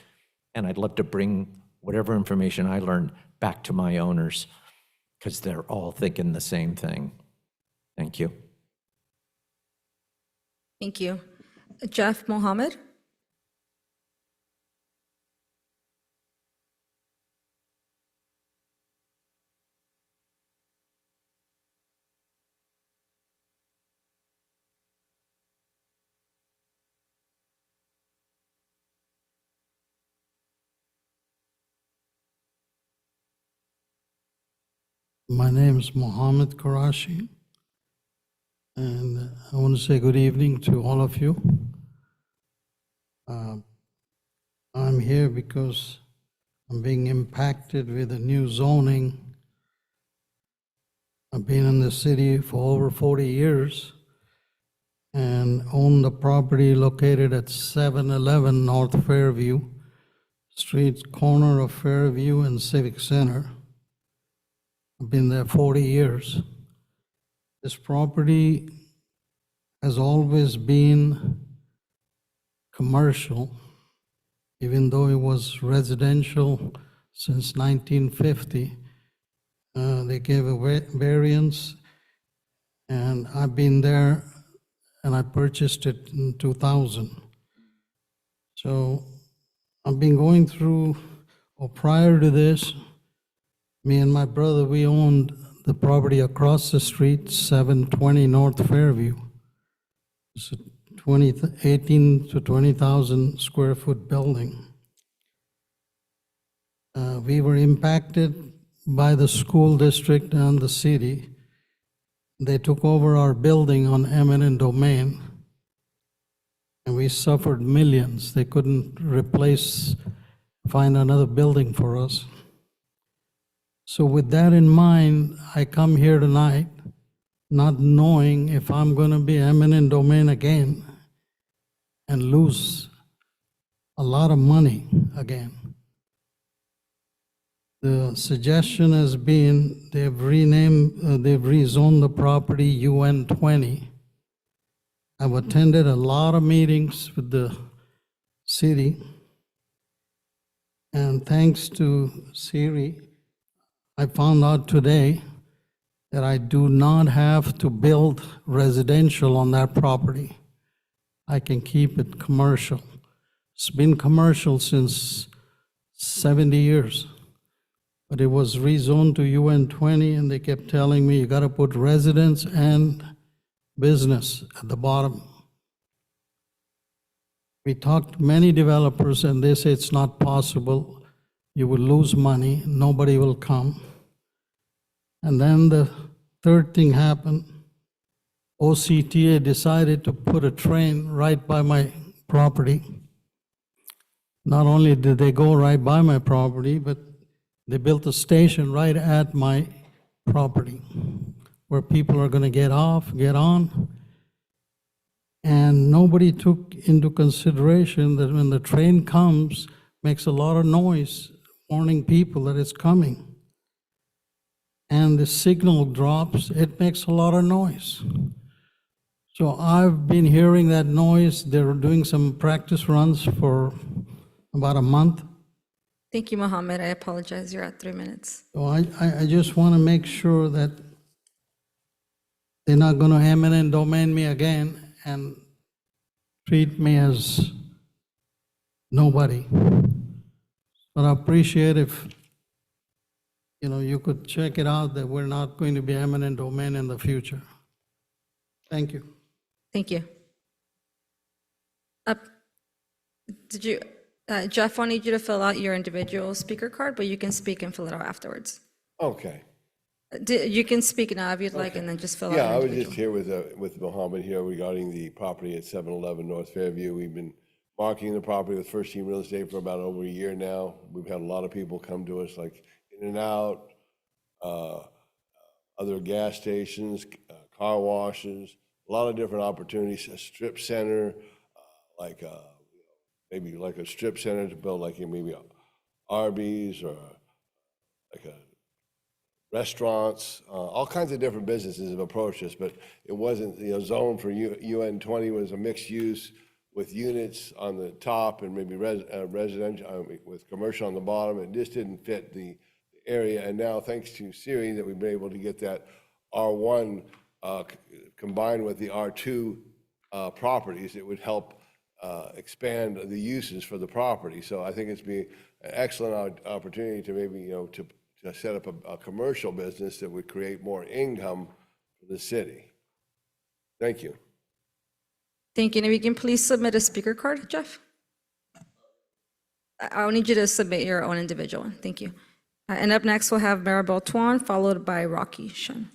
and I'd love to bring whatever information I learned back to my owners, because they're all thinking the same thing. Thank you. Thank you. Jeff Mohammed? My name is Mohammed Qurashi, and I want to say good evening to all of you. I'm here because I'm being impacted with the new zoning. I've been in the city for over 40 years and own the property located at 711 North Fairview Street, corner of Fairview and Civic Center. I've been there 40 years. This property has always been commercial, even though it was residential since 1950. They gave a variance, and I've been there, and I purchased it in 2000. So I've been going through, or prior to this, me and my brother, we owned the property across the street, 720 North Fairview. It's a 18 to 20,000 square foot building. We were impacted by the school district and the city. They took over our building on eminent domain, and we suffered millions. They couldn't find another building for us. So with that in mind, I come here tonight not knowing if I'm going to be eminent domain again and lose a lot of money again. The suggestion has been they've rezoned the property UN 20. I've attended a lot of meetings with the city, and thanks to Siri, I found out today that I do not have to build residential on that property. I can keep it commercial. It's been commercial since 70 years, but it was rezoned to UN 20, and they kept telling me you got to put residence and business at the bottom. We talked to many developers, and they say it's not possible. You will lose money, nobody will come. And then the third thing happened. OCTA decided to put a train right by my property. Not only did they go right by my property, but they built a station right at my property where people are going to get off, get on. And nobody took into consideration that when the train comes, makes a lot of noise, warning people that it's coming. And the signal drops, it makes a lot of noise. So I've been hearing that noise. They're doing some practice runs for about a month. Thank you, Mohammed. I apologize. You're at 3 minutes. So I just want to make sure that they're not going to eminent domain me again and treat me as nobody. But I appreciate if, you could check it out that we're not going to be eminent domain in the future. Thank you. Thank you. Jeff, I need you to fill out your individual speaker card, but you can speak and fill it out afterwards. Okay. You can speak now if you'd like, and then just fill out Yeah, I your was just individual. here with Mohammed here regarding the property at 711 North Fairview. We've been marketing the property with First Team Real Estate for about over a year now. We've had a lot of people come to us, like In-N-Out, other gas stations, car washes, a lot of different opportunities, a strip center, maybe like a strip center to build like maybe Arby's or like a restaurants, all kinds of different businesses have approached us, but it wasn't, zoned for UN 20 was a mixed use with units on the top and maybe residential, with commercial on the bottom. It just didn't fit the area. And now, thanks to Siri, that we've been able to get that R1 combined with the R2 properties, it would help expand the uses for the property. So I think it's be an excellent opportunity to maybe, to set up a commercial business that would create more income for the city. Thank you. Thank you. And if you can please submit a speaker card, Jeff? I'll need you to submit your own individual one. Thank you. And up next, we'll have Maribel Tuan, followed by Rocky Shun.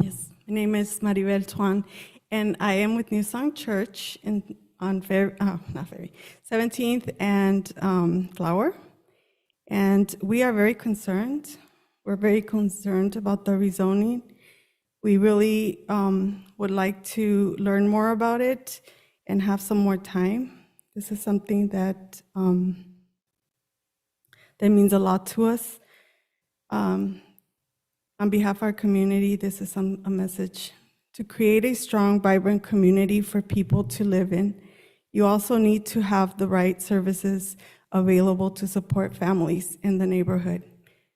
Yes, my name is Maribel Tuan, and I am with New Song Church on 17th and Flower. And we are very concerned. We're very concerned about the rezoning. We really would like to learn more about it and have some more time. This is something that that means a lot to us. On behalf of our community, this is a message to create a strong, vibrant community for people to live in. You also need to have the right services available to support families in the neighborhood.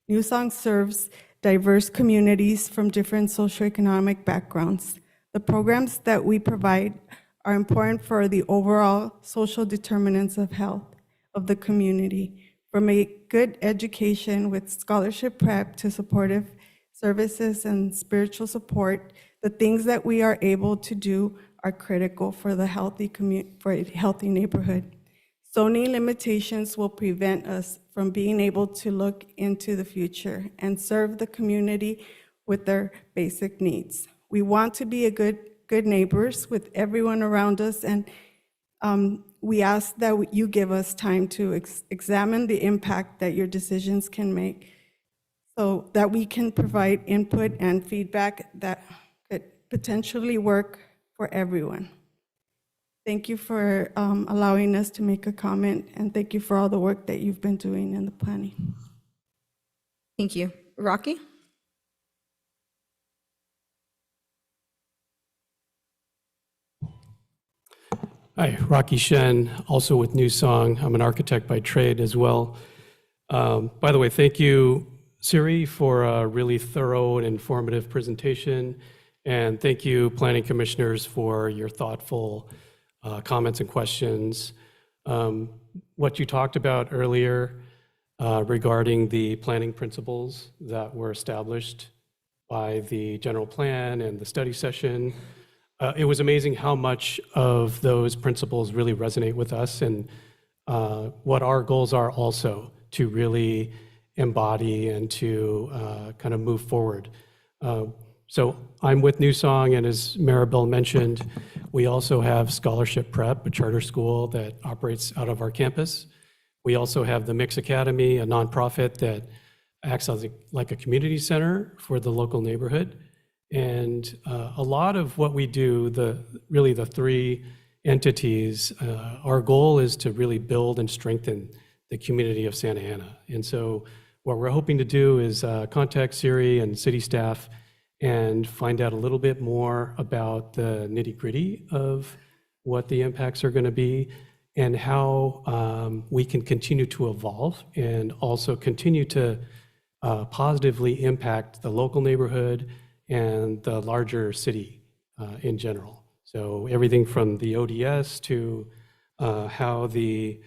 New Song serves diverse communities from different socioeconomic backgrounds. The programs that we provide are important for the overall social determinants of health of the community, from a good education with scholarship prep to supportive services and spiritual support. The things that we are able to do are critical for the healthy for a healthy neighborhood. Zoning limitations will prevent us from being able to look into the future and serve the community with their basic needs. We want to be a good neighbors with everyone around us, and we ask that you give us time to examine the impact that your decisions can make, so that we can provide input and feedback that could potentially work for everyone. Thank you for allowing us to make a comment, and thank you for all the work that you've been doing in the planning. Thank you. Rocky? Hi, Rocky Shen, also with New Song. I'm an architect by trade as well. By the way, thank you, Siri, for a really thorough and informative presentation. And thank you, planning commissioners, for your thoughtful comments and questions. What you talked about earlier regarding the planning principles that were established by the general plan and the study session, it was amazing how much of those principles really resonate with us, and what our goals are also to really embody and to kind of move forward. So I'm with New Song, and as Maribel mentioned, we also have Scholarship Prep, a charter school that operates out of our campus, We also have the Mix Academy, a nonprofit that acts as like a community center for the local neighborhood. And a lot of what we do, really the three entities, our goal is to really build and strengthen the community of Santa Ana. And so what we're hoping to do is contact Siri and city staff and find out a little bit more about the nitty-gritty of what the impacts are going to be and how we can continue to evolve and also continue to positively impact the local neighborhood and the larger city in general. So everything from the ODS to how the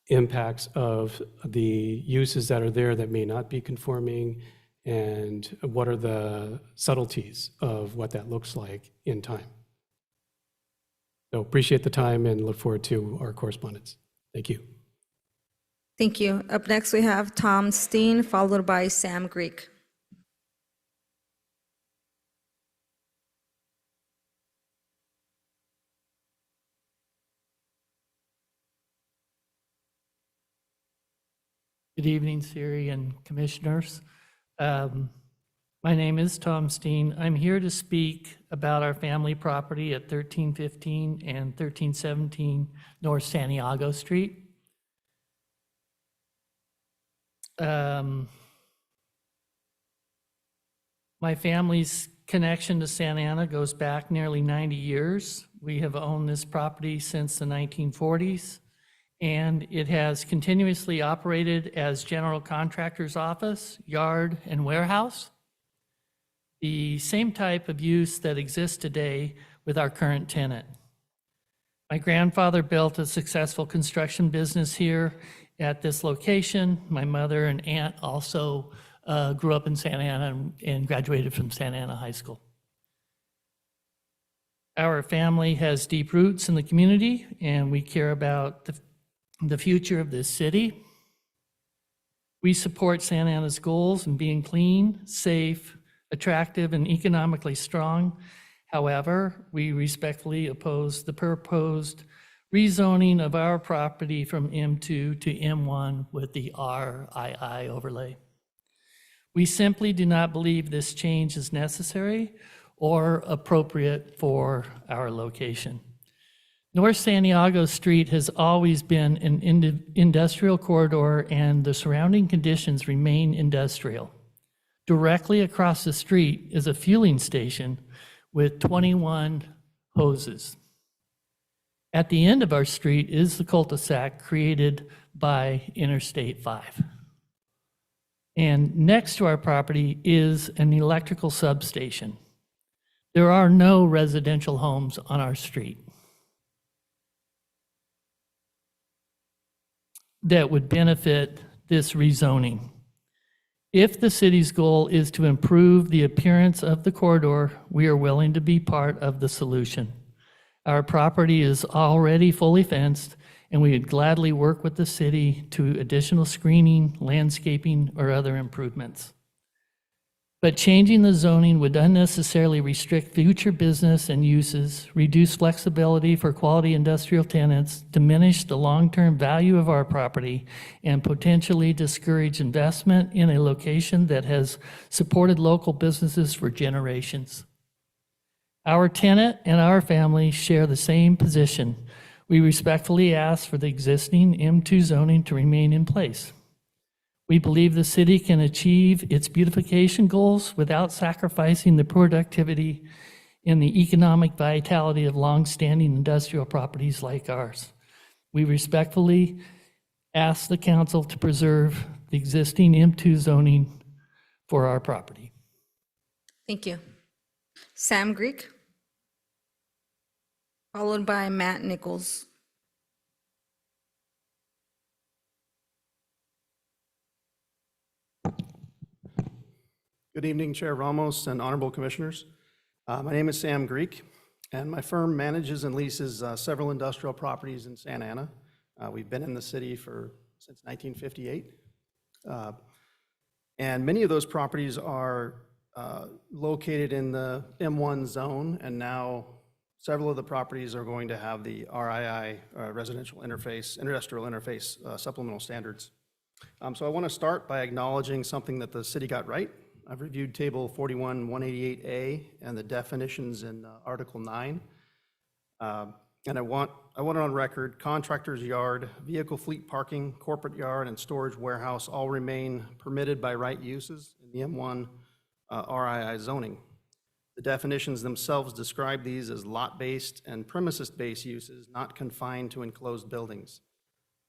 impacts of the uses that are there that may not be conforming, and what are the subtleties of what that looks like in time. So appreciate the time and look forward to our correspondence. Thank you. Thank you. Up next, we have Tom Steen, followed by Sam Greek. Good evening, Siri and commissioners. My name is Tom Steen. I'm here to speak about our family property at 1315 and 1317 North Santiago Street. My family's connection to Santa Ana goes back nearly 90 years. We have owned this property since the 1940s. And it has continuously operated as general contractor's office, yard, and warehouse. The same type of use that exists today with our current tenant. My grandfather built a successful construction business here at this location. My mother and aunt also grew up in Santa Ana and graduated from Santa Ana High School. Our family has deep roots in the community, and we care about the future of this city. We support Santa Ana's goals in being clean, safe, attractive, and economically strong. However, we respectfully oppose the proposed rezoning of our property from M2 to M1 with the RII overlay. We simply do not believe this change is necessary or appropriate for our location. North Santiago Street has always been an industrial corridor, and the surrounding conditions remain industrial. Directly across the street is a fueling station with 21 hoses. At the end of our street is the cul-de-sac created by Interstate 5. And next to our property is an electrical substation. There are no residential homes on our street that would benefit this rezoning. If the city's goal is to improve the appearance of the corridor, we are willing to be part of the solution. Our property is already fully fenced, and we would gladly work with the city to additional screening, landscaping, or other improvements. But changing the zoning would unnecessarily restrict future business and uses, reduce flexibility for quality industrial tenants, diminish the long-term value of our property, and potentially discourage investment in a location that has supported local businesses for generations. Our tenant and our family share the same position. We respectfully ask for the existing M2 zoning to remain in place. We believe the city can achieve its beautification goals without sacrificing the productivity and the economic vitality of long-standing industrial properties like ours. We respectfully ask the council to preserve the existing M2 zoning for our property. Thank you. Sam Greek, followed by Matt Nichols. Good evening, Chair Ramos and Honorable Commissioners. My name is Sam Greek, and my firm manages and leases several industrial properties in Santa Ana. We've been in the city since 1958. And many of those properties are located in the M1 zone and now Several of the properties are going to have the RII, Residential Interface, Industrial Interface Supplemental Standards. So I want to start by acknowledging something that the city got right. I've reviewed Table 41-188A and the definitions in Article 9. And I want it on record, contractor's yard, vehicle fleet parking, corporate yard, and storage warehouse all remain permitted by right uses in the M1 RII zoning. The definitions themselves describe these as lot-based and premises-based uses not confined to enclosed buildings.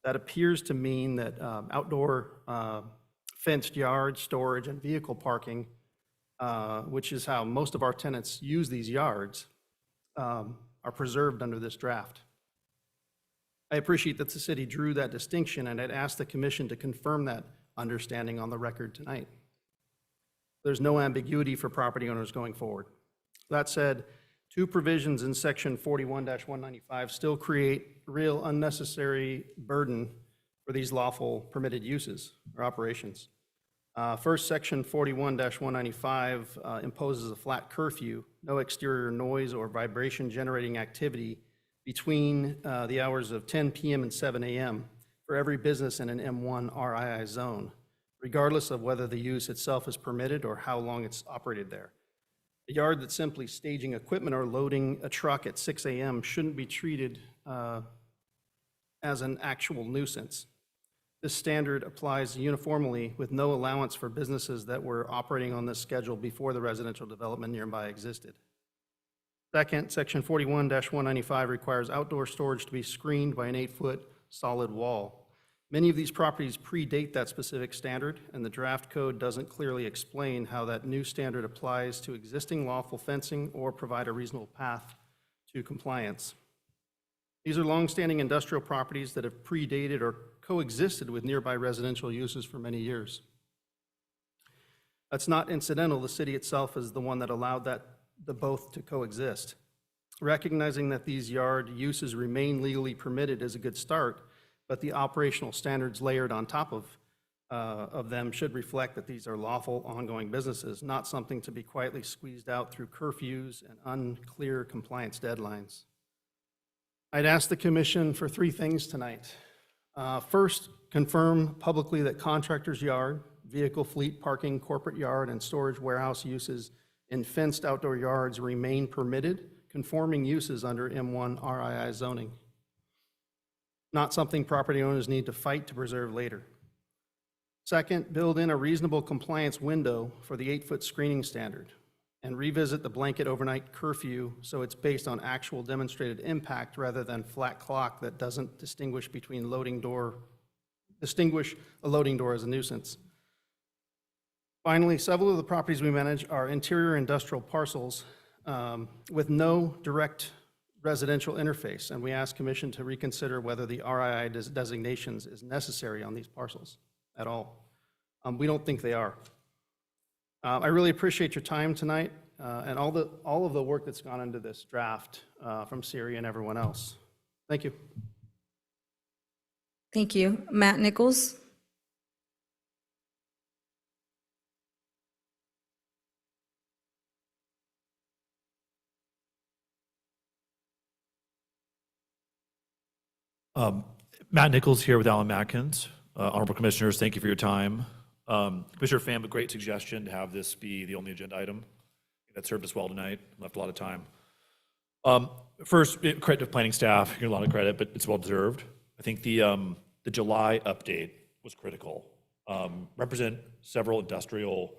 That appears to mean that outdoor fenced yard, storage, and vehicle parking, which is how most of our tenants use these yards, are preserved under this draft. I appreciate that the city drew that distinction, and I'd ask the commission to confirm that understanding on the record tonight. There's no ambiguity for property owners going forward. That said, two provisions in section 41-195 still create real unnecessary burden for these lawful permitted uses or operations. First, section 41-195 imposes a flat curfew, no exterior noise or vibration generating activity between the hours of 10 p.m. and 7 a.m. for every business in an M1 RII zone, regardless of whether the use itself is permitted or how long it's operated there. A yard that's simply staging equipment or loading a truck at 6 a.m. shouldn't be treated as an actual nuisance. This standard applies uniformly with no allowance for businesses that were operating on this schedule before the residential development nearby existed. Second, section 41-195 requires outdoor storage to be screened by an 8-foot solid wall. Many of these properties predate that specific standard, and the draft code doesn't clearly explain how that new standard applies to existing lawful fencing or provide a reasonable path to compliance. These are longstanding industrial properties that have predated or coexisted with nearby residential uses for many years. That's not incidental. The city itself is the one that allowed the both to coexist. Recognizing that these yard uses remain legally permitted is a good start, but the operational standards layered on top of them should reflect that these are lawful ongoing businesses, not something to be quietly squeezed out through curfews and unclear compliance deadlines. I'd ask the commission for three things tonight. First, confirm publicly that contractor's yard, vehicle fleet parking, corporate yard, and storage warehouse uses in fenced outdoor yards remain permitted, conforming uses under M1 RII zoning. Not something property owners need to fight to preserve later. Second, build in a reasonable compliance window for the 8-foot screening standard and revisit the blanket overnight curfew so it's based on actual demonstrated impact rather than flat clock that doesn't distinguish a loading door as a nuisance. Finally, several of the properties we manage are interior industrial parcels with no direct residential interface, and we ask Commission to reconsider whether the RII designations is necessary on these parcels at all. We don't think they are. I really appreciate your time tonight and all of the work that's gone into this draft from Siri and everyone else. Thank you. Thank you. Matt Nichols. Matt Nichols here with Alan Matkins. Honorable Commissioners, thank you for your time. Commissioner Pham, a great suggestion to have this be the only agenda item. That served us well tonight, left a lot of time. First, credit to planning staff, you get a lot of credit, but it's well deserved. I think the July update was critical. Represent several industrial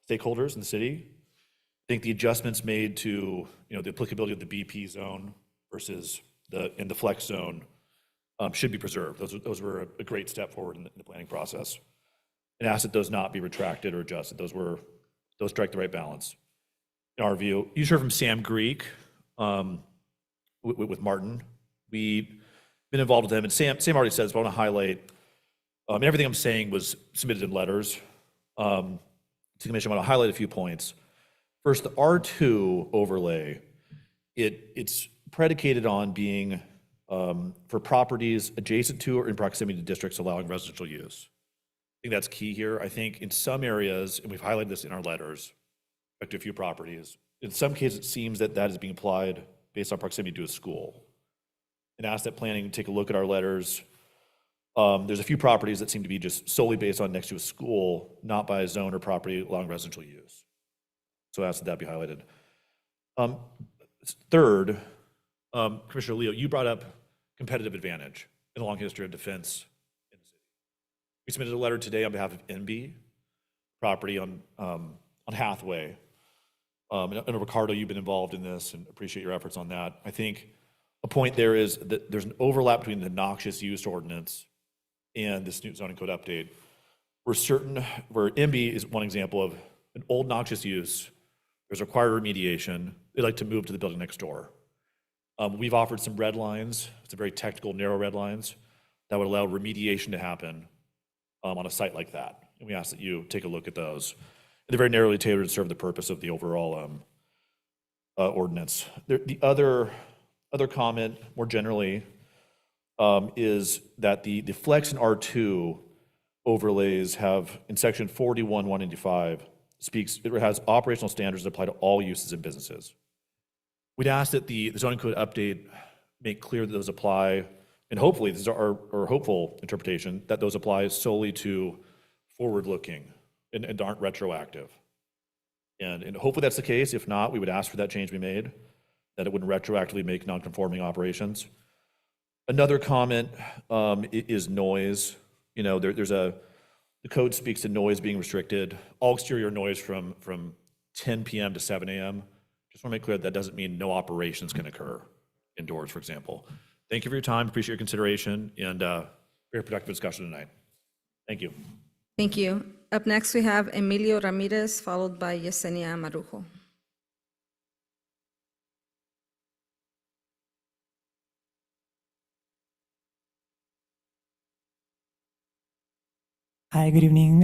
stakeholders in the city. I think the adjustments made to the applicability of the BP zone versus the flex zone should be preserved. Those were a great step forward in the planning process. And ask that those not be retracted or adjusted. Those strike the right balance, in our view. You heard from Sam Greek with Martin. We've been involved with him, and Sam already said this, but I want to highlight, everything I'm saying was submitted in letters to the commission. I want to highlight a few points. First, the R2 overlay, it's predicated on being for properties adjacent to or in proximity to districts allowing residential use. I think that's key here. I think in some areas, and we've highlighted this in our letters, back to a few properties, in some cases it seems that is being applied based on proximity to a school. And asked that planning take a look at our letters. There's a few properties that seem to be just solely based on next to a school, not by a zone or property along residential use. So I asked that be highlighted. Third, Commissioner Leo, you brought up competitive advantage in a long history of defense in the city. We submitted a letter today on behalf of NB, property on Hathaway. And Ricardo, you've been involved in this and appreciate your efforts on that. I think a point there is that there's an overlap between the noxious use ordinance and this new zoning code update. Where NB is one example of an old noxious use, there's required remediation, they'd like to move to the building next door. We've offered some red lines, it's a very technical, narrow red lines, that would allow remediation to happen on a site like that. And we ask that you take a look at those. They're very narrowly tailored to serve the purpose of the overall ordinance. The other comment, more generally, is that the Flex and R2 overlays have, in section 41-185, it has operational standards that apply to all uses and businesses. We'd ask that the zoning code update make clear that those apply, and hopefully, this is our hopeful interpretation, that those apply solely to forward-looking and aren't retroactive. And hopefully that's the case. If not, we would ask for that change to be made, that it wouldn't retroactively make non-conforming operations. Another comment is noise. You know, the code speaks to noise being restricted, all exterior noise from 10 p.m. to 7 a.m. Just want to make clear that doesn't mean no operations can occur indoors, for example. Thank you for your time, appreciate your consideration, and very productive discussion tonight. Thank you. Thank you. Up next, we have Emilio Ramirez, followed by Yesenia Marujo. Hi, good evening,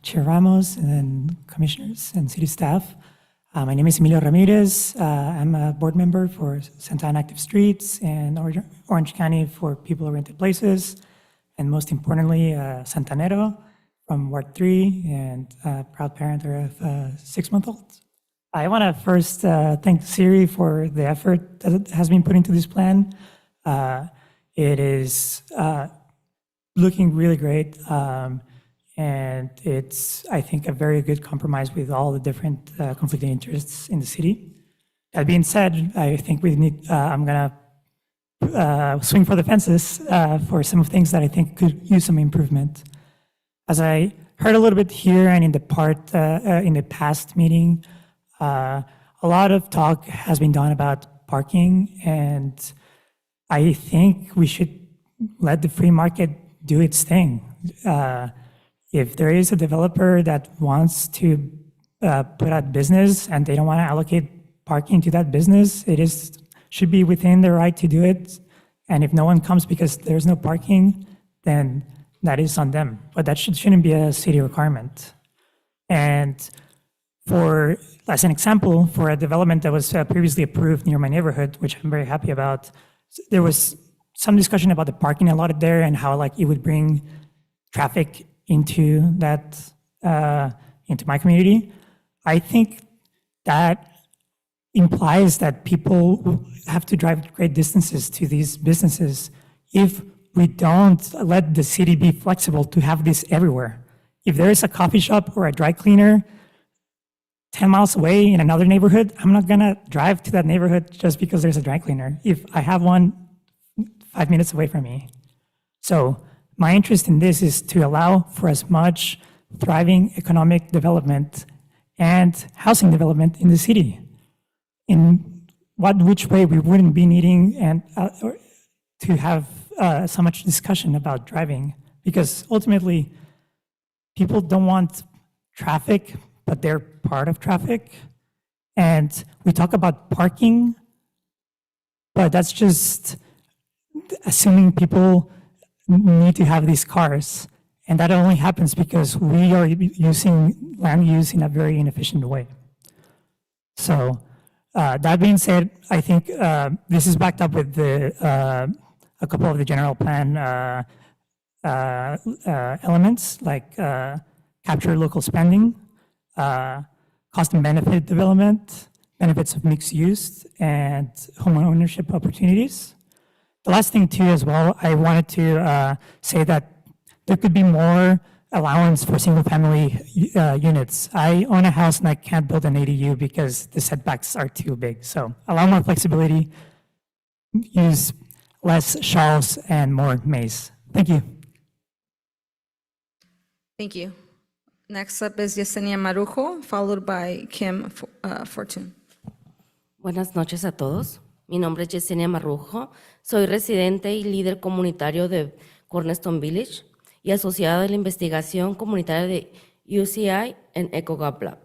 Chair Ramos and commissioners and city staff. My name is Emilio Ramirez. I'm a board member for Santa Ana Active Streets and Orange County for People-Oriented Places, and most importantly, Santanero from Ward 3 and a proud parent of a 6-month-old. I want to first thank Siri for the effort that has been put into this plan. It is looking really great. And it's, I think, a very good compromise with all the different conflicting interests in the city. That being said, I think I'm gonna swing for the fences for some of things that I think could use some improvement. As I heard a little bit here and in the past meeting, a lot of talk has been done about parking, and I think we should let the free market do its thing. If there is a developer that wants to put out business and they don't want to allocate parking to that business, should be within their right to do it. And if no one comes because there's no parking, then that is on them. But that shouldn't be a city requirement. And as an example, for a development that was previously approved near my neighborhood, which I'm very happy about, there was some discussion about the parking allotted there and how it would bring traffic into my community. I think that implies that people have to drive great distances to these businesses if we don't let the city be flexible to have this everywhere. If there is a coffee shop or a dry cleaner 10 miles away in another neighborhood, I'm not gonna drive to that neighborhood just because there's a dry cleaner if I have one 5 minutes away from me. So my interest in this is to allow for as much thriving economic development and housing development in the city. In which way we wouldn't be needing to have so much discussion about driving, because ultimately people don't want traffic, but they're part of traffic. And we talk about parking, but that's just assuming people need to have these cars. And that only happens because we are using land use in a very inefficient way. So that being said, I think this is backed up with a couple of the general plan elements, like capture local spending, cost and benefit development, benefits of mixed use and home ownership opportunities. The last thing too as well, I wanted to say that there could be more allowance for single-family units. I own a house and I can't build an ADU because the setbacks are too big. So allow more flexibility, use less shelves and more maze. Thank you. Thank you. Next up is Yesenia Marujo, followed by Kim Fortune. Buenas noches a todos. Mi nombre es Yesenia Marrujo. Soy residente y líder comunitario de Cornerstone Village y asociada de la investigación comunitaria de UCI en EcoGov Lab.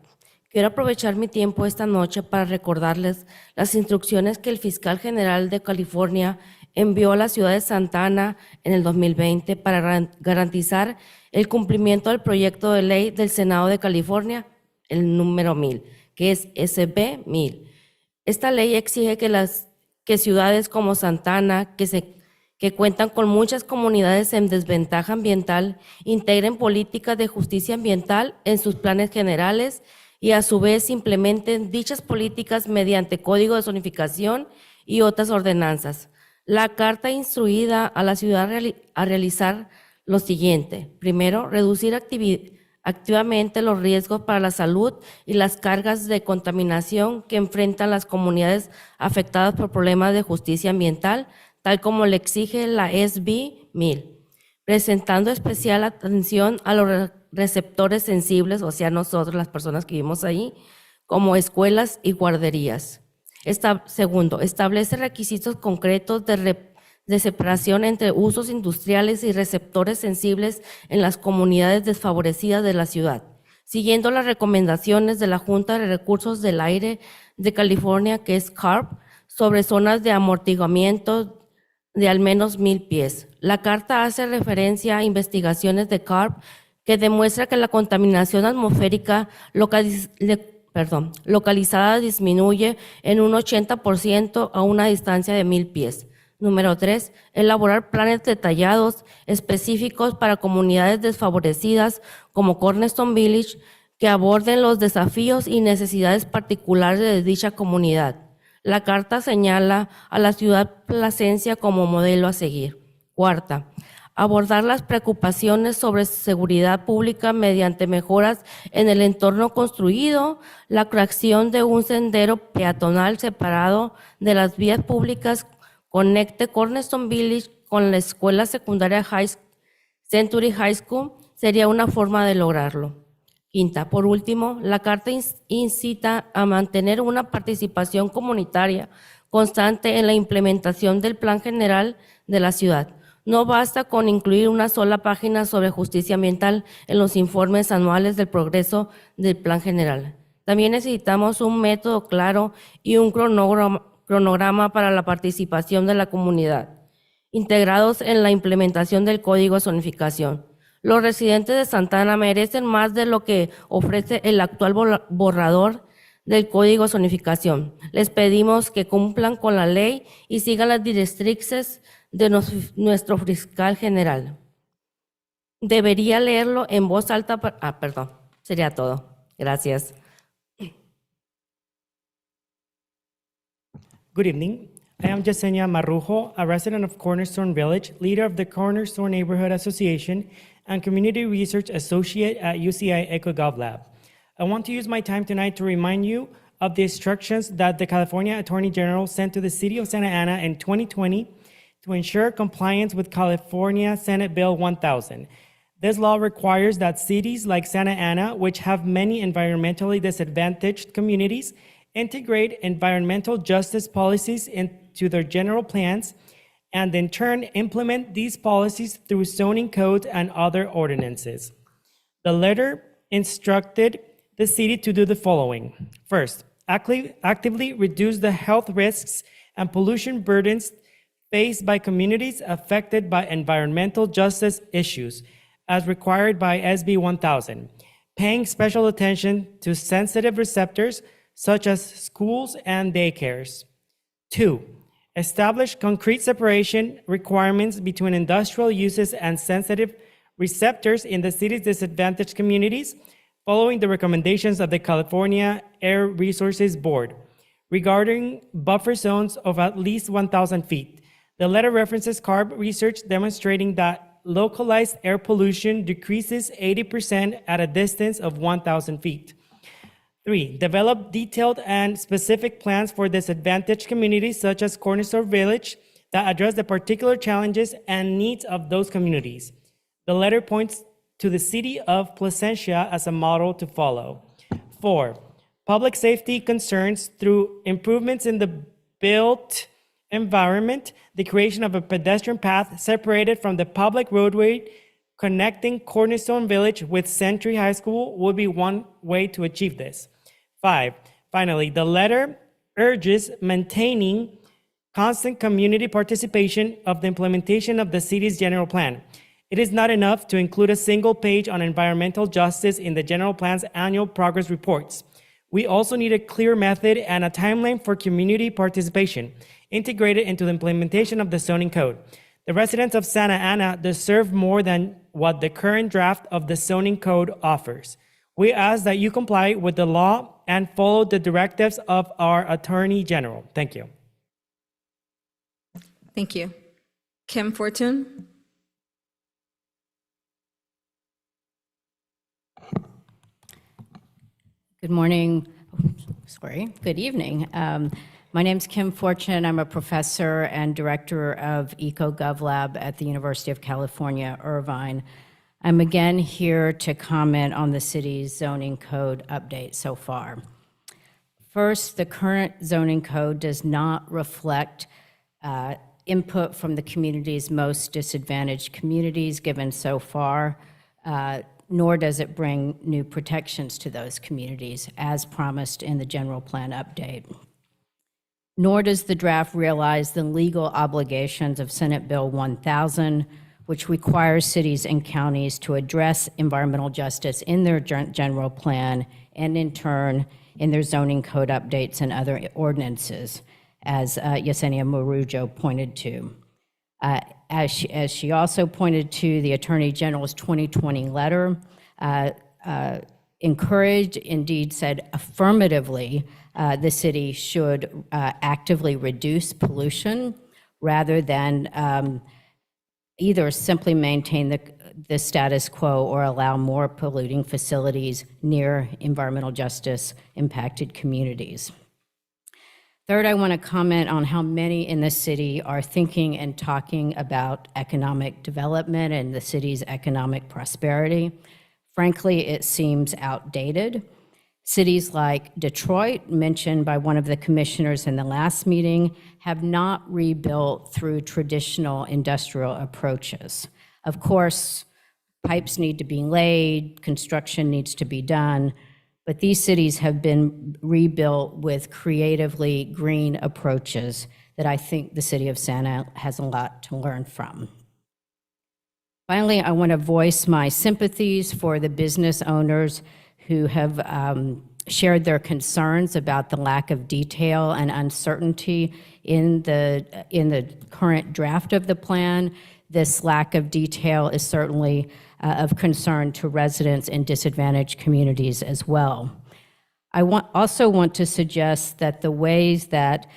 Quiero aprovechar mi tiempo esta noche para recordarles las instrucciones que el fiscal general de California envió a la ciudad de Santa Ana en el 2020 para garantizar el cumplimiento del proyecto de ley del Senado de California, el número 1000, que es SB 1000. Esta ley exige que ciudades como Santa Ana, que cuentan con muchas comunidades en desventaja ambiental, integren políticas de justicia ambiental en sus planes generales y a su vez implementen dichas políticas mediante código de zonificación y otras ordenanzas. La carta instruida a la ciudad a realizar lo siguiente. Primero, reducir activamente los riesgos para la salud y las cargas de contaminación que enfrentan las comunidades afectadas por problemas de justicia ambiental, tal como le exige la SB 1000, presentando especial atención a los receptores sensibles, o sea, nosotros, las personas que vivimos ahí, como escuelas y guarderías. Segundo, establece requisitos concretos de separación entre usos industriales y receptores sensibles en las comunidades desfavorecidas de la ciudad, siguiendo las recomendaciones de la Junta de Recursos del Aire de California, que es CARB, sobre zonas de amortiguamiento de al menos 1000 pies. La carta hace referencia a investigaciones de CARB que demuestra que la contaminación atmosférica localizada disminuye en un 80% a una distancia de 1000 pies. Número 3, elaborar planes detallados específicos para comunidades desfavorecidas como Cornerstone Village que aborden los desafíos y necesidades particulares de dicha comunidad. La carta señala a la ciudad Plasencia como modelo a seguir. Cuarta, abordar las preocupaciones sobre seguridad pública mediante mejoras en el entorno construido, la creación de un sendero peatonal separado de las vías públicas conecte Cornerstone Village con la escuela secundaria Century High School sería una forma de lograrlo. Quinta, por último, la carta incita a mantener una participación comunitaria constante en la implementación del Plan General de la ciudad. No basta con incluir una sola página sobre justicia ambiental en los informes anuales del progreso del Plan General. También necesitamos un método claro y un cronograma para la participación de la comunidad, integrados en la implementación del Código de Zonificación. Los residentes de Santa Ana merecen más de lo que ofrece el actual borrador del Código de Zonificación. Les pedimos que cumplan con la ley y sigan las directrices de nuestro fiscal general. Debería leerlo en voz alta. Sería todo. Gracias. Good evening. I am Yesenia Marrujo, a resident of Cornerstone Village, leader of the Cornerstone Neighborhood Association, and Community Research Associate at UCI EcoGov Lab. I want to use my time tonight to remind you of the instructions that the California Attorney General sent to the City of Santa Ana in 2020 to ensure compliance with California Senate Bill 1000. This law requires that cities like Santa Ana, which have many environmentally disadvantaged communities, integrate environmental justice policies into their general plans, and in turn implement these policies through zoning codes and other ordinances. The letter instructed the city to do the following. First, actively reduce the health risks and pollution burdens faced by communities affected by environmental justice issues, as required by SB 1000, paying special attention to sensitive receptors such as schools and daycares. 2, establish concrete separation requirements between industrial uses and sensitive receptors in the city's disadvantaged communities, following the recommendations of the California Air Resources Board. regarding buffer zones of at least 1,000 feet. The letter references CARB research demonstrating that localized air pollution decreases 80% at a distance of 1,000 feet. 3, develop detailed and specific plans for disadvantaged communities such as Cornerstone Village that address the particular challenges and needs of those communities. The letter points to the city of Placentia as a model to follow. 4, public safety concerns through improvements in the built environment, the creation of a pedestrian path separated from the public roadway connecting Cornerstone Village with Century High School would be one way to achieve this. 5, finally, the letter urges maintaining constant community participation of the implementation of the city's general plan. It is not enough to include a single page on environmental justice in the general plan's annual progress reports. We also need a clear method and a timeline for community participation integrated into the implementation of the zoning code. The residents of Santa Ana deserve more than what the current draft of the zoning code offers. We ask that you comply with the law and follow the directives of our Attorney General. Thank you. Thank you. Kim Fortune? Good morning, good evening. My name's Kim Fortune. I'm a professor and director of EcoGovLab at the University of California, Irvine. I'm again here to comment on the city's zoning code update so far. First, the current zoning code does not reflect input from the community's most disadvantaged communities given so far, nor does it bring new protections to those communities as promised in the general plan update. Nor does the draft realize the legal obligations of Senate Bill 1000, which requires cities and counties to address environmental justice in their general plan and in turn in their zoning code updates and other ordinances, as Yesenia Murujo pointed to. As she also pointed to, the Attorney General's 2020 letter encouraged, indeed said affirmatively, the city should actively reduce pollution rather than either simply maintain the status quo or allow more polluting facilities near environmental justice impacted communities. Third, I want to comment on how many in the city are thinking and talking about economic development and the city's economic prosperity. Frankly, it seems outdated. Cities like Detroit, mentioned by one of the commissioners in the last meeting, have not rebuilt through traditional industrial approaches. Of course, pipes need to be laid, construction needs to be done, but these cities have been rebuilt with creatively green approaches that I think the city of Santa has a lot to learn from. Finally, I want to voice my sympathies for the business owners who have shared their concerns about the lack of detail and uncertainty in the current draft of the plan. This lack of detail is certainly of concern to residents in disadvantaged communities as well. I also want to suggest that the ways that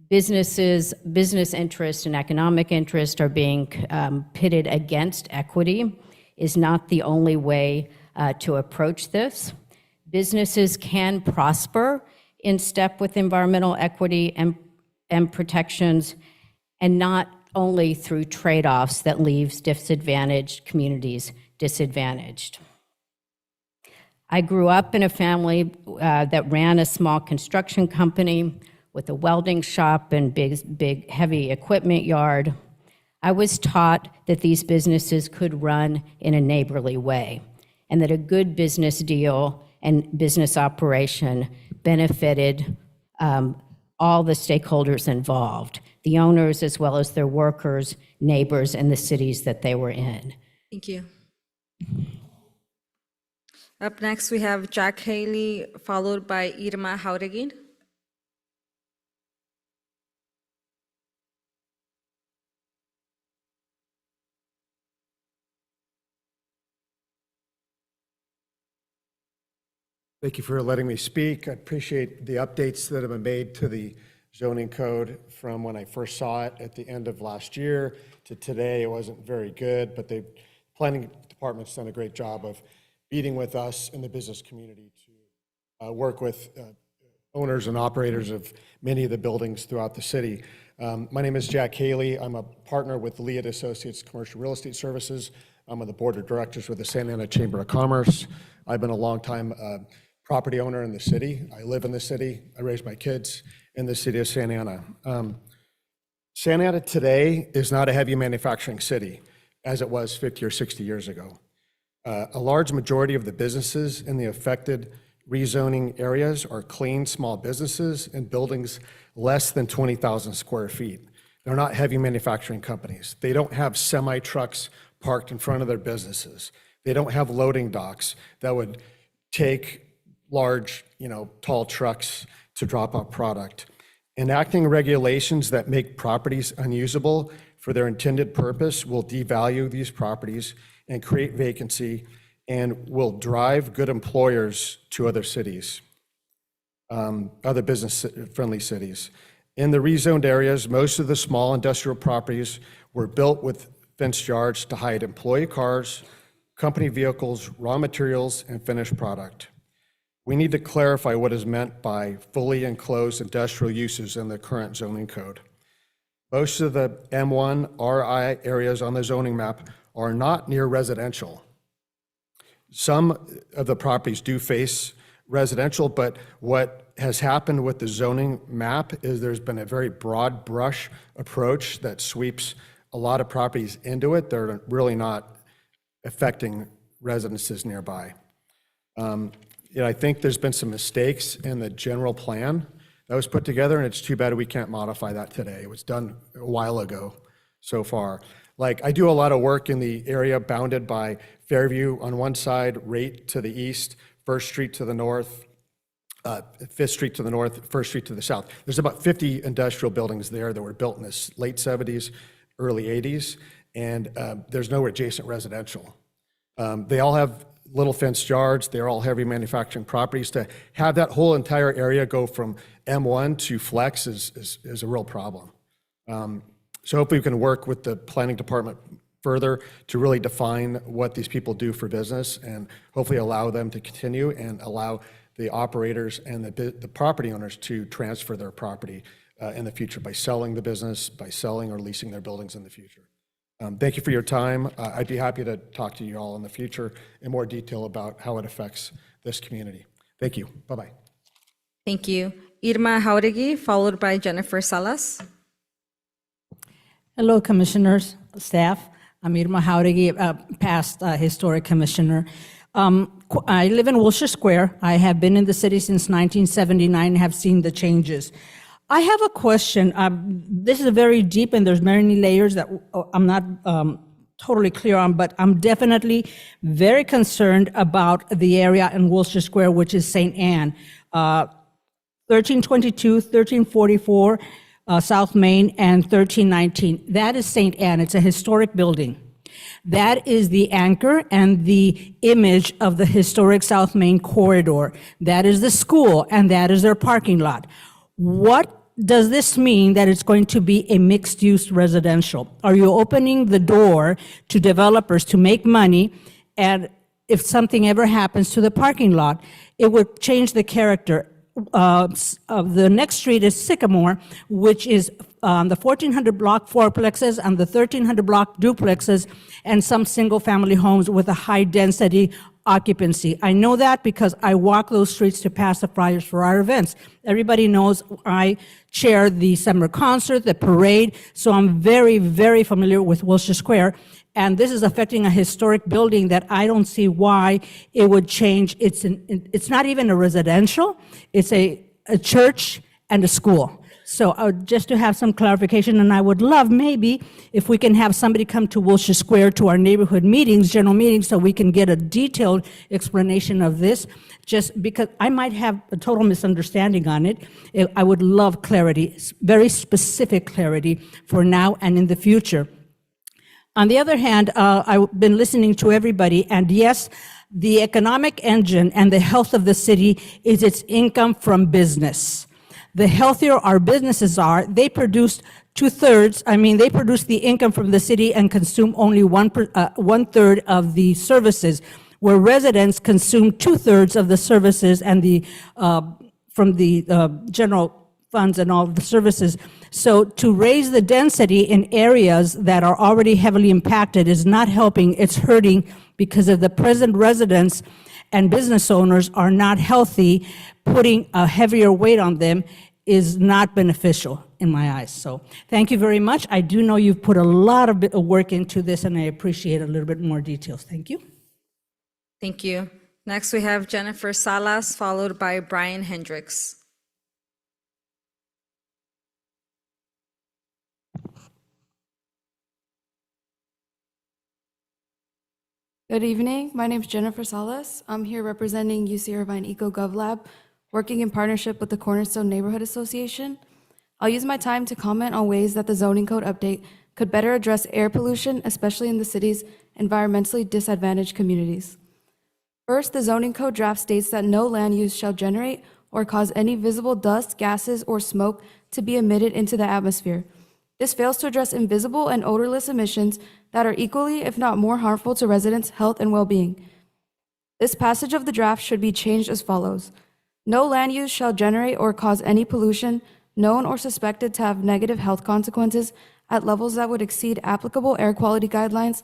business interest and economic interest are being pitted against equity is not the only way to approach this. Businesses can prosper in step with environmental equity and protections, and not only through trade-offs that leaves disadvantaged communities disadvantaged. I grew up in a family that ran a small construction company with a welding shop and big heavy equipment yard. I was taught that these businesses could run in a neighborly way, and that a good business deal and business operation benefited all the stakeholders involved, the owners as well as their workers, neighbors, and the cities that they were in. Thank you. Up next, we have Jack Haley, followed by Irma Jauregui. Thank you for letting me speak. I appreciate the updates that have been made to the zoning code from when I first saw it at the end of last year to today. It wasn't very good, but the planning department's done a great job of meeting with us in the business community to work with owners and operators of many of the buildings throughout the city. My name is Jack Haley. I'm a partner with Lead Associates Commercial Real Estate Services. I'm on the board of directors with the Santa Ana Chamber of Commerce. I've been a longtime property owner in the city. I live in the city. I raise my kids in the city of Santa Ana. Santa Ana today is not a heavy manufacturing city as it was 50 or 60 years ago. A large majority of the businesses in the affected rezoning areas are clean, small businesses in buildings less than 20,000 square feet. They're not heavy manufacturing companies. They don't have semi-trucks parked in front of their businesses. They don't have loading docks that would take large, tall trucks to drop off product. Enacting regulations that make properties unusable for their intended purpose will devalue these properties and create vacancy and will drive good employers to other cities, other business-friendly cities. In the rezoned areas, most of the small industrial properties were built with fenced yards to hide employee cars, company vehicles, raw materials, and finished product. We need to clarify what is meant by fully enclosed industrial uses in the current zoning code. Most of the M1 RI areas on the zoning map are not near residential. Some of the properties do face residential, but what has happened with the zoning map is there's been a very broad brush approach that sweeps a lot of properties into it. They're really not affecting residences nearby. I think there's been some mistakes in the general plan that was put together, and it's too bad we can't modify that today. It was done a while ago so far. Like, I do a lot of work in the area bounded by Fairview on one side, Rate to the east, First Street to the north, Fifth Street to the north, First Street to the south. There's about 50 industrial buildings there that were built in the late 70s, early 80s, and there's no adjacent residential. They all have little fenced yards. They're all heavy manufacturing properties. To have that whole entire area go from M1 to Flex is a real problem. So hopefully we can work with the planning department further to really define what these people do for business and hopefully allow them to continue and allow the operators and the property owners to transfer their property in the future by selling the business, by selling or leasing their buildings in the future. Thank you for your time. I'd be happy to talk to you all in the future in more detail about how it affects this community. Thank you. Bye-bye. Thank you. Irma Jauregui, followed by Jennifer Salas. Hello, commissioners, staff. I'm Irma Jauregui, past historic commissioner. I live in Wilshire Square. I have been in the city since 1979 and have seen the changes. I have a question. This is very deep and there's many layers that I'm not totally clear on, but I'm definitely very concerned about the area in Wilshire Square, which is St. Anne. 1322, 1344, South Main, and 1319. That is St. Anne. It's a historic building. That is the anchor and the image of the historic South Main corridor. That is the school, and that is their parking lot. What does this mean that it's going to be a mixed-use residential? Are you opening the door to developers to make money, and if something ever happens to the parking lot, it would change the character? The next street is Sycamore, which is the 1400 block fourplexes and the 1300 block duplexes and some single-family homes with a high-density occupancy. I know that because I walk those streets to pass the flyers for our events. Everybody knows I chair the summer concert, the parade, so I'm very, very familiar with Wilshire Square. And this is affecting a historic building that I don't see why it would change. It's not even a residential, it's a church and a school. So just to have some clarification, and I would love maybe if we can have somebody come to Wilshire Square to our neighborhood meetings, general meetings, so we can get a detailed explanation of this, just because I might have a total misunderstanding on it. I would love clarity, very specific clarity for now and in the future. On the other hand, I've been listening to everybody, and yes, the economic engine and the health of the city is its income from business. The healthier our businesses are, they produce they produce the income from the city and consume only 1/3 of the services, where residents consume 2/3 of the services and from the general funds and all of the services. So to raise the density in areas that are already heavily impacted is not helping, it's hurting, because of the present residents and business owners are not healthy. Putting a heavier weight on them is not beneficial in my eyes. So thank you very much. I do know you've put a lot of work into this, and I appreciate a little bit more details. Thank you. Thank you. Next, we have Jennifer Salas, followed by Brian Hendricks. Good evening. My name is Jennifer Salas. I'm here representing UC Irvine EcoGov Lab, working in partnership with the Cornerstone Neighborhood Association. I'll use my time to comment on ways that the zoning code update could better address air pollution, especially in the city's environmentally disadvantaged communities. First, the zoning code draft states that no land use shall generate or cause any visible dust, gases, or smoke to be emitted into the atmosphere. This fails to address invisible and odorless emissions that are equally, if not more, harmful to residents' health and well-being. This passage of the draft should be changed as follows. No land use shall generate or cause any pollution known or suspected to have negative health consequences at levels that would exceed applicable air quality guidelines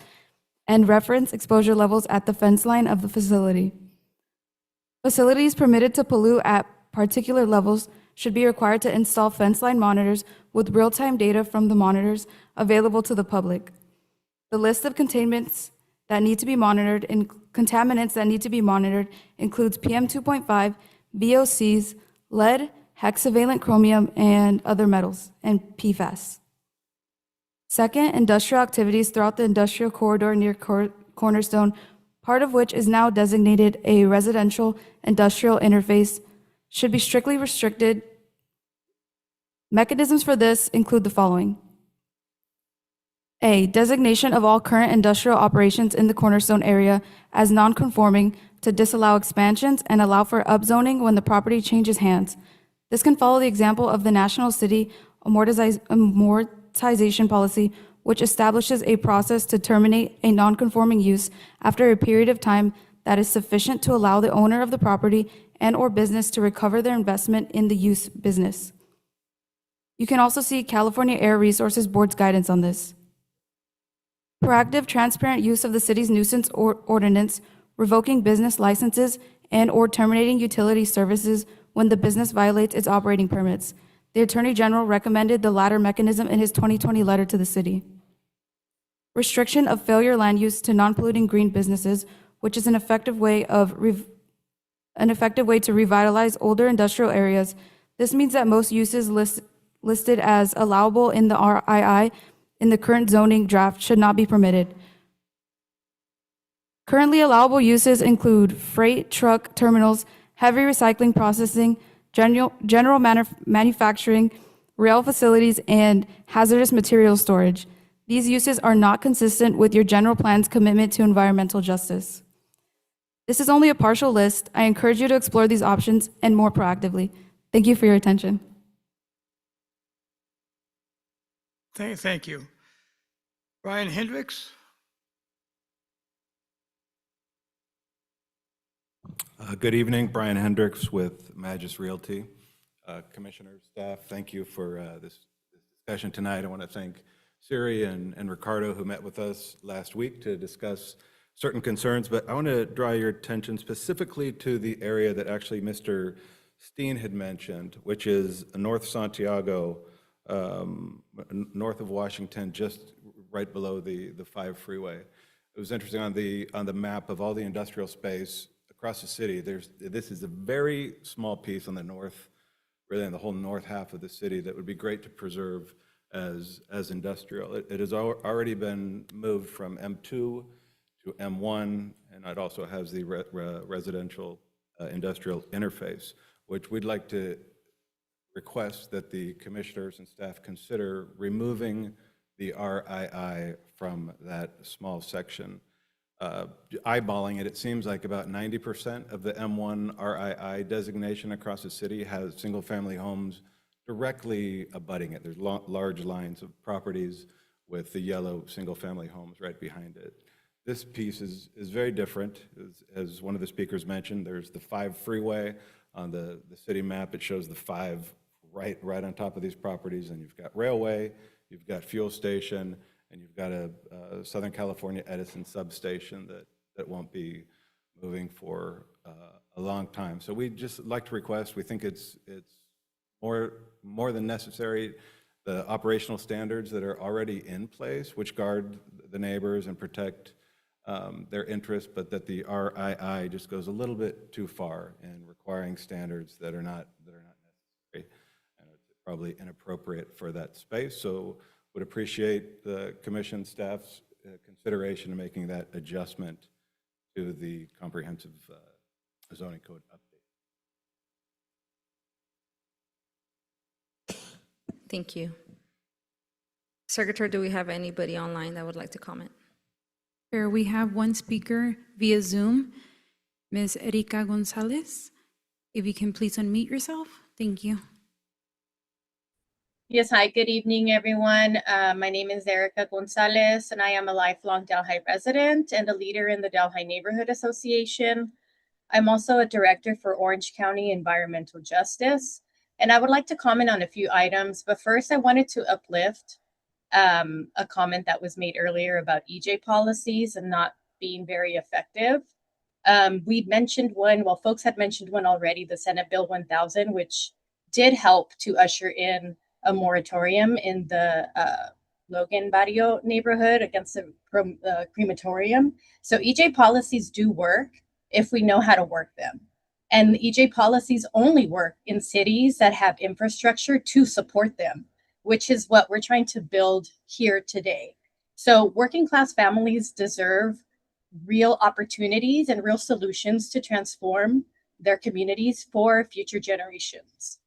and reference exposure levels at the fence line of the facility. Facilities permitted to pollute at particular levels should be required to install fence line monitors with real-time data from the monitors available to the public. The list of contaminants that need to be monitored includes PM 2.5, VOCs, lead, hexavalent chromium, and other metals, and PFAS. Second, industrial activities throughout the industrial corridor near Cornerstone, part of which is now designated a residential industrial interface, should be strictly restricted. Mechanisms for this include the following. A, designation of all current industrial operations in the Cornerstone area as non-conforming to disallow expansions and allow for upzoning when the property changes hands. This can follow the example of the National City Amortization Policy, which establishes a process to terminate a non-conforming use after a period of time that is sufficient to allow the owner of the property and/or business to recover their investment in the use business. You can also see California Air Resources Board's guidance on this. Proactive, transparent use of the city's nuisance ordinance, revoking business licenses and/or terminating utility services when the business violates its operating permits. The Attorney General recommended the latter mechanism in his 2020 letter to the city. Restriction of failure land use to non-polluting green businesses, which is an effective way to revitalize older industrial areas. This means that most uses listed as allowable in the RII in the current zoning draft should not be permitted. Currently allowable uses include freight truck terminals, heavy recycling processing, general manufacturing, rail facilities, and hazardous material storage. These uses are not consistent with your general plan's commitment to environmental justice. This is only a partial list. I encourage you to explore these options and more proactively. Thank you for your attention. Thank you. Brian Hendricks? Good evening, Brian Hendricks with Magis Realty. Commissioners, staff, thank you for this discussion tonight. I want to thank Siri and Ricardo, who met with us last week to discuss certain concerns, but I want to draw your attention specifically to the area that actually Mr. Steen had mentioned, which is North Santiago, north of Washington, just right below the 5 freeway. It was interesting on the map of all the industrial space across the city. This is a very small piece on the north, really in the whole north half of the city, that would be great to preserve as industrial. It has already been moved from M2 to M1, and it also has the residential industrial interface, which we'd like to request that the commissioners and staff consider removing the RII from that small section. Eyeballing it, it seems like about 90% of the M1 RII designation across the city has single-family homes directly abutting it. There's large lines of properties with the yellow single-family homes right behind it. This piece is very different. As one of the speakers mentioned, there's the 5 freeway on the city map. It shows the 5 right on top of these properties, and you've got railway, you've got fuel station, and you've got a Southern California Edison substation that won't be moving for a long time. So we just like to request, we think it's more than necessary, the operational standards that are already in place, which guard the neighbors and protect their interests, but that the RII just goes a little bit too far in requiring standards that are not necessary, and it's probably inappropriate for that space. So would appreciate the commission staff's consideration in making that adjustment to the comprehensive zoning code update. Thank you. Secretary, do we have anybody online that would like to comment? Chair, we have one speaker via Zoom, Ms. Erika Gonzalez. If you can please unmute yourself. Thank you. Yes, hi, good evening, everyone. My name is Erica Gonzalez, and I am a lifelong Delhi resident and a leader in the Delhi Neighborhood Association. I'm also a director for Orange County Environmental Justice, and I would like to comment on a few items, but first I wanted to uplift a comment that was made earlier about EJ policies and not being very effective. We'd mentioned one, well, folks had mentioned one already, the Senate Bill 1000, which did help to usher in a moratorium in the Logan Barrio neighborhood against the crematorium. So EJ policies do work if we know how to work them. And the EJ policies only work in cities that have infrastructure to support them, which is what we're trying to build here today. So working class families deserve real opportunities and real solutions to transform their communities for future generations.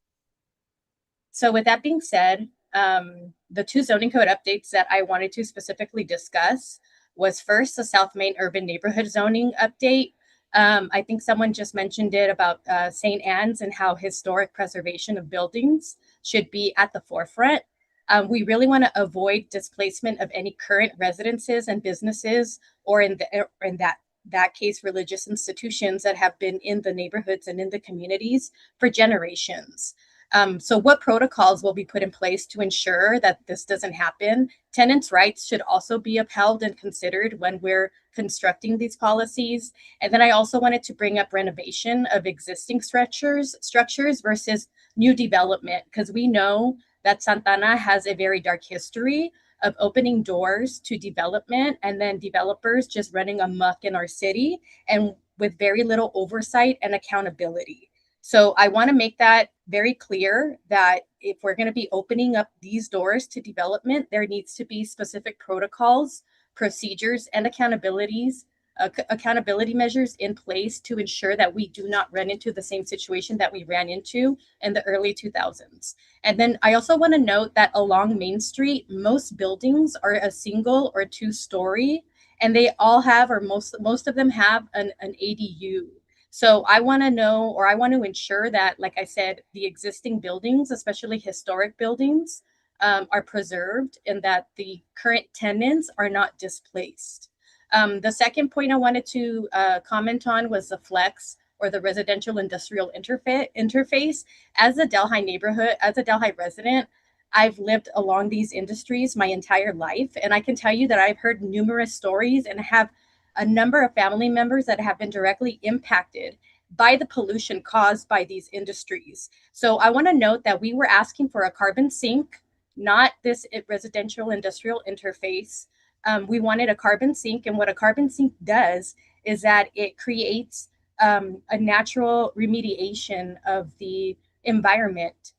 So with that being said, the 2 zoning code updates that I wanted to specifically discuss was first the South Main Urban Neighborhood Zoning update. I think someone just mentioned it about St. Anne's and how historic preservation of buildings should be at the forefront. We really want to avoid displacement of any current residences and businesses, or in that case, religious institutions that have been in the neighborhoods and in the communities for generations. So what protocols will be put in place to ensure that this doesn't happen? Tenants' rights should also be upheld and considered when we're constructing these policies. And then I also wanted to bring up renovation of existing structures versus new development, because we know that Santa Ana has a very dark history of opening doors to development and then developers just running amok in our city and with very little oversight and accountability. So I want to make that very clear that if we're going to be opening up these doors to development, there needs to be specific protocols, procedures, and accountability measures in place to ensure that we do not run into the same situation that we ran into in the early 2000s. And then I also want to note that along Main Street, most buildings are a single or 2-story, and they all have, or most of them have an ADU. So I want to know, or I want to ensure that, like I said, the existing buildings, especially historic buildings, are preserved and that the current tenants are not displaced. The second point I wanted to comment on was the flex, or the residential industrial interface. As a Delhi resident, I've lived along these industries my entire life, and I can tell you that I've heard numerous stories and have a number of family members that have been directly impacted by the pollution caused by these industries. So I want to note that we were asking for a carbon sink, not this residential industrial interface. We wanted a carbon sink, and what a carbon sink does is that it creates a natural remediation of the environment.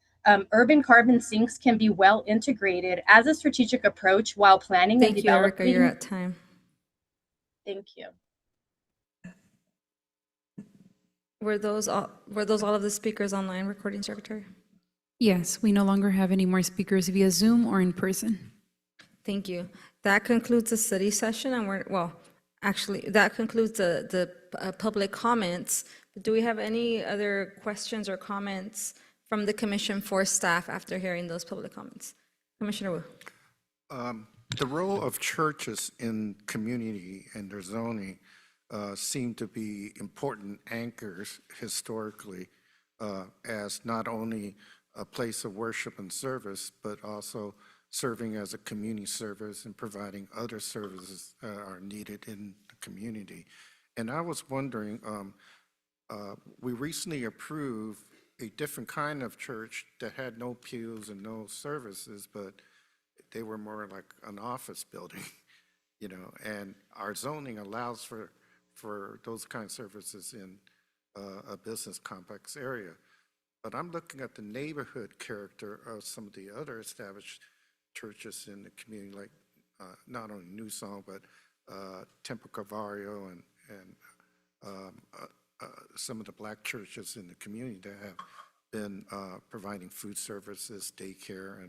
Urban carbon sinks can be well integrated as a strategic approach while planning and Thank you, developing. Erica, you're at time. Thank you. Were those all of the speakers online, Recording Secretary? Yes, we no longer have any more speakers via Zoom or in person. Thank you. That concludes the study session, and actually, that concludes the public comments. Do we have any other questions or comments from the commission for staff after hearing those public comments? Commissioner Wu. The role of churches in community and their zoning seem to be important anchors historically as not only a place of worship and service, but also serving as a community service and providing other services that are needed in the community. And I was wondering, we recently approved a different kind of church that had no pews and no services, but they were more like an office building, you know, and our zoning allows for those kind of services in a business complex area. But I'm looking at the neighborhood character of some of the other established churches in the community, like not only New Song, but Templo Calvario and some of the black churches in the community that have been providing food services, daycare,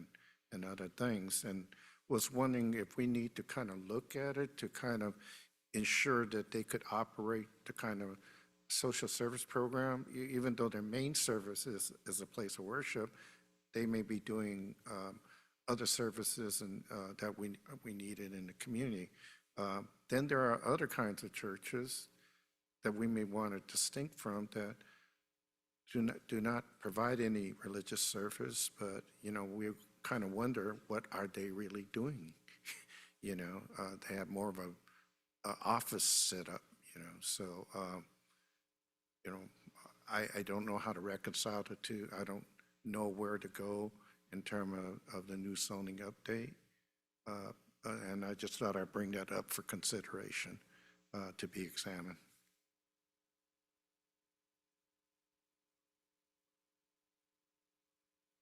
and other things. And was wondering if we need to kind of look at it to kind of ensure that they could operate the kind of social service program, even though their main service is a place of worship, they may be doing other services and that we needed in the community. Then there are other kinds of churches that we may want to distinct from that do not provide any religious service, but, you know, we kind of wonder, what are they really doing? You know, they have more of a office setup, you know, so, you know, I don't know how to reconcile the two. I don't know where to go in terms of the new zoning update. And I just thought I'd bring that up for consideration to be examined.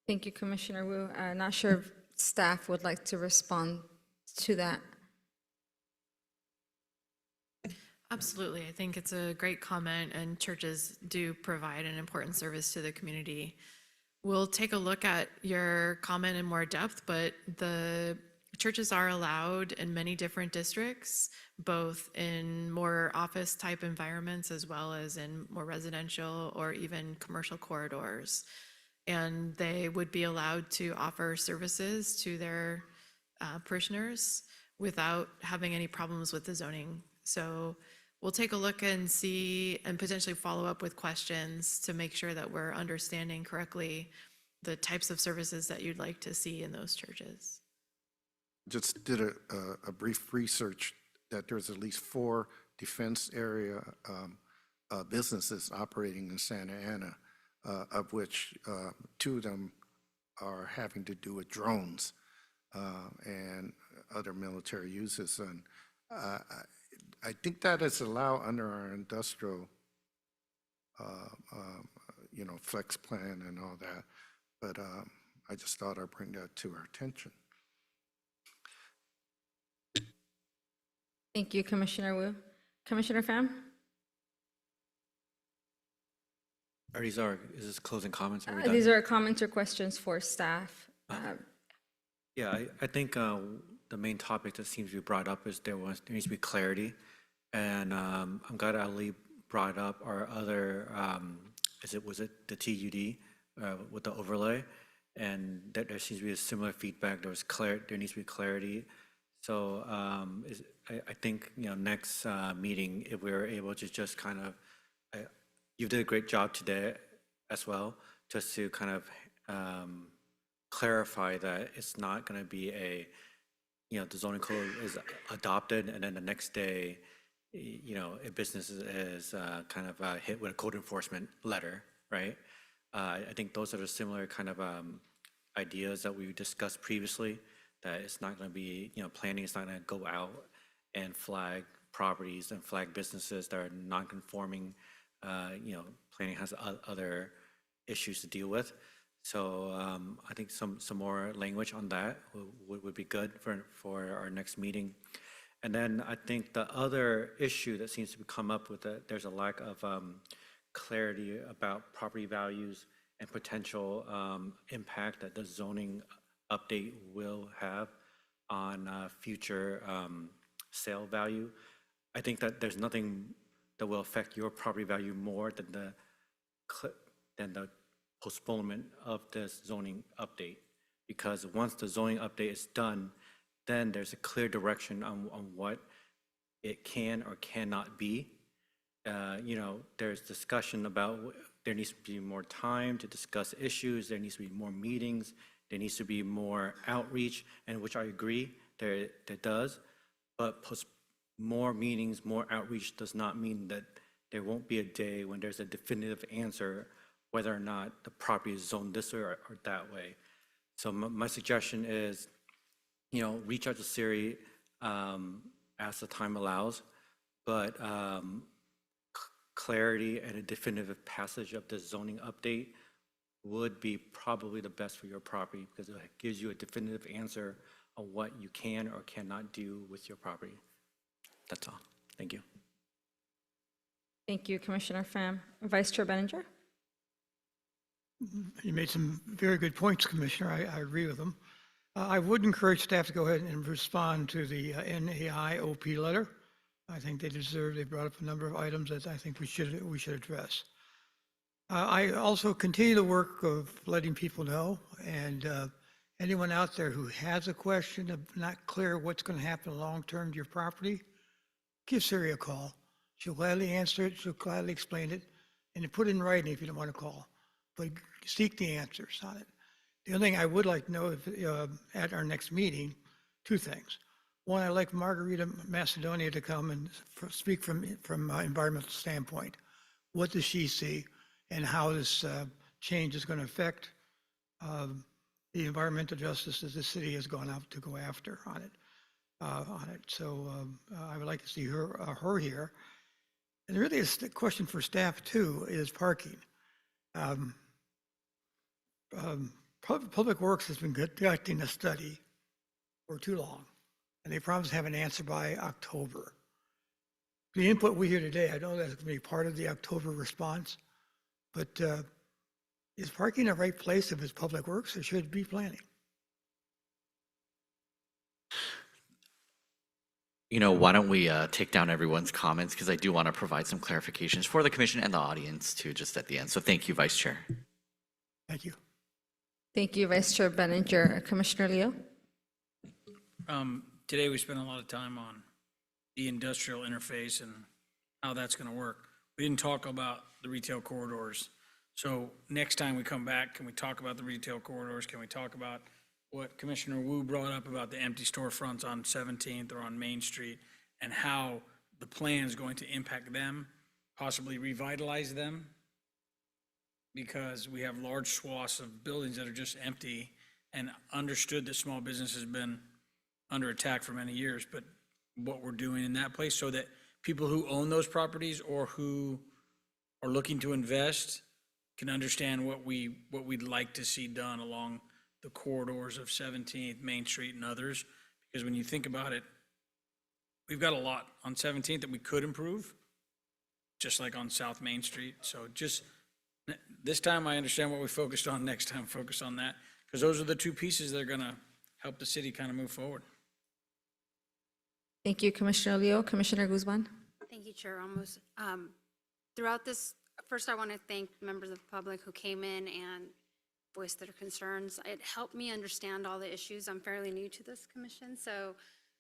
Thank you, Commissioner Wu. I'm not sure if staff would like to respond to that. Absolutely. I think it's a great comment, and churches do provide an important service to the community. We'll take a look at your comment in more depth, but the churches are allowed in many different districts, both in more office type environments as well as in more residential or even commercial corridors. And they would be allowed to offer services to their parishioners without having any problems with the zoning. So we'll take a look and see and potentially follow up with questions to make sure that we're understanding correctly the types of services that you'd like to see in those churches. Just did a brief research that there's at least 4 defense area businesses operating in Santa Ana, of which 2 of them are having to do with drones and other military uses. And I think that is allowed under our industrial, you know, flex plan and all that. But I just thought I'd bring that to our attention. Thank you, Commissioner Wu. Commissioner Pham? Is this closing comments? Are we done? These are comments or questions for staff. Yeah, I think the main topic that seems to be brought up is there needs to be clarity. And I'm glad Ali brought up our other, was it the TUD with the overlay? And that there seems to be a similar feedback. There needs to be clarity. So I think, you know, next meeting, if we're able to just kind of, you did a great job today as well, just to kind of clarify that it's not going to be the zoning code is adopted and then the next day, you know, a business is kind of hit with a code enforcement letter, right? I think those are the similar kind of ideas that we discussed previously, that it's not going to be, you know, planning is not going to go out and flag properties and flag businesses that are non-conforming. You know, planning has other issues to deal with. So I think some more language on that would be good for our next meeting. And then I think the other issue that seems to come up with it, there's a lack of clarity about property values and potential impact that the zoning update will have on future sale value. I think that there's nothing that will affect your property value more than the postponement of this zoning update. Because once the zoning update is done, then there's a clear direction on what it can or cannot be. There's discussion about there needs to be more time to discuss issues, there needs to be more meetings, there needs to be more outreach, and which I agree, there does, but more meetings, more outreach does not mean that there won't be a day when there's a definitive answer whether or not the property is zoned this way or that way. So my suggestion is, reach out to Siri as the time allows, but clarity and a definitive passage of the zoning update would be probably the best for your property because it gives you a definitive answer on what you can or cannot do with your property. That's all. Thank you. Thank you, Commissioner Pham. Vice Chair Benninger? You made some very good points, Commissioner. I agree with them. I would encourage staff to go ahead and respond to the NAIOP letter. I think they brought up a number of items that I think we should address. I also continue the work of letting people know, and anyone out there who has a question, not clear what's going to happen long-term to your property, give Siri a call. She'll gladly answer it, she'll gladly explain it, and put it in writing if you don't want to call, but seek the answers on it. The other thing I would like to know at our next meeting, two things. One, I'd like Margarita Macedonia to come and speak from an environmental standpoint. What does she see and how this change is going to affect the environmental justice that the city has gone out to go after on it. So I would like to see her here. And really a question for staff too is parking. Public Works has been conducting a study for too long, and they promised to have an answer by October. The input we hear today, I know that's going to be part of the October response, but is parking the right place if it's Public Works or should it be planning? Why don't we take down everyone's comments, because I do want to provide some clarifications for the commission and the audience too, just at the end. So thank you, Vice Chair. Thank you. Thank you, Vice Chair Benninger. Commissioner Leo? Today we spent a lot of time on the industrial interface and how that's going to work. We didn't talk about the retail corridors. So next time we come back, can we talk about the retail corridors? Can we talk about what Commissioner Wu brought up about the empty storefronts on 17th or on Main Street and how the plan is going to impact them, possibly revitalize them? Because we have large swaths of buildings that are just empty, and understood that small business has been under attack for many years, but what we're doing in that place so that people who own those properties or who are looking to invest can understand what we'd like to see done along the corridors of 17th, Main Street, and others. Because when you think about it, we've got a lot on 17th that we could improve, just like on South Main Street. So just this time I understand what we focused on, next time focus on that, because those are the two pieces that are going to help the city kind of move forward. Thank you, Commissioner Leo. Commissioner Guzman? Thank you, Chair Ramos. Throughout this, first I want to thank members of the public who came in and voiced their concerns. It helped me understand all the issues. I'm fairly new to this commission, so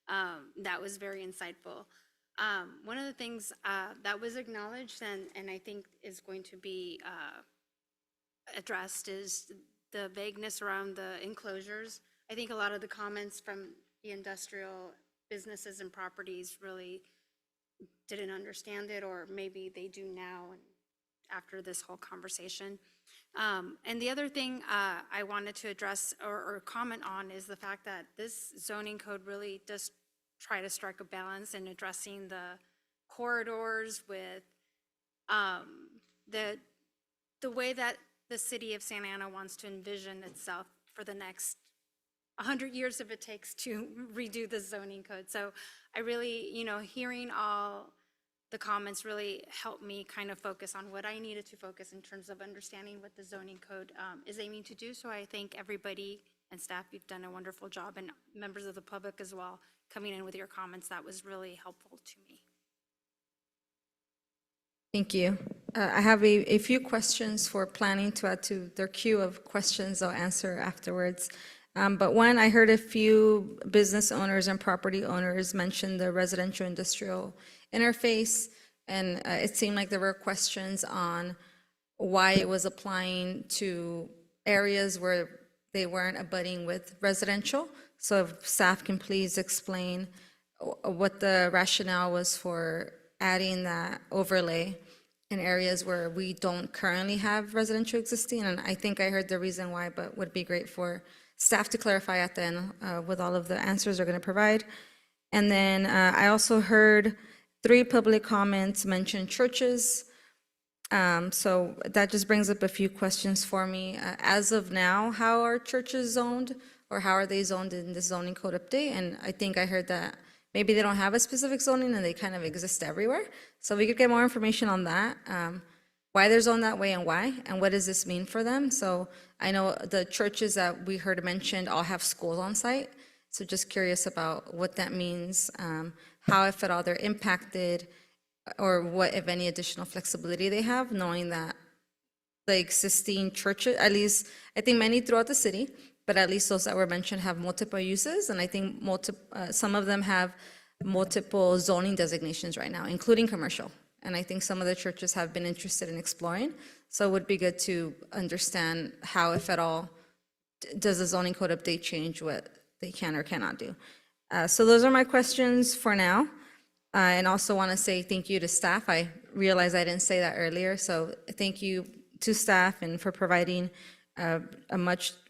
that was very insightful. One of the things that was acknowledged and I think is going to be addressed is the vagueness around the enclosures. I think a lot of the comments from the industrial businesses and properties really didn't understand it, or maybe they do now after this whole conversation. And the other thing I wanted to address or comment on is the fact that this zoning code really does try to strike a balance in addressing the corridors with the way that the city of Santa Ana wants to envision itself for the next 100 years if it takes to redo the zoning code. So I really, hearing all the comments really helped me kind of focus on what I needed to focus in terms of understanding what the zoning code is aiming to do. So I thank everybody And staff, you've done a wonderful job, and members of the public as well, coming in with your comments. That was really helpful to me. Thank you. I have a few questions for planning to add to their queue of questions I'll answer afterwards. But one, I heard a few business owners and property owners mention the residential industrial interface, and it seemed like there were questions on why it was applying to areas where they weren't abutting with residential. So if staff can please explain what the rationale was for adding that overlay in areas where we don't currently have residential existing. And I think I heard the reason why, but would be great for staff to clarify at the end with all of the answers they're going to provide. And then I also heard 3 public comments mention churches. So that just brings up a few questions for me. As of now, how are churches zoned, or how are they zoned in the zoning code update? And I think I heard that maybe they don't have a specific zoning and they kind of exist everywhere. So we could get more information on that, why they're zoned that way and why, and what does this mean for them? So I know the churches that we heard mentioned all have schools on site. So just curious about what that means, how, if at all, they're impacted, or what, if any, additional flexibility they have, knowing that the existing churches, at least, I think many throughout the city, but at least those that were mentioned have multiple uses, and I think some of them have multiple zoning designations right now, including commercial. And I think some of the churches have been interested in exploring, so it would be good to understand how, if at all, does the zoning code update change what they can or cannot do. So those are my questions for now. And also want to say thank you to staff. I realized I didn't say that earlier, so thank you to staff and for providing a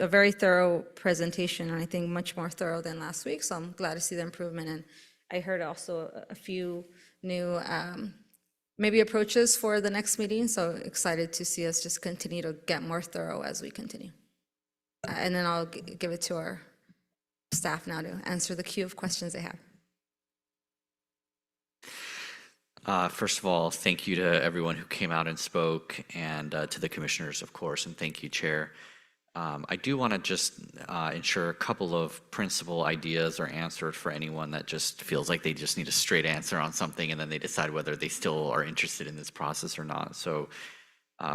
very thorough presentation, and I think much more thorough than last week. So I'm glad to see the improvement. And I heard also a few new maybe approaches for the next meeting. So excited to see us just continue to get more thorough as we continue. And then I'll give it to our staff now to answer the queue of questions they have. First of all, thank you to everyone who came out and spoke, and to the commissioners, of course, and thank you, Chair. I do want to just ensure a couple of principal ideas are answered for anyone that just feels like they just need a straight answer on something and then they decide whether they still are interested in this process or not. So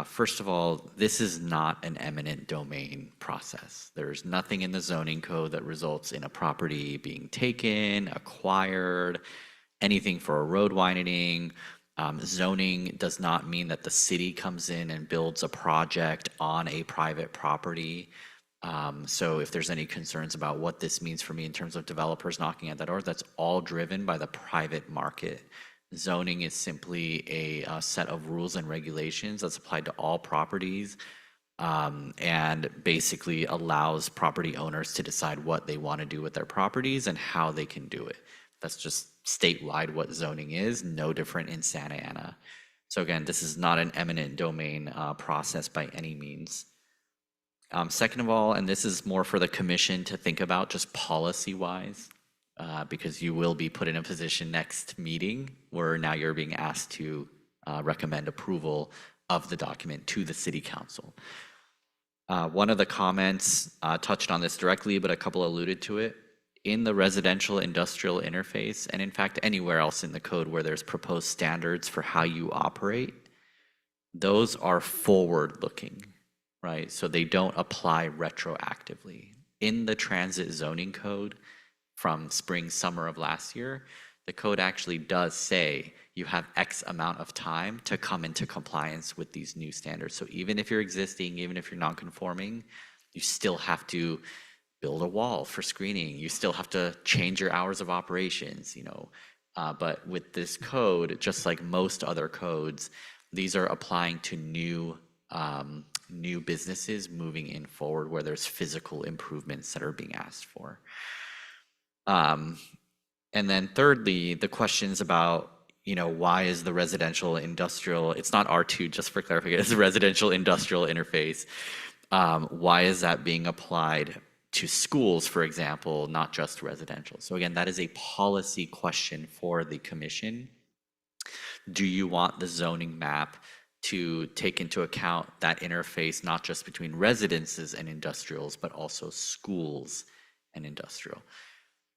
first of all, this is not an eminent domain process. There's nothing in the zoning code that results in a property being taken, acquired, anything for a road widening. Zoning does not mean that the city comes in and builds a project on a private property. So if there's any concerns about what this means for me in terms of developers knocking at that door, that's all driven by the private market. Zoning is simply a set of rules and regulations that's applied to all properties, and basically allows property owners to decide what they want to do with their properties and how they can do it. That's just statewide what zoning is, no different in Santa Ana. So again, this is not an eminent domain process by any means. Second of all, and this is more for the commission to think about just policy-wise, because you will be put in a position next meeting where now you're being asked to recommend approval of the document to the city council. One of the comments touched on this directly, but a couple alluded to it. In the residential industrial interface, and in fact anywhere else in the code where there's proposed standards for how you operate, those are forward-looking, right? So they don't apply retroactively. In the transit zoning code from spring, summer of last year, the code actually does say you have X amount of time to come into compliance with these new standards. So even if you're existing, even if you're non-conforming, you still have to build a wall for screening. You still have to change your hours of operations, but with this code, just like most other codes, these are applying to new businesses moving in forward where there's physical improvements that are being asked for. And then thirdly, the questions about, why is the residential industrial, it's not R2, just for clarification, it's the residential industrial interface. Why is that being applied to schools, for example, not just residential? So again, that is a policy question for the commission. Do you want the zoning map to take into account that interface, not just between residences and industrials, but also schools and industrial.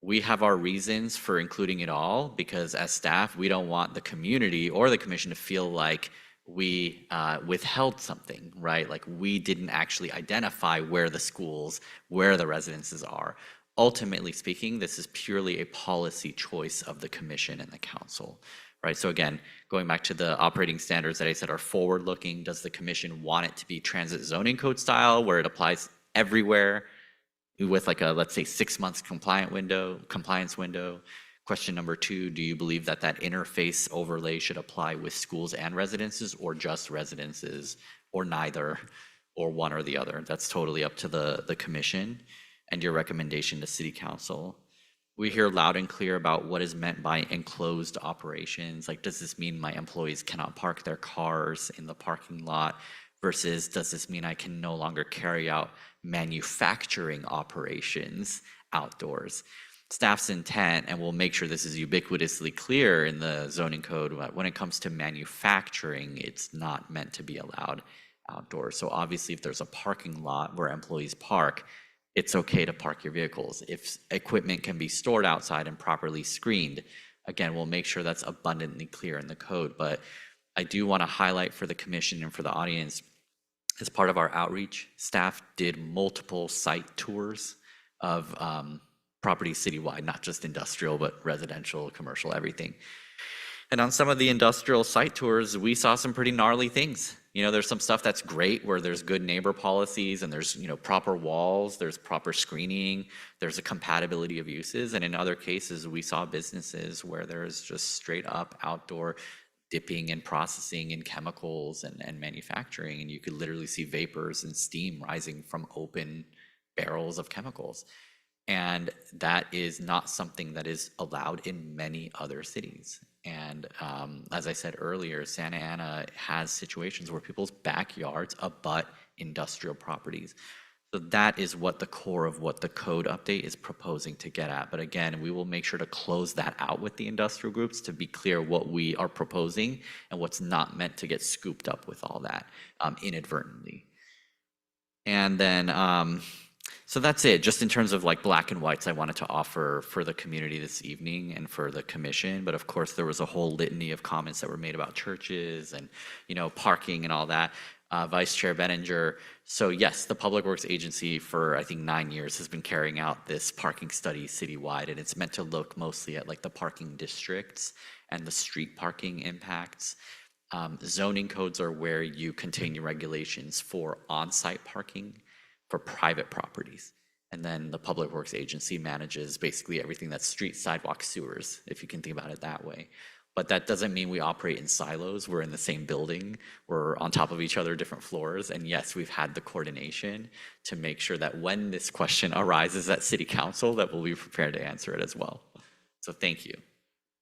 We have our reasons for including it all because as staff, we don't want the community or the commission to feel like we withheld something, right? Like we didn't actually identify where the schools, where the residences are. Ultimately speaking, this is purely a policy choice of the commission and the council, right? So again, going back to the operating standards that I said are forward-looking, does the commission want it to be transit zoning code style where it applies everywhere with like a, let's say, 6 months compliance window? Question number 2, do you believe that that interface overlay should apply with schools and residences or just residences or neither or one or the other? That's totally up to the commission and your recommendation to city council. We hear loud and clear about what is meant by enclosed operations. Like, does this mean my employees cannot park their cars in the parking lot versus does this mean I can no longer carry out manufacturing operations outdoors? Staff's intent, and we'll make sure this is ubiquitously clear in the zoning code, when it comes to manufacturing, it's not meant to be allowed outdoors. So obviously if there's a parking lot where employees park, it's okay to park your vehicles. If equipment can be stored outside and properly screened, again, we'll make sure that's abundantly clear in the code. But I do want to highlight for the commission and for the audience, as part of our outreach, staff did multiple site tours of properties citywide, not just industrial, but residential, commercial, everything. And on some of the industrial site tours, we saw some pretty gnarly things. You know, there's some stuff that's great where there's good neighbor policies and there's, you know, proper walls, there's proper screening, there's a compatibility of uses. And in other cases, we saw businesses where there's just straight up outdoor dipping and processing and chemicals and manufacturing. And you could literally see vapors and steam rising from open barrels of chemicals. And that is not something that is allowed in many other cities. And as I said earlier, Santa Ana has situations where people's backyards abut industrial properties. So that is what the core of what the code update is proposing to get at. But again, we will make sure to close that out with the industrial groups to be clear what we are proposing and what's not meant to get scooped up with all that inadvertently. And then, so that's it, just in terms of like black and whites I wanted to offer for the community this evening and for the commission. But of course, there was a whole litany of comments that were made about churches and, you know, parking and all that. Vice Chair Benninger, so yes, the Public Works Agency for I think 9 years has been carrying out this parking study citywide, and it's meant to look mostly at like the parking districts and the street parking impacts. Zoning codes are where you contain your regulations for on-site parking for private properties. And then the Public Works Agency manages basically everything that's street, sidewalk, sewers, if you can think about it that way. But that doesn't mean we operate in silos. We're in the same building. We're on top of each other, different floors. And yes, we've had the coordination to make sure that when this question arises at City Council, that we'll be prepared to answer it as well. So thank you.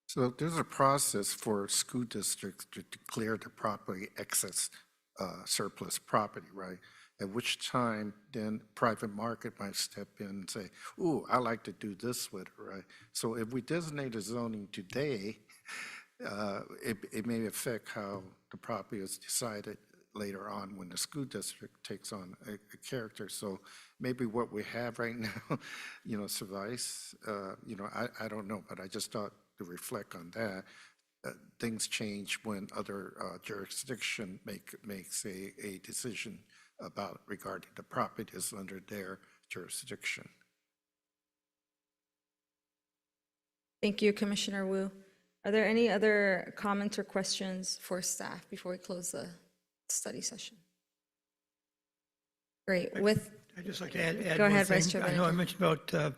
So there's a process for school districts to declare the property excess surplus property, right? At which time then private market might step in and say, ooh, I like to do this with it, right? So if we designate a zoning today, it may affect how the property is decided later on when the school district takes on a character. So maybe what we have right now, you know, suffice, you know, I don't know, but I just thought to reflect on that. Things change when other jurisdiction makes a decision about regarding the properties under their jurisdiction. Thank you, Commissioner Wu. Are there any other comments or questions for staff before we close the study session? Great. I'd just like to add Go one ahead, Vice thing. Chair I know I Benninger. mentioned about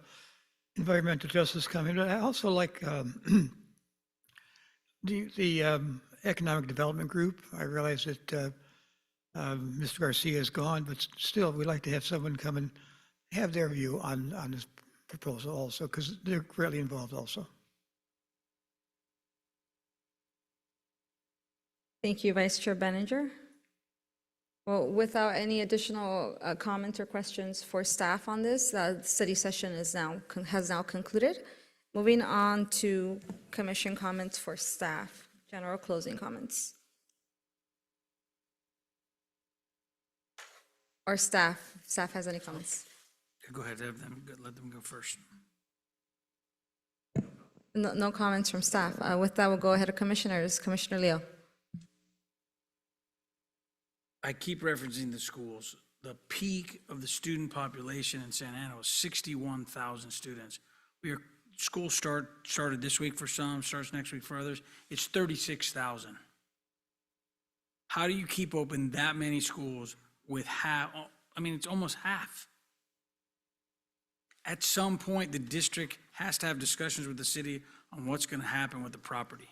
environmental justice coming, but I also like the Economic Development Group. I realize that Mr. Garcia is gone, but still, we'd like to have someone come and have their view on this proposal also, because they're greatly involved also. Thank you, Vice Chair Benninger. Well, without any additional comments or questions for staff on this, the study session has now concluded. Moving on to commission comments for staff, general closing comments. or staff? If staff has any comments? Go ahead, let them go first. No, no comments from staff. With that, we'll go ahead to commissioners. Commissioner Leo. I keep referencing the schools. The peak of the student population in Santa Ana was 61,000 students. School started this week for some, starts next week for others. It's 36,000. How do you keep open that many schools with half? I mean, it's almost half. At some point, the district has to have discussions with the city on what's going to happen with the property.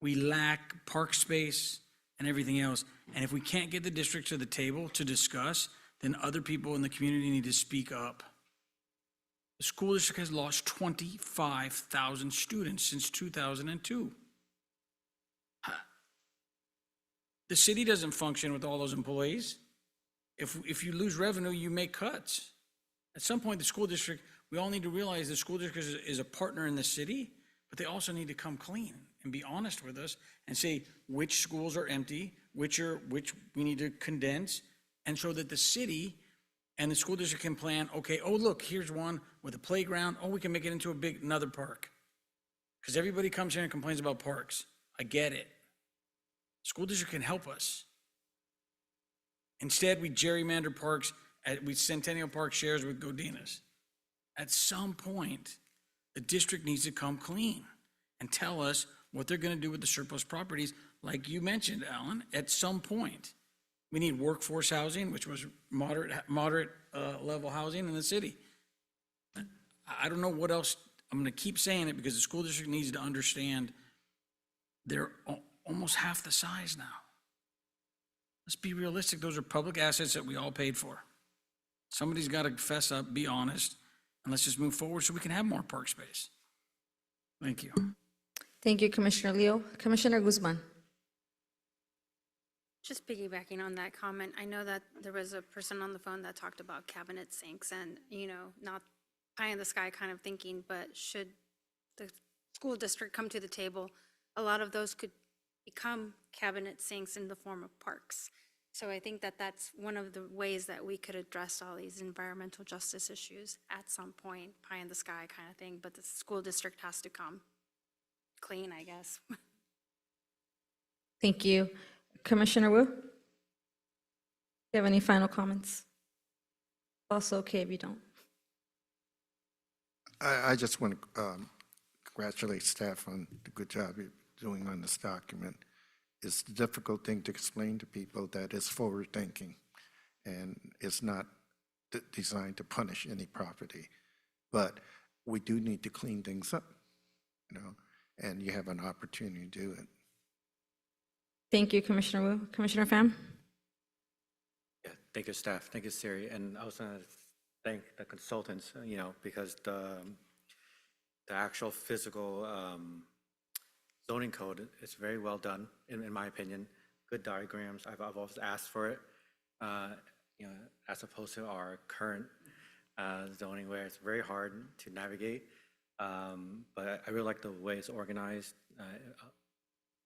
We lack park space and everything else. And if we can't get the district to the table to discuss, then other people in the community need to speak up. The school district has lost 25,000 students since 2002. The city doesn't function with all those employees. If you lose revenue, you make cuts. At some point, the school district, we all need to realize the school district is a partner in the city, but they also need to come clean and be honest with us and say which schools are empty, which we need to condense, and so that the city and the school district can plan, okay, oh, look, here's one with a playground. Oh, we can make it into another park. Because everybody comes here and complains about parks. I get it. School district can help us. Instead, we gerrymander parks, we Centennial Park shares with Godinez. At some point, the district needs to come clean and tell us what they're going to do with the surplus properties, like you mentioned, Alan, at some point. We need workforce housing, which was moderate level housing in the city. I don't know what else, I'm going to keep saying it because the school district needs to understand they're almost half the size now. Let's be realistic. Those are public assets that we all paid for. Somebody's got to fess up, be honest, and let's just move forward so we can have more park space. Thank you. Thank you, Commissioner Leo. Commissioner Guzman. Just piggybacking on that comment, I know that there was a person on the phone that talked about cabinet sinks and, not pie in the sky kind of thinking, but should the school district come to the table, a lot of those could become cabinet sinks in the form of parks. So I think that that's one of the ways that we could address all these environmental justice issues at some point, pie in the sky kind of thing, but the school district has to come clean, I guess. Thank you. Commissioner Wu? Do you have any final comments? Also okay if you don't. I just want to congratulate staff on the good job you're doing on this document. It's a difficult thing to explain to people that it's forward-thinking and it's not designed to punish any property. But we do need to clean things up, and you have an opportunity to do it. Thank you, Commissioner Wu. Commissioner Pham? Yeah, thank you, staff. Thank you, Siri. And I also want to thank the consultants, because the actual physical zoning code is very well done, in my opinion. Good diagrams. I've always asked for it, as opposed to our current zoning where it's very hard to navigate. But I really like the way it's organized.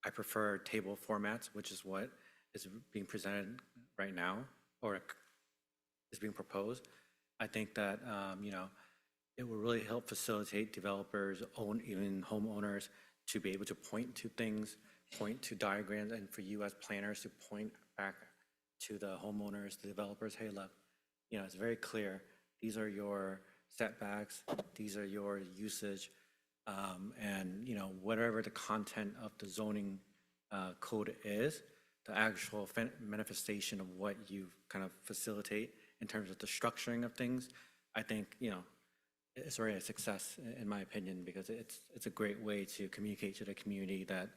I prefer table formats, which is what is being presented right now, or is being proposed. I think that, it will really help facilitate developers, even homeowners, to be able to point to things, point to diagrams, and for you as planners to point back to the homeowners, the developers, hey, look, it's very clear. These are your setbacks. These are your usage. And whatever the content of the zoning code is, the actual manifestation of what you kind of facilitate in terms of the structuring of things, I think it's already a success in my opinion, because it's a great way to communicate to the community that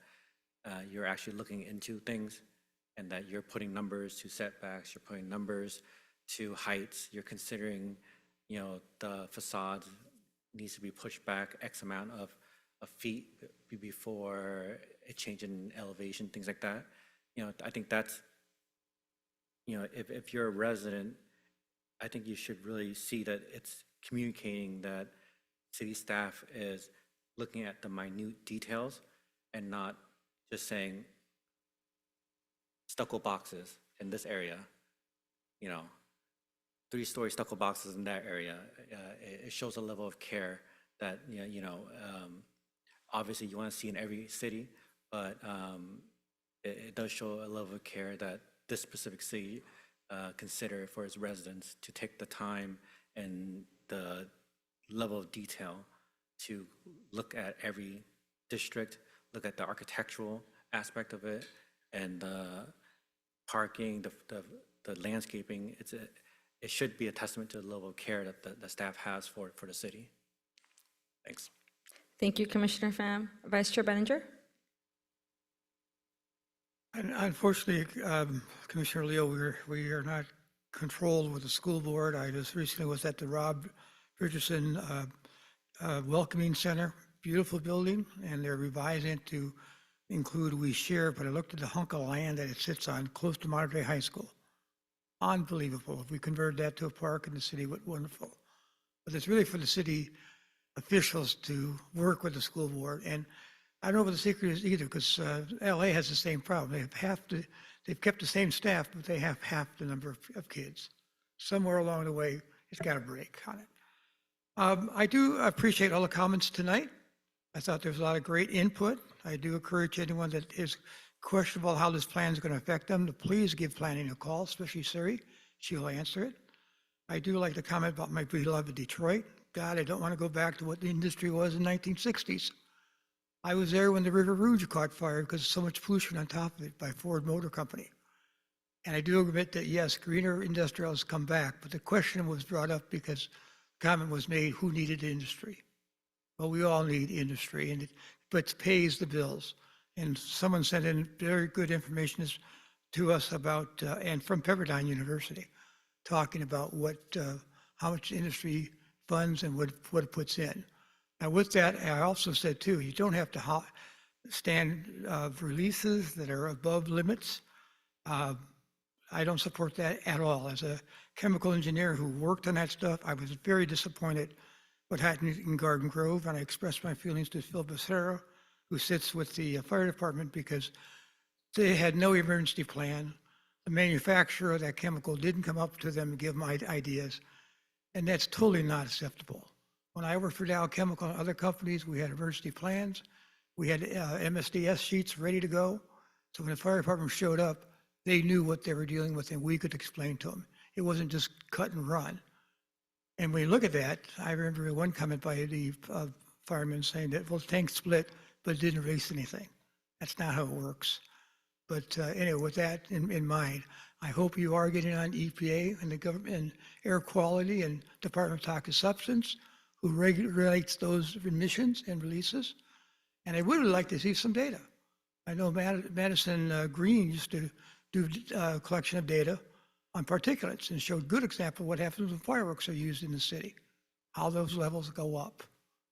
you're actually looking into things and that you're putting numbers to setbacks, you're putting numbers to heights, you're considering the facade needs to be pushed back X amount of feet before a change in elevation, things like that. I think that's, if you're a resident, I think you should really see that it's communicating that city staff is looking at the minute details and not just saying stucco boxes in this area, three-story stucco boxes in that area, it shows a level of care that, obviously you want to see in every city, but it does show a level of care that this specific city consider for its residents to take the time and the level of detail to look at every district, look at the architectural aspect of it, and the parking, the landscaping. It should be a testament to the level of care that the staff has for the city. Thanks. Thank you, Commissioner Pham. Vice Chair Benninger? Unfortunately, Commissioner Leo, we are not controlled with the school board. I just recently was at the Rob Richardson Welcoming Center, beautiful building, and they're revising it to include We Share, but I looked at the hunk of land that it sits on close to Monterey High School. Unbelievable. If we converted that to a park in the city, what wonderful. But it's really for the city officials to work with the school board. And I don't know what the secret is either, because LA has the same problem. They've kept the same staff, but they have half the number of kids. Somewhere along the way, it's got to break on it. I do appreciate all the comments tonight. I thought there was a lot of great input. I do encourage anyone that is questionable how this plan is going to affect them to please give planning a call, especially Siri. She'll answer it. I do like the comment about my beloved Detroit. God, I don't want to go back to what the industry was in the 1960s. I was there when the River Rouge caught fire because of so much pollution on top of it by Ford Motor Company. And I do admit that, yes, greener industrial has come back, but the question was brought up because the comment was made, who needed industry? Well, we all need industry, but it pays the bills. And someone sent in very good information to us about, and from Pepperdine University, talking about how much industry funds and what it puts in. Now with that, I also said too, you don't have to stand releases that are above limits. I don't support that at all. As a chemical engineer who worked on that stuff, I was very disappointed what happened in Garden Grove, and I expressed my feelings to Phil Becerra, who sits with the fire department, because they had no emergency plan. The manufacturer of that chemical didn't come up to them and give them ideas, and that's totally not acceptable. When I worked for Dow Chemical and other companies, we had emergency plans. We had MSDS sheets ready to go. So when the fire department showed up, they knew what they were dealing with and we could explain to them. It wasn't just cut and run. And when you look at that, I remember one comment by the fireman saying that, well, the tank split, but it didn't release anything. That's not how it works. But anyway, with that in mind, I hope you are getting on EPA and the government and air quality and Department of Toxic Substance, who regulates those emissions and releases. And I would like to see some data. I know Madison Green used to do a collection of data on particulates and showed good example of what happens when fireworks are used in the city, how those levels go up.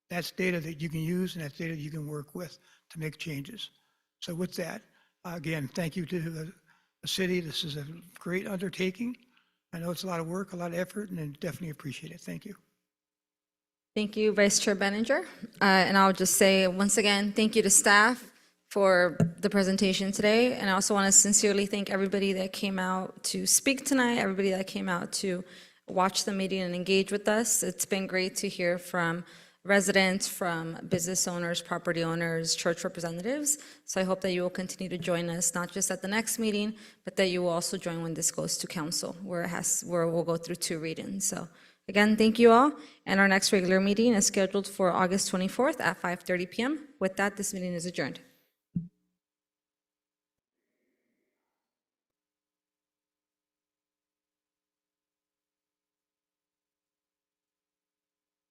That's data that you can use and that's data you can work with to make changes. So with that, again, thank you to the city. This is a great undertaking. I know it's a lot of work, a lot of effort, and I definitely appreciate it. Thank you. Thank you, Vice Chair Benninger. And I'll just say once again, thank you to staff for the presentation today. And I also want to sincerely thank everybody that came out to speak tonight, everybody that came out to watch the meeting and engage with us. It's been great to hear from residents, from business owners, property owners, church representatives. So I hope that you will continue to join us, not just at the next meeting, but that you will also join when this goes to council, where we'll go through 2 readings. So again, thank you all. And our next regular meeting is scheduled for August 24th at 5:30 p.m. With that, this meeting is adjourned.